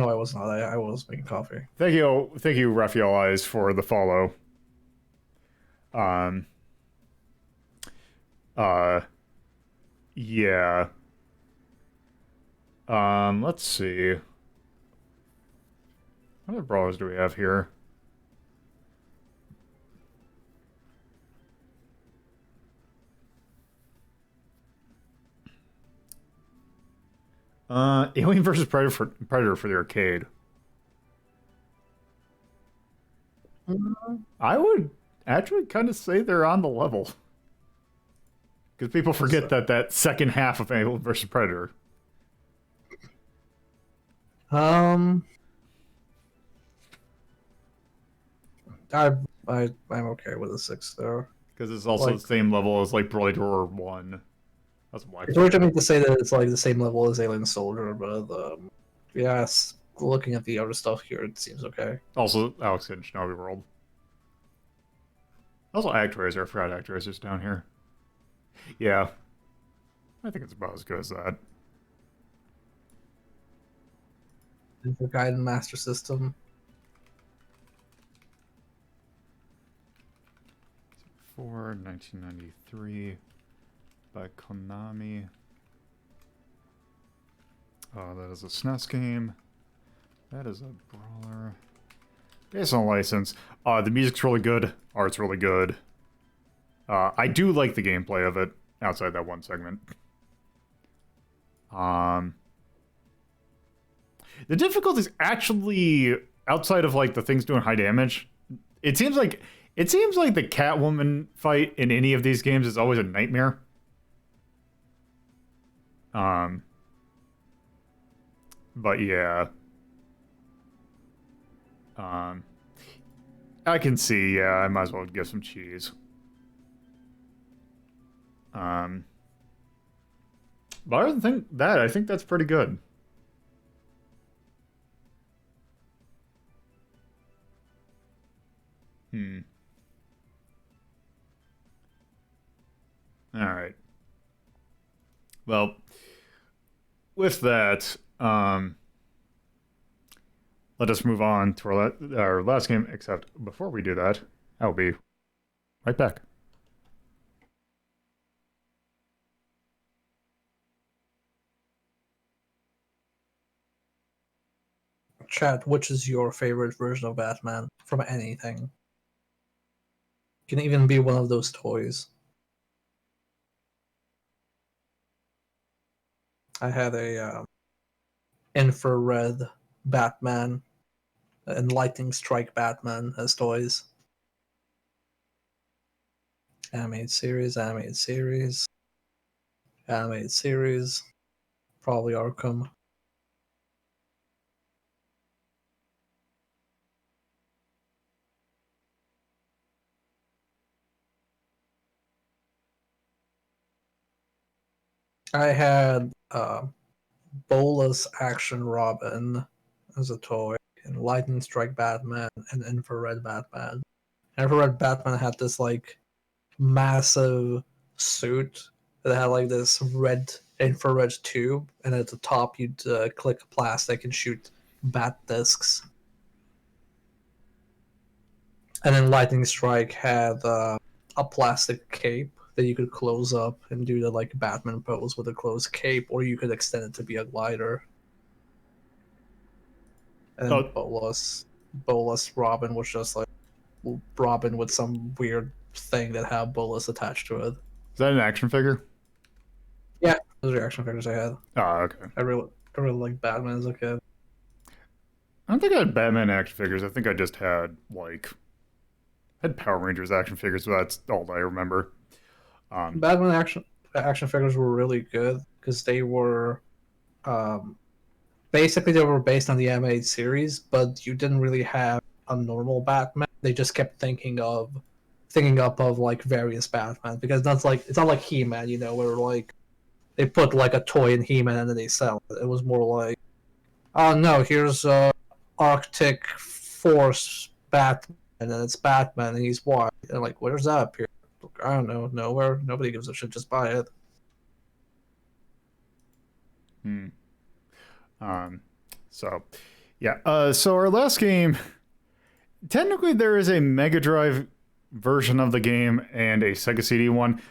I was not. I was making coffee. Thank you, Raphael Eyes, for the follow. Yeah. Let's see. What other brawlers do we have here? Alien versus Predator for the arcade. I would actually kind of say they're on the level. Because people forget that second half of Alien versus Predator. I'm okay with a 6 though. Because it's also the same level as like Broiler Roar 1. That's Black. It's weird to me to say that it's like the same level as Alien Soldier, but yes, looking at the other stuff here, it seems okay. Also, Alex Kidd Shinobi World. Also, Actraiser. I forgot Actraiser's down here. Yeah. I think it's about as good as that. And for Gaiden Master System. 1993 by Konami. That is a SNES game. That is a brawler. Based on license. The music's really good. Art's really good. I do like the gameplay of it outside that one segment. The difficulty is actually outside of like the things doing high damage. It seems like the Catwoman fight in any of these games is always a nightmare. But yeah. I can see, yeah, I might as well get some cheese. But other than that, I think that's pretty good. Alright. Well, with that, let us move on to our last game, except before we do that, I'll be right back. Chat, which is your favorite version of Batman from anything? Can even be one of those toys. I had a infrared Batman and lightning strike Batman as toys. Animated series, probably Arkham. I had Bolus Action Robin as a toy, and Lightning Strike Batman, and Infrared Batman. Infrared Batman had this like massive suit that had like this red infrared tube, and at the top you'd click plastic and shoot bat discs. And then Lightning Strike had a plastic cape that you could close up and do the like Batman pose with a closed cape, or you could extend it to be a glider. And then Bolus Robin was just like Robin with some weird thing that had Bolus attached to it. Is that an action figure? Yeah, those are action figures I had. Oh, okay. I really liked Batman as a kid. I don't think I had Batman action figures. I think I just had like Power Rangers action figures, but that's all I remember. Batman action figures were really good because they were basically they were based on the animated series, but you didn't really have a normal Batman. They just kept thinking up of like various Batman, because that's like, it's not like He-Man, you know, where like they put like a toy in He-Man and then they sell it. It was more like Oh no, here's Arctic Force Batman, and it's Batman, and he's white. And like, where's that appear? I don't know, nowhere. Nobody gives a shit. Just buy it. So, yeah. So our last game, technically there is a Mega Drive version of the game and a Sega-CD one.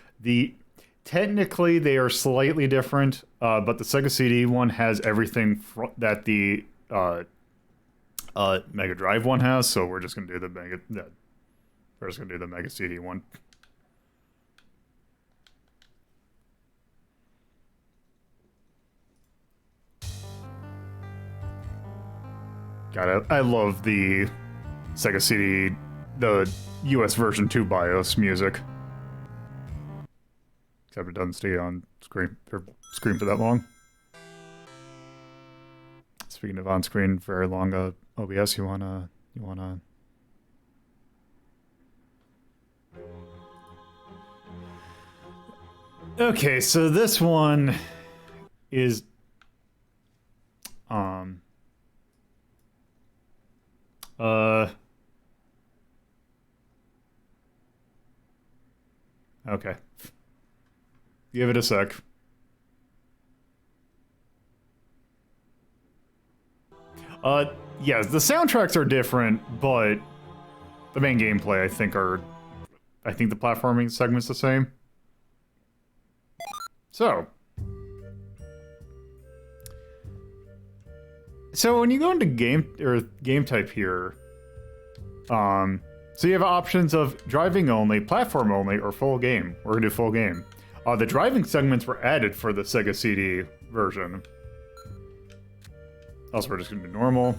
Technically they are slightly different, but the Sega-CD one has everything that the Mega Drive one has. So we're just gonna do the Mega CD one. God, I love the Sega CD, the US version 2 BIOS music. Except it doesn't stay on screen for that long. Speaking of on-screen very long, OBS, you wanna? Okay, so this one is okay. Give it a sec. Yeah, the soundtracks are different, but the main gameplay, I think the platforming segment's the same. So when you go into game type here, so you have options of driving only, platform only, or full game. We're gonna do full game. The driving segments were added for the Sega CD version. Also, we're just gonna do normal.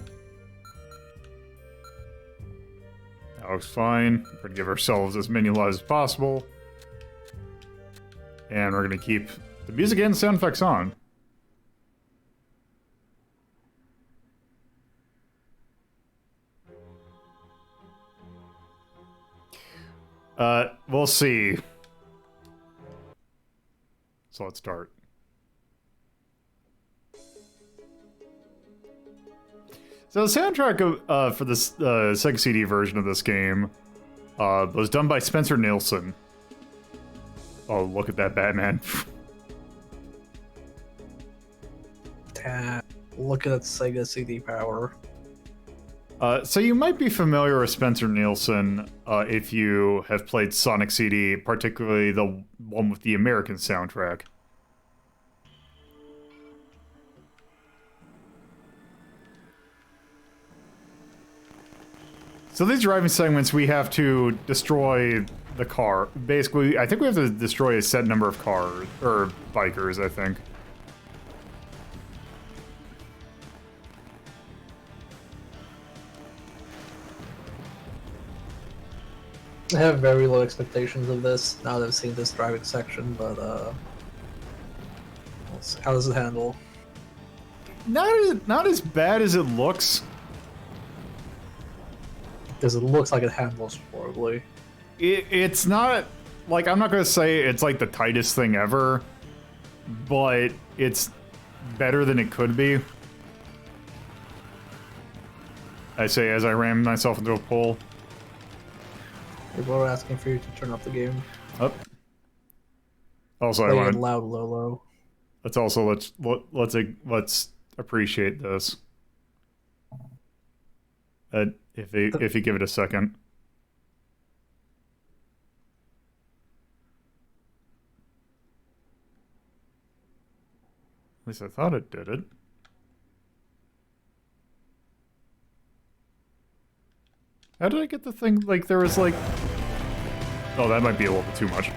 That looks fine. We're gonna give ourselves as many lives as possible. And we're gonna keep the music and sound effects on. We'll see. So let's start. So the soundtrack for this Sega CD version of this game was done by Spencer Nilsson. Oh, look at that Batman. Damn, look at that Sega CD power. So you might be familiar with Spencer Nilsson if you have played Sonic CD, particularly the one with the American soundtrack. So these driving segments, we have to destroy the car. Basically, I think we have to destroy a set number of cars, or bikers, I think. I have very low expectations of this now that I've seen this driving section, but let's see, how does it handle? Not as bad as it looks. Because it looks like it handles horribly. It's not, like, I'm not gonna say it's like the tightest thing ever, but it's better than it could be. I say as I ram myself into a pole. People are asking for you to turn off the game. Up. Also, I Play want it loud, low. let's appreciate this. If you give it a second. At least I thought it did it. How did I get the thing? Like, there was like... Oh, that might be a little bit too much.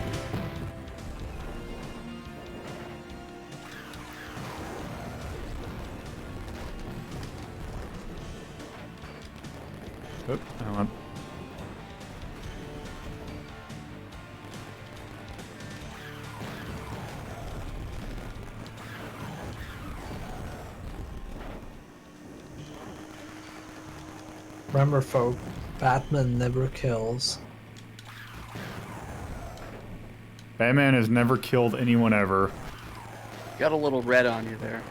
Oh, hang on. Remember, folk, Batman never kills. Batman has never killed anyone ever. Got a little red on you there.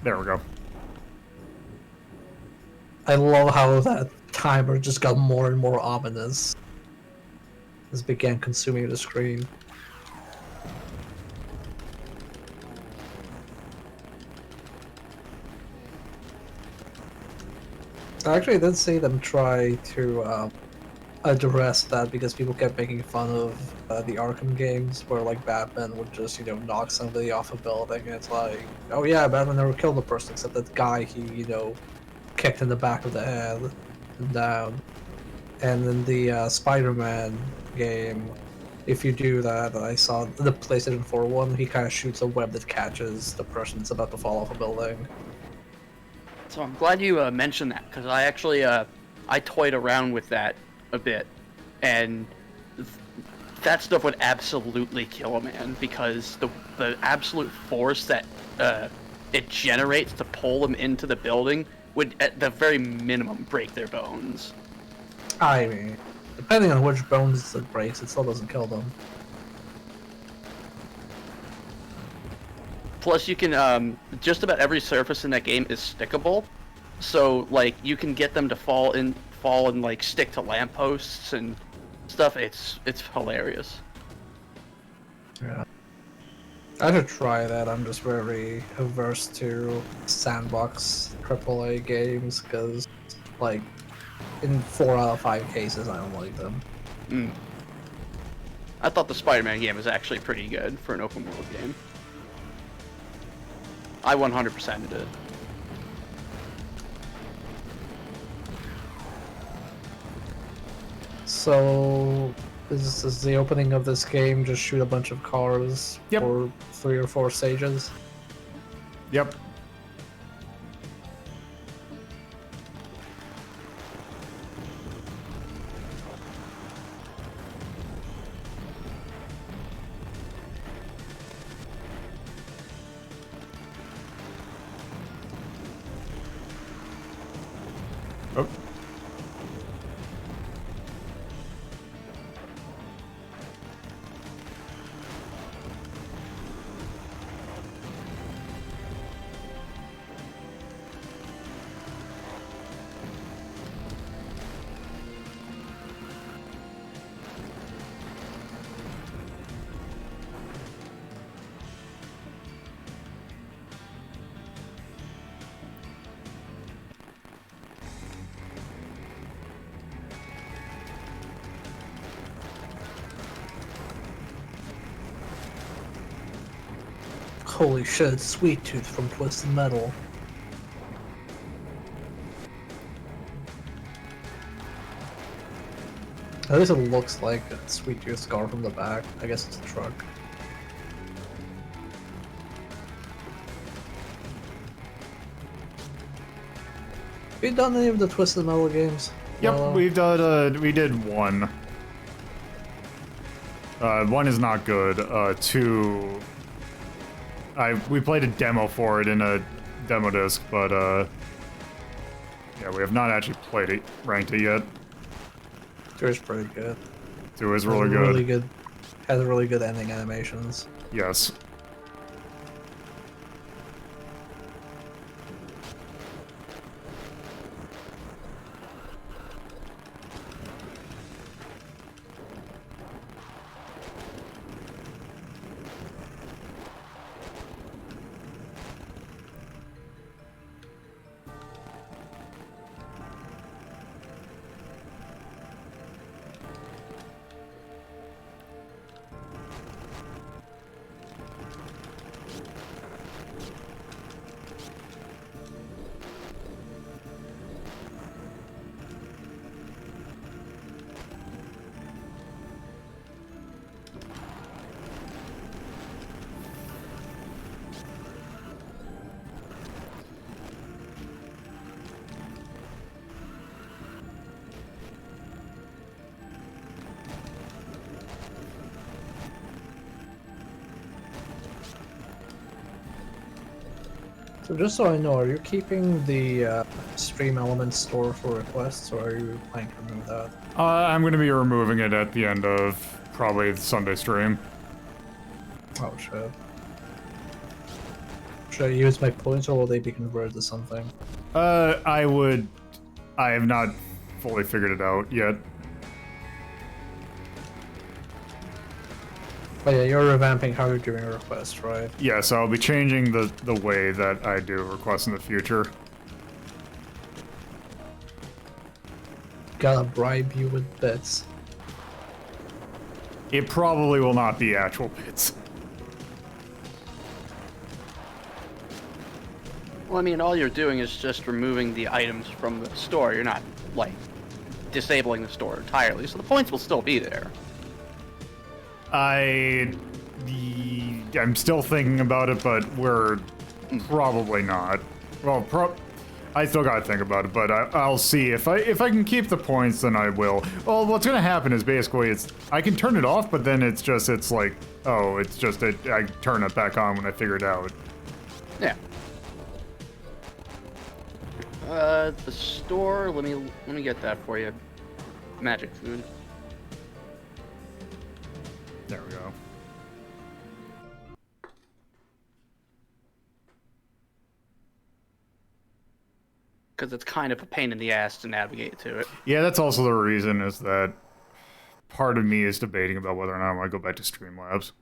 There we go. I love how that timer just got more and more ominous as it began consuming the screen. I actually did see them try to address that because people kept making fun of the Arkham games where like Batman would just, you know, knock somebody off a building and it's like, oh yeah, Batman never killed a person except that guy he, you know, kicked in the back of the head and down. And in the Spider-Man game, if you do that, I saw the PlayStation 4 one, he kind of shoots a web that catches the person that's about to fall off a building. So I'm glad you mentioned that, because I actually I toyed around with that a bit, and that stuff would absolutely kill a man, because the absolute force that it generates to pull them into the building would, at the very minimum, break their bones. I mean, depending on which bones it breaks, it still doesn't kill them. Plus, you can just about every surface in that game is stickable, so like you can get them to fall and like stick to lampposts and stuff. It's hilarious. Yeah. I should try that. I'm just very averse to sandbox AAA games because, like, in 4 out of 5 cases, I don't like them. I thought the Spider-Man game was actually pretty good for an open world game. I 100%'d it. So, is the opening of this game just shoot a bunch of cars Yep. for 3 or 4 stages? Yep. Oh. Holy shit, it's Sweet Tooth from Twisted Metal. At least it looks like a Sweet Tooth's car from the back. I guess it's a truck. Have you done any of the Twisted Metal games? Yep, we did one. One is not good. Two, we played a demo for it in a demo disc, but yeah, we have not actually played it, ranked it yet. 2 is pretty good. 2 is really good. Really good. Has really good ending animations. Yes. So just so I know, are you keeping the Stream Elements store for requests, or are you planning to remove that? I'm going to be removing it at the end of probably the Sunday stream. Oh shit. Should I use my points or will they be converted to something? I would. I have not fully figured it out yet. But yeah, you're revamping how you're doing requests, right? Yes, I'll be changing the way that I do requests in the future. Gotta bribe you with bits. It probably will not be actual bits. Well, I mean, all you're doing is just removing the items from the store. You're not, like, disabling the store entirely, so the points will still be there. I'm still thinking about it, but we're probably not. Well, I still gotta think about it, but I'll see if I can keep the points, then I will. Well, what's gonna happen is basically I can turn it off, but then it's like, oh, it's just I turn it back on when I figure it out. Yeah. The store. Let me get that for you. Magic food. There we go. Because it's kind of a pain in the ass to navigate to it. Yeah, that's also the reason is that part of me is debating about whether or not I want to go back to Streamlabs.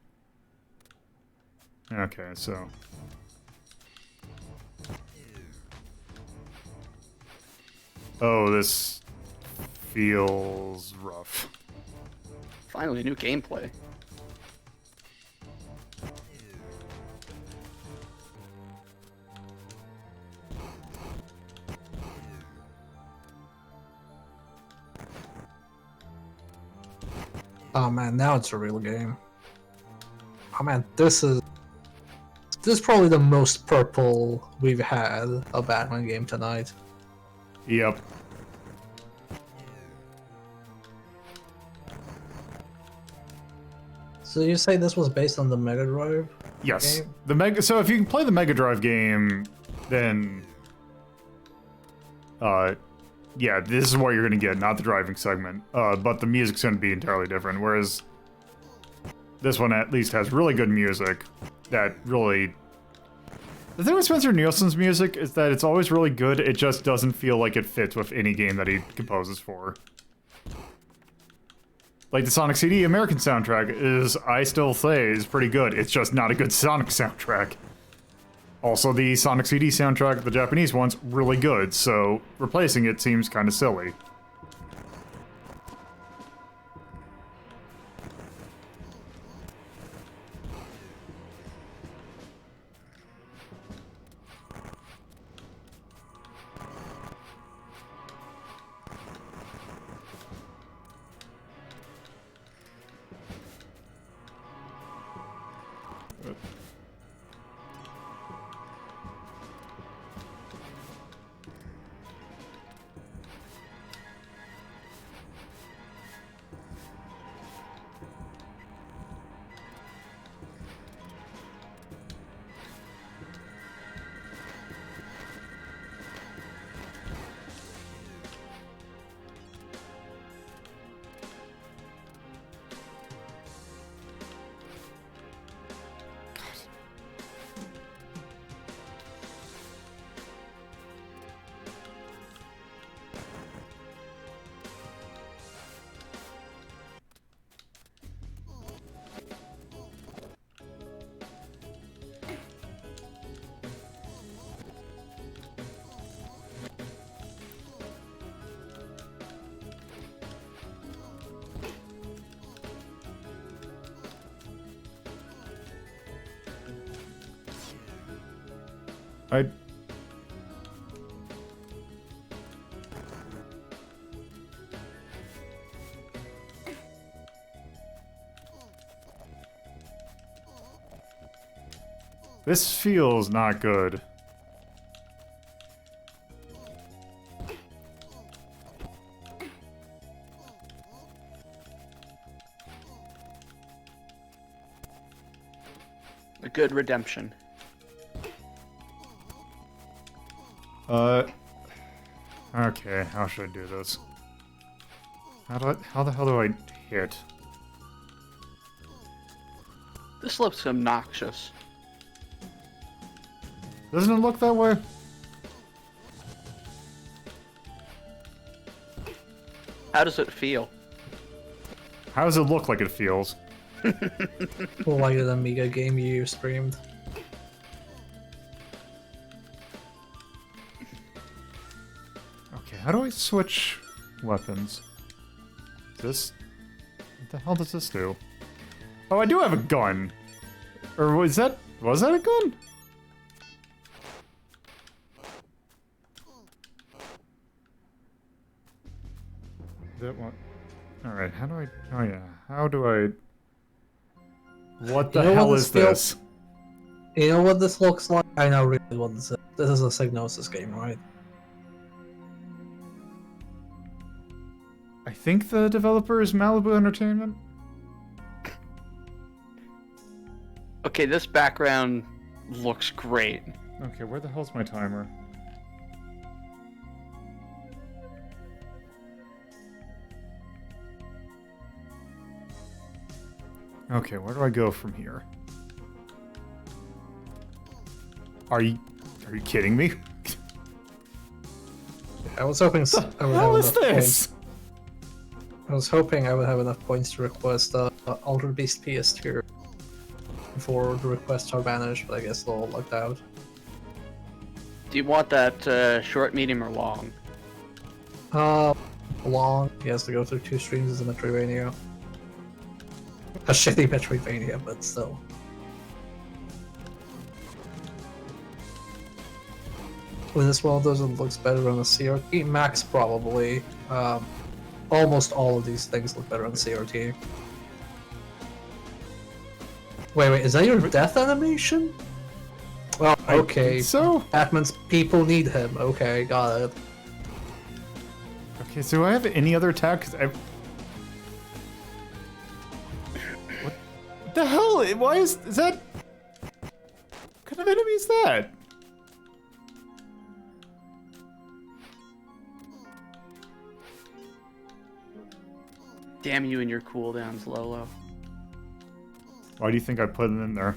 Okay, so. Oh, this feels rough. Finally, new gameplay. Oh man, now it's a real game. Oh man, this is probably the most purple we've had a Batman game tonight. Yep. So you say this was based on the Mega Drive? Yes. Game? So if you can play the Mega Drive game, then yeah, this is what you're gonna get, not the driving segment. But the music's gonna be entirely different. Whereas this one at least has really good music that really. The thing with Spencer Nielsen's music is that it's always really good, it just doesn't feel like it fits with any game that he composes for. Like the Sonic CD American soundtrack is, I still say, is pretty good. It's just not a good Sonic soundtrack. Also, the Sonic CD soundtrack, the Japanese one's really good, so replacing it seems kind of silly. I... This feels not good. A good redemption. Okay, how should I do this? How the hell do I hit? This looks obnoxious. Doesn't it look that way? How does it feel? How does it look like it feels? Like an Amiga game you streamed. Okay, how do I switch weapons? This... What the hell does this do? Oh, I do have a gun! Or was that a gun? That one. Alright, how do I... Oh yeah, how do I... What the hell is this? You know what this looks like? I know really what this is. This is a Psygnosis game, right? I think the developer is Malibu Entertainment? Okay, this background looks great. Okay, where the hell's my timer? Okay, where do I go from here? Are you kidding me? I was hoping I would have How is enough this? points. I was hoping I would have enough points to request Altered Beast PS tier before the requests are banished, but I guess they're all locked out. Do you want that short, medium, or long? Long. He has to go through 2 streams as a Metroidvania. A shitty Metroidvania, but still. With this one of those, it looks better on the CRT. Max probably. Almost all of these things look better on the CRT. Wait, is that your death animation? Well, okay. So? Batman's people need him. Okay, got it. Okay, so do I have any other attack? 'Cause What the hell? Why is that? What kind of enemy is that? Damn you and your cooldowns, Lolo. Why do you think I put it in there?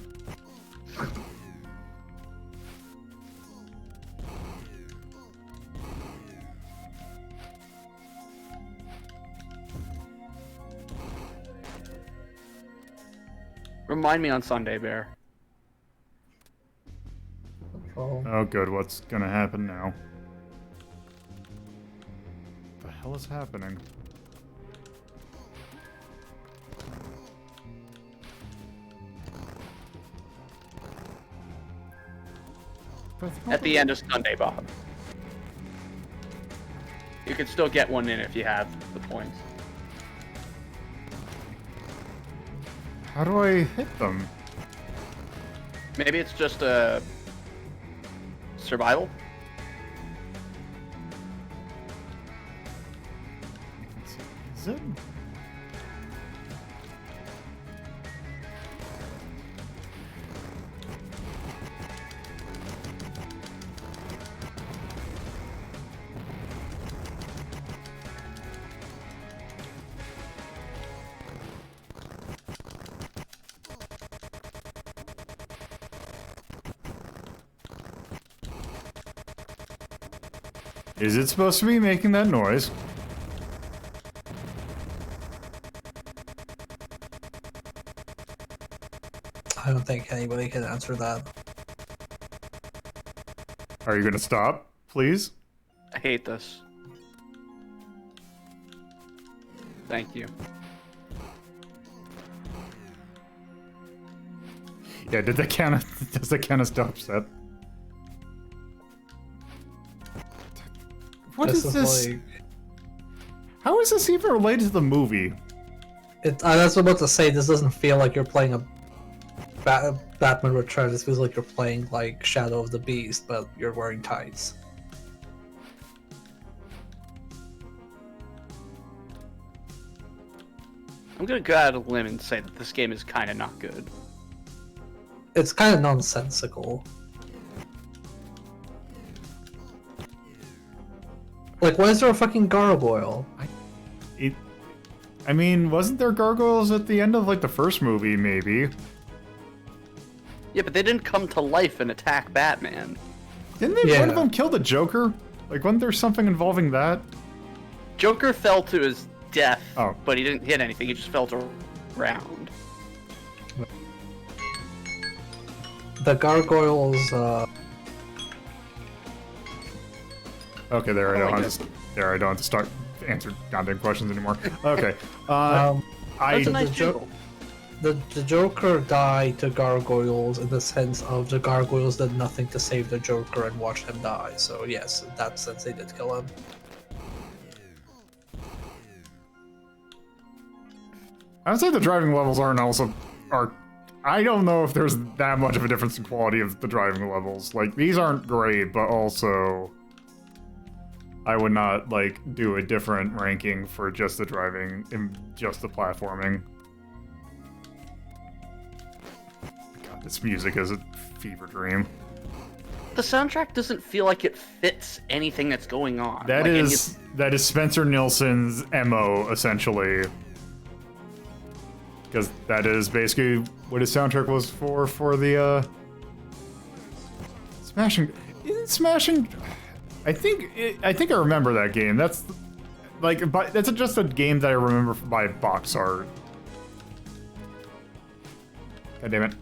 Remind me on Sunday, Bear. Oh good, what's gonna happen now? What the hell is happening? At the end of Sunday, Bob. You can still get one in if you have the points. How do I hit them? Maybe it's just a survival. Is it? Is it supposed to be making that noise? I don't think anybody can answer that. Are you gonna stop, please? I hate this. Thank you. Yeah, did that count as, does that count as dubstep? What is this? Like, How is this even related to the movie? that's what I was about to say. This doesn't feel like you're playing a Batman Returns. This feels like you're playing like Shadow of the Beast, but you're wearing tights. I'm gonna go out on a limb and say that this game is kind of not good. It's kind of nonsensical. Like, why is there a fucking gargoyle? I mean, wasn't there gargoyles at the end of like the first movie? Maybe. Yeah, but they didn't come to life and attack Batman. Didn't they, one of them kill the Joker? Like, wasn't there something involving that? Joker fell to his death, Oh. but he didn't hit anything. He just fell to ground. The gargoyles. Okay, there I Oh, don't I have to. There I don't have to start to answer goddamn questions anymore. Okay. That's a nice jingle. The Joker died to gargoyles in the sense of the gargoyles did nothing to save the Joker and watch him die. So yes, in that sense they did kill him. I would say the driving levels are. I don't know if there's that much of a difference in quality of the driving levels. Like, these aren't great, but also I would not, like, do a different ranking for just the driving and just the platforming. God, this music is a fever dream. The soundtrack doesn't feel like it fits anything that's going on. That is Spencer Nilsson's MO, essentially. Because that is basically what his soundtrack was for the, Smashing... Isn't Smashing... I think I remember that game. That's, like, that's just a game that I remember by box art. God damn it.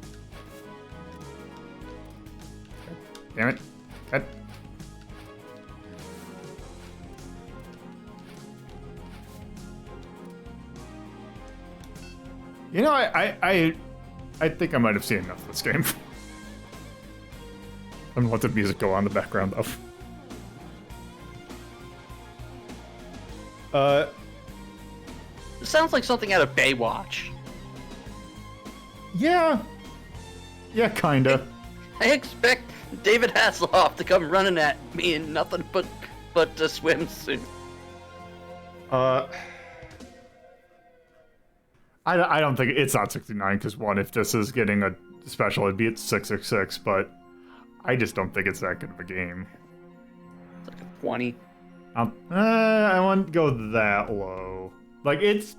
Damn it. God. You know, I think I might have seen enough of this game. I'm gonna let the music go on in the background, though. It sounds like something out of Baywatch. Yeah. Yeah, kinda. I expect David Hasselhoff to come running at me in nothing but a swimsuit. I don't think it's not 69 because one, if this is getting a special, it'd be at 666. But I just don't think it's that good of a game. It's like a 20. I wouldn't go that low. Like, it's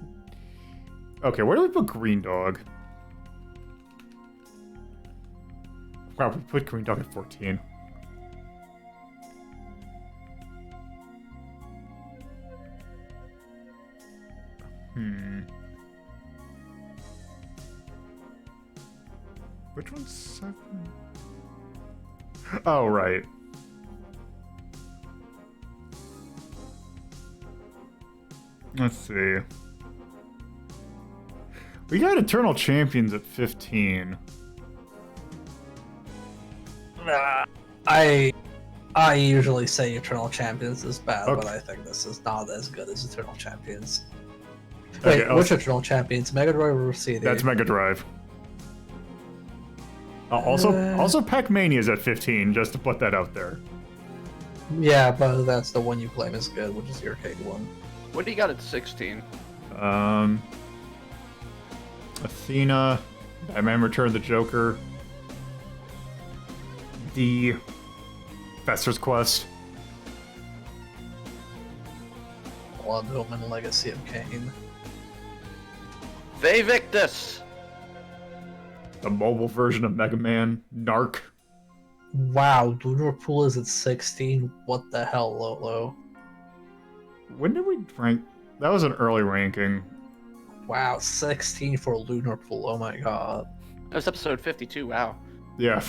okay. Where do we put Green Dog? Wow, we put Green Dog at 14. Which one's 7? Oh, right. Let's see. We got Eternal Champions at 15. I usually say Eternal Champions is bad, Okay. but I think this is not as good as Eternal Champions. Okay, Wait, which Eternal Champions? Mega Drive or CD? That's Mega Drive. Also, Pac-Mania is at 15, just to put that out there. Yeah, but that's the one you claim is good, which is the arcade one. What do you got at 16? Athena, Batman Return of the Joker, D, Fester's Quest. Blood Omen Legacy of Kain. Vevictus! The mobile version of Mega Man, Narc. Wow, Lunar Pool is at 16. What the hell, Lolo? When did we rank? That was an early ranking. Wow, 16 for Lunar Pool. Oh my god. That was episode 52, wow. Yeah.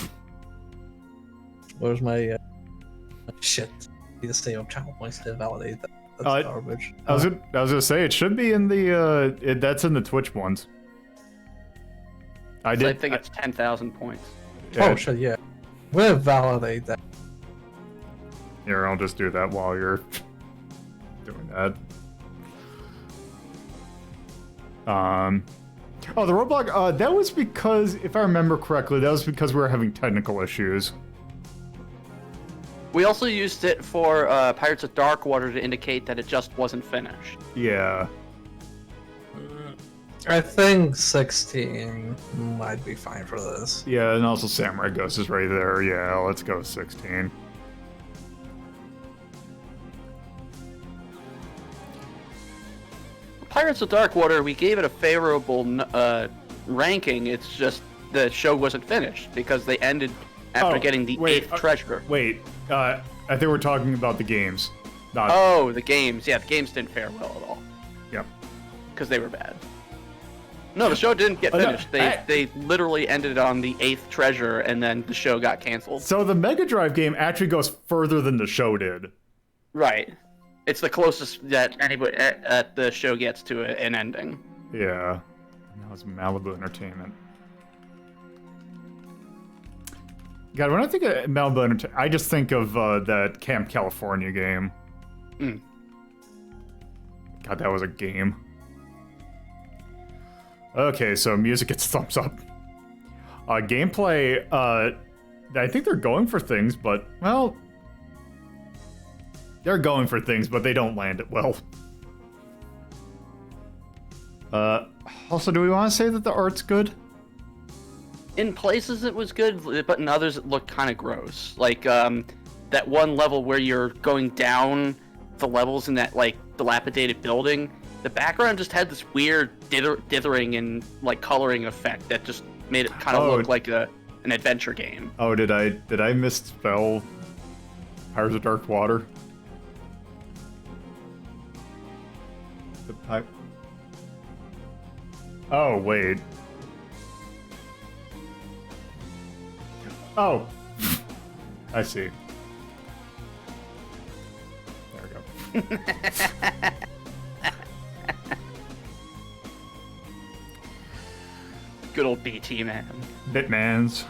Where's my shit? Need to save up channel points to validate that. That's garbage. I was gonna say it should be in the that's in the Twitch ones. I think it's 10,000 points. Yeah. Oh shit, yeah. We'll validate that. Here, I'll just do that while you're doing that. Oh, the roadblock. That was because, if I remember correctly, that was because we were having technical issues. We also used it for Pirates of Darkwater to indicate that it just wasn't finished. Yeah. I think 16 might be fine for this. Yeah, and also Samurai Ghost is right there. Yeah, let's go 16. Pirates of Darkwater, we gave it a favorable ranking. It's just the show wasn't finished because they ended after getting the 8th treasure. Wait, I think we're talking about the games. Not... Oh, the games. Yeah, the games didn't fare well at all. Yep. Because they were bad. No, the show didn't get finished. They literally ended on the 8th treasure, and then the show got canceled. So the Mega Drive game actually goes further than the show did. Right. It's the closest that anybody at the show gets to an ending. Yeah. That was Malibu Entertainment. God, when I think of Malibu Entertainment, I just think of that Camp California game. Mm. God, that was a game. Okay, so music gets thumbs up. Gameplay, I think they're going for things, but, well... They're going for things, but they don't land it well. Also, do we want to say that the art's good? In places it was good, but in others it looked kind of gross. Like, that one level where you're going down the levels in that, like, dilapidated building, the background just had this weird dithering and, like, coloring effect that just made it kind of look like an adventure game. Oh, did I misspell Pirates of Dark Water? The pipe. Oh, wait. Oh. I see. There we go. Good old BT, man. Bitmans.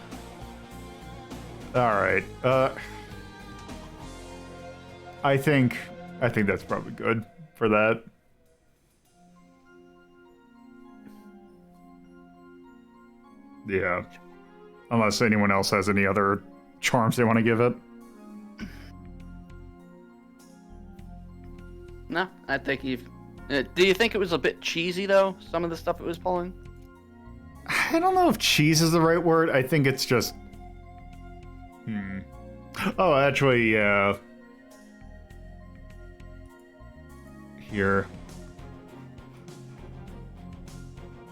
Alright. I think that's probably good for that. Yeah. Unless anyone else has any other charms they want to give it. No, I think you've... do you think it was a bit cheesy, though? Some of the stuff it was pulling? I don't know if cheese is the right word. I think it's just... Oh, actually, yeah. Here.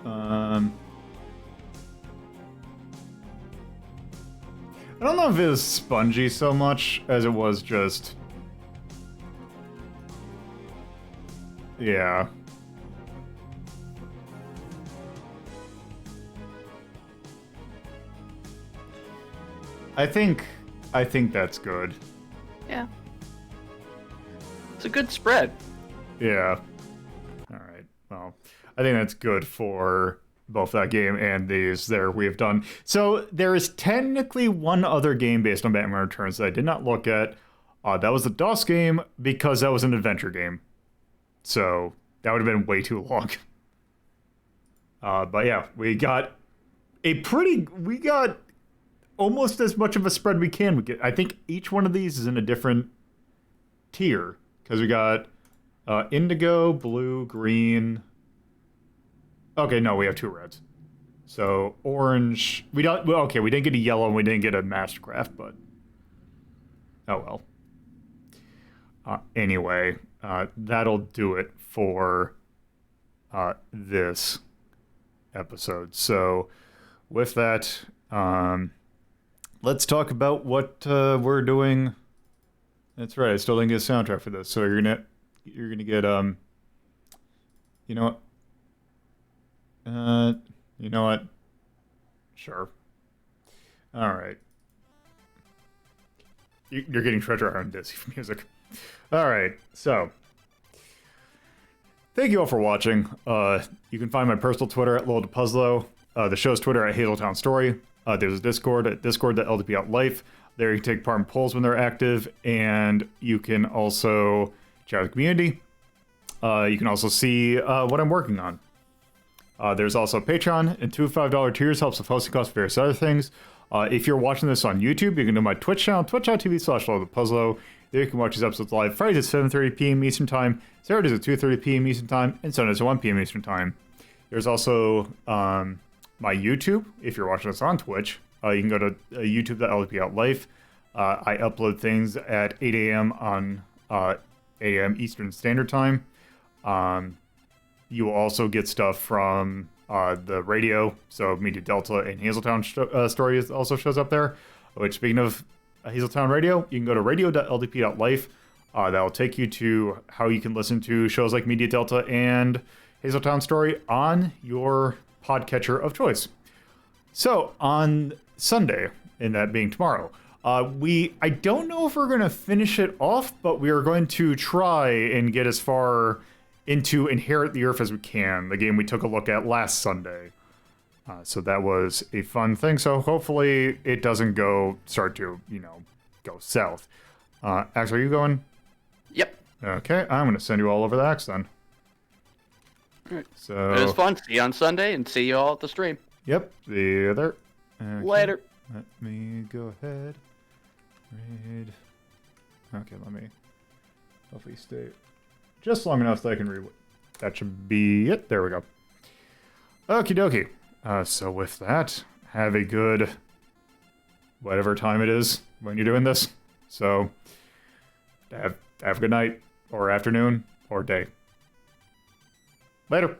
I don't know if it was spongy so much as it was just... Yeah. I think that's good. Yeah. It's a good spread. Yeah. Alright, well, I think that's good for both that game and these there we've done. So there is technically one other game based on Batman Returns that I did not look at. That was the DOS game because that was an adventure game. So that would have been way too long. But yeah, we got almost as much of a spread we can. I think each one of these is in a different tier because we got indigo, blue, green. Okay, no, we have 2 reds. So orange. We didn't get a yellow and we didn't get a Mastercraft, but oh well. Anyway, that'll do it for this episode. So with that, let's talk about what we're doing. That's right, I still didn't get a soundtrack for this, so you're gonna get you know what? You know what? Sure. All right. You're getting Treasure Island Disney for music. All right, so thank you all for watching. You can find my personal Twitter at LowToPuzzlo, the show's Twitter at Hazeltown Story. There's a Discord at discord.ldpoutlife. There you can take part in polls when they're active, and you can also chat with the community. You can also see what I'm working on. There's also Patreon, and $2 tiers helps with hosting costs, various other things. If you're watching this on YouTube, you can do my Twitch channel, twitch.tv/LowToPuzzlo. There you can watch these episodes live Fridays at 7:30 p.m. Eastern Time, Saturdays at 2:30 p.m. Eastern Time, and Sundays at 1 p.m. Eastern Time. There's also my YouTube. If you're watching this on Twitch, you can go to youtube.ldpoutlife. I upload things at 8 a.m. on 8 a.m. Eastern Standard Time. You will also get stuff from The radio, so Media Delta and Hazeltown Story also shows up there. Which, speaking of Hazeltown Radio, you can go to radio.ldp.life. That'll take you to how you can listen to shows like Media Delta and Hazeltown Story on your podcatcher of choice. So, on Sunday, and that being tomorrow, I don't know if we're going to finish it off, but we are going to try and get as far into Inherit the Earth as we can, the game we took a look at last Sunday. So that was a fun thing. So hopefully it doesn't start to, go south. Axe, are you going? Yep. Okay, I'm going to send you all over the Axe then. All right. So It was fun. See you on Sunday, and see you all at the stream. Yep, see you there. Okay. Later. Let me go ahead. Read. Okay, let me hopefully stay just long enough that I can read. That should be it. There we go. Okie dokie. So with that, have a good whatever time it is when you're doing this. So have a good night or afternoon or day. Later.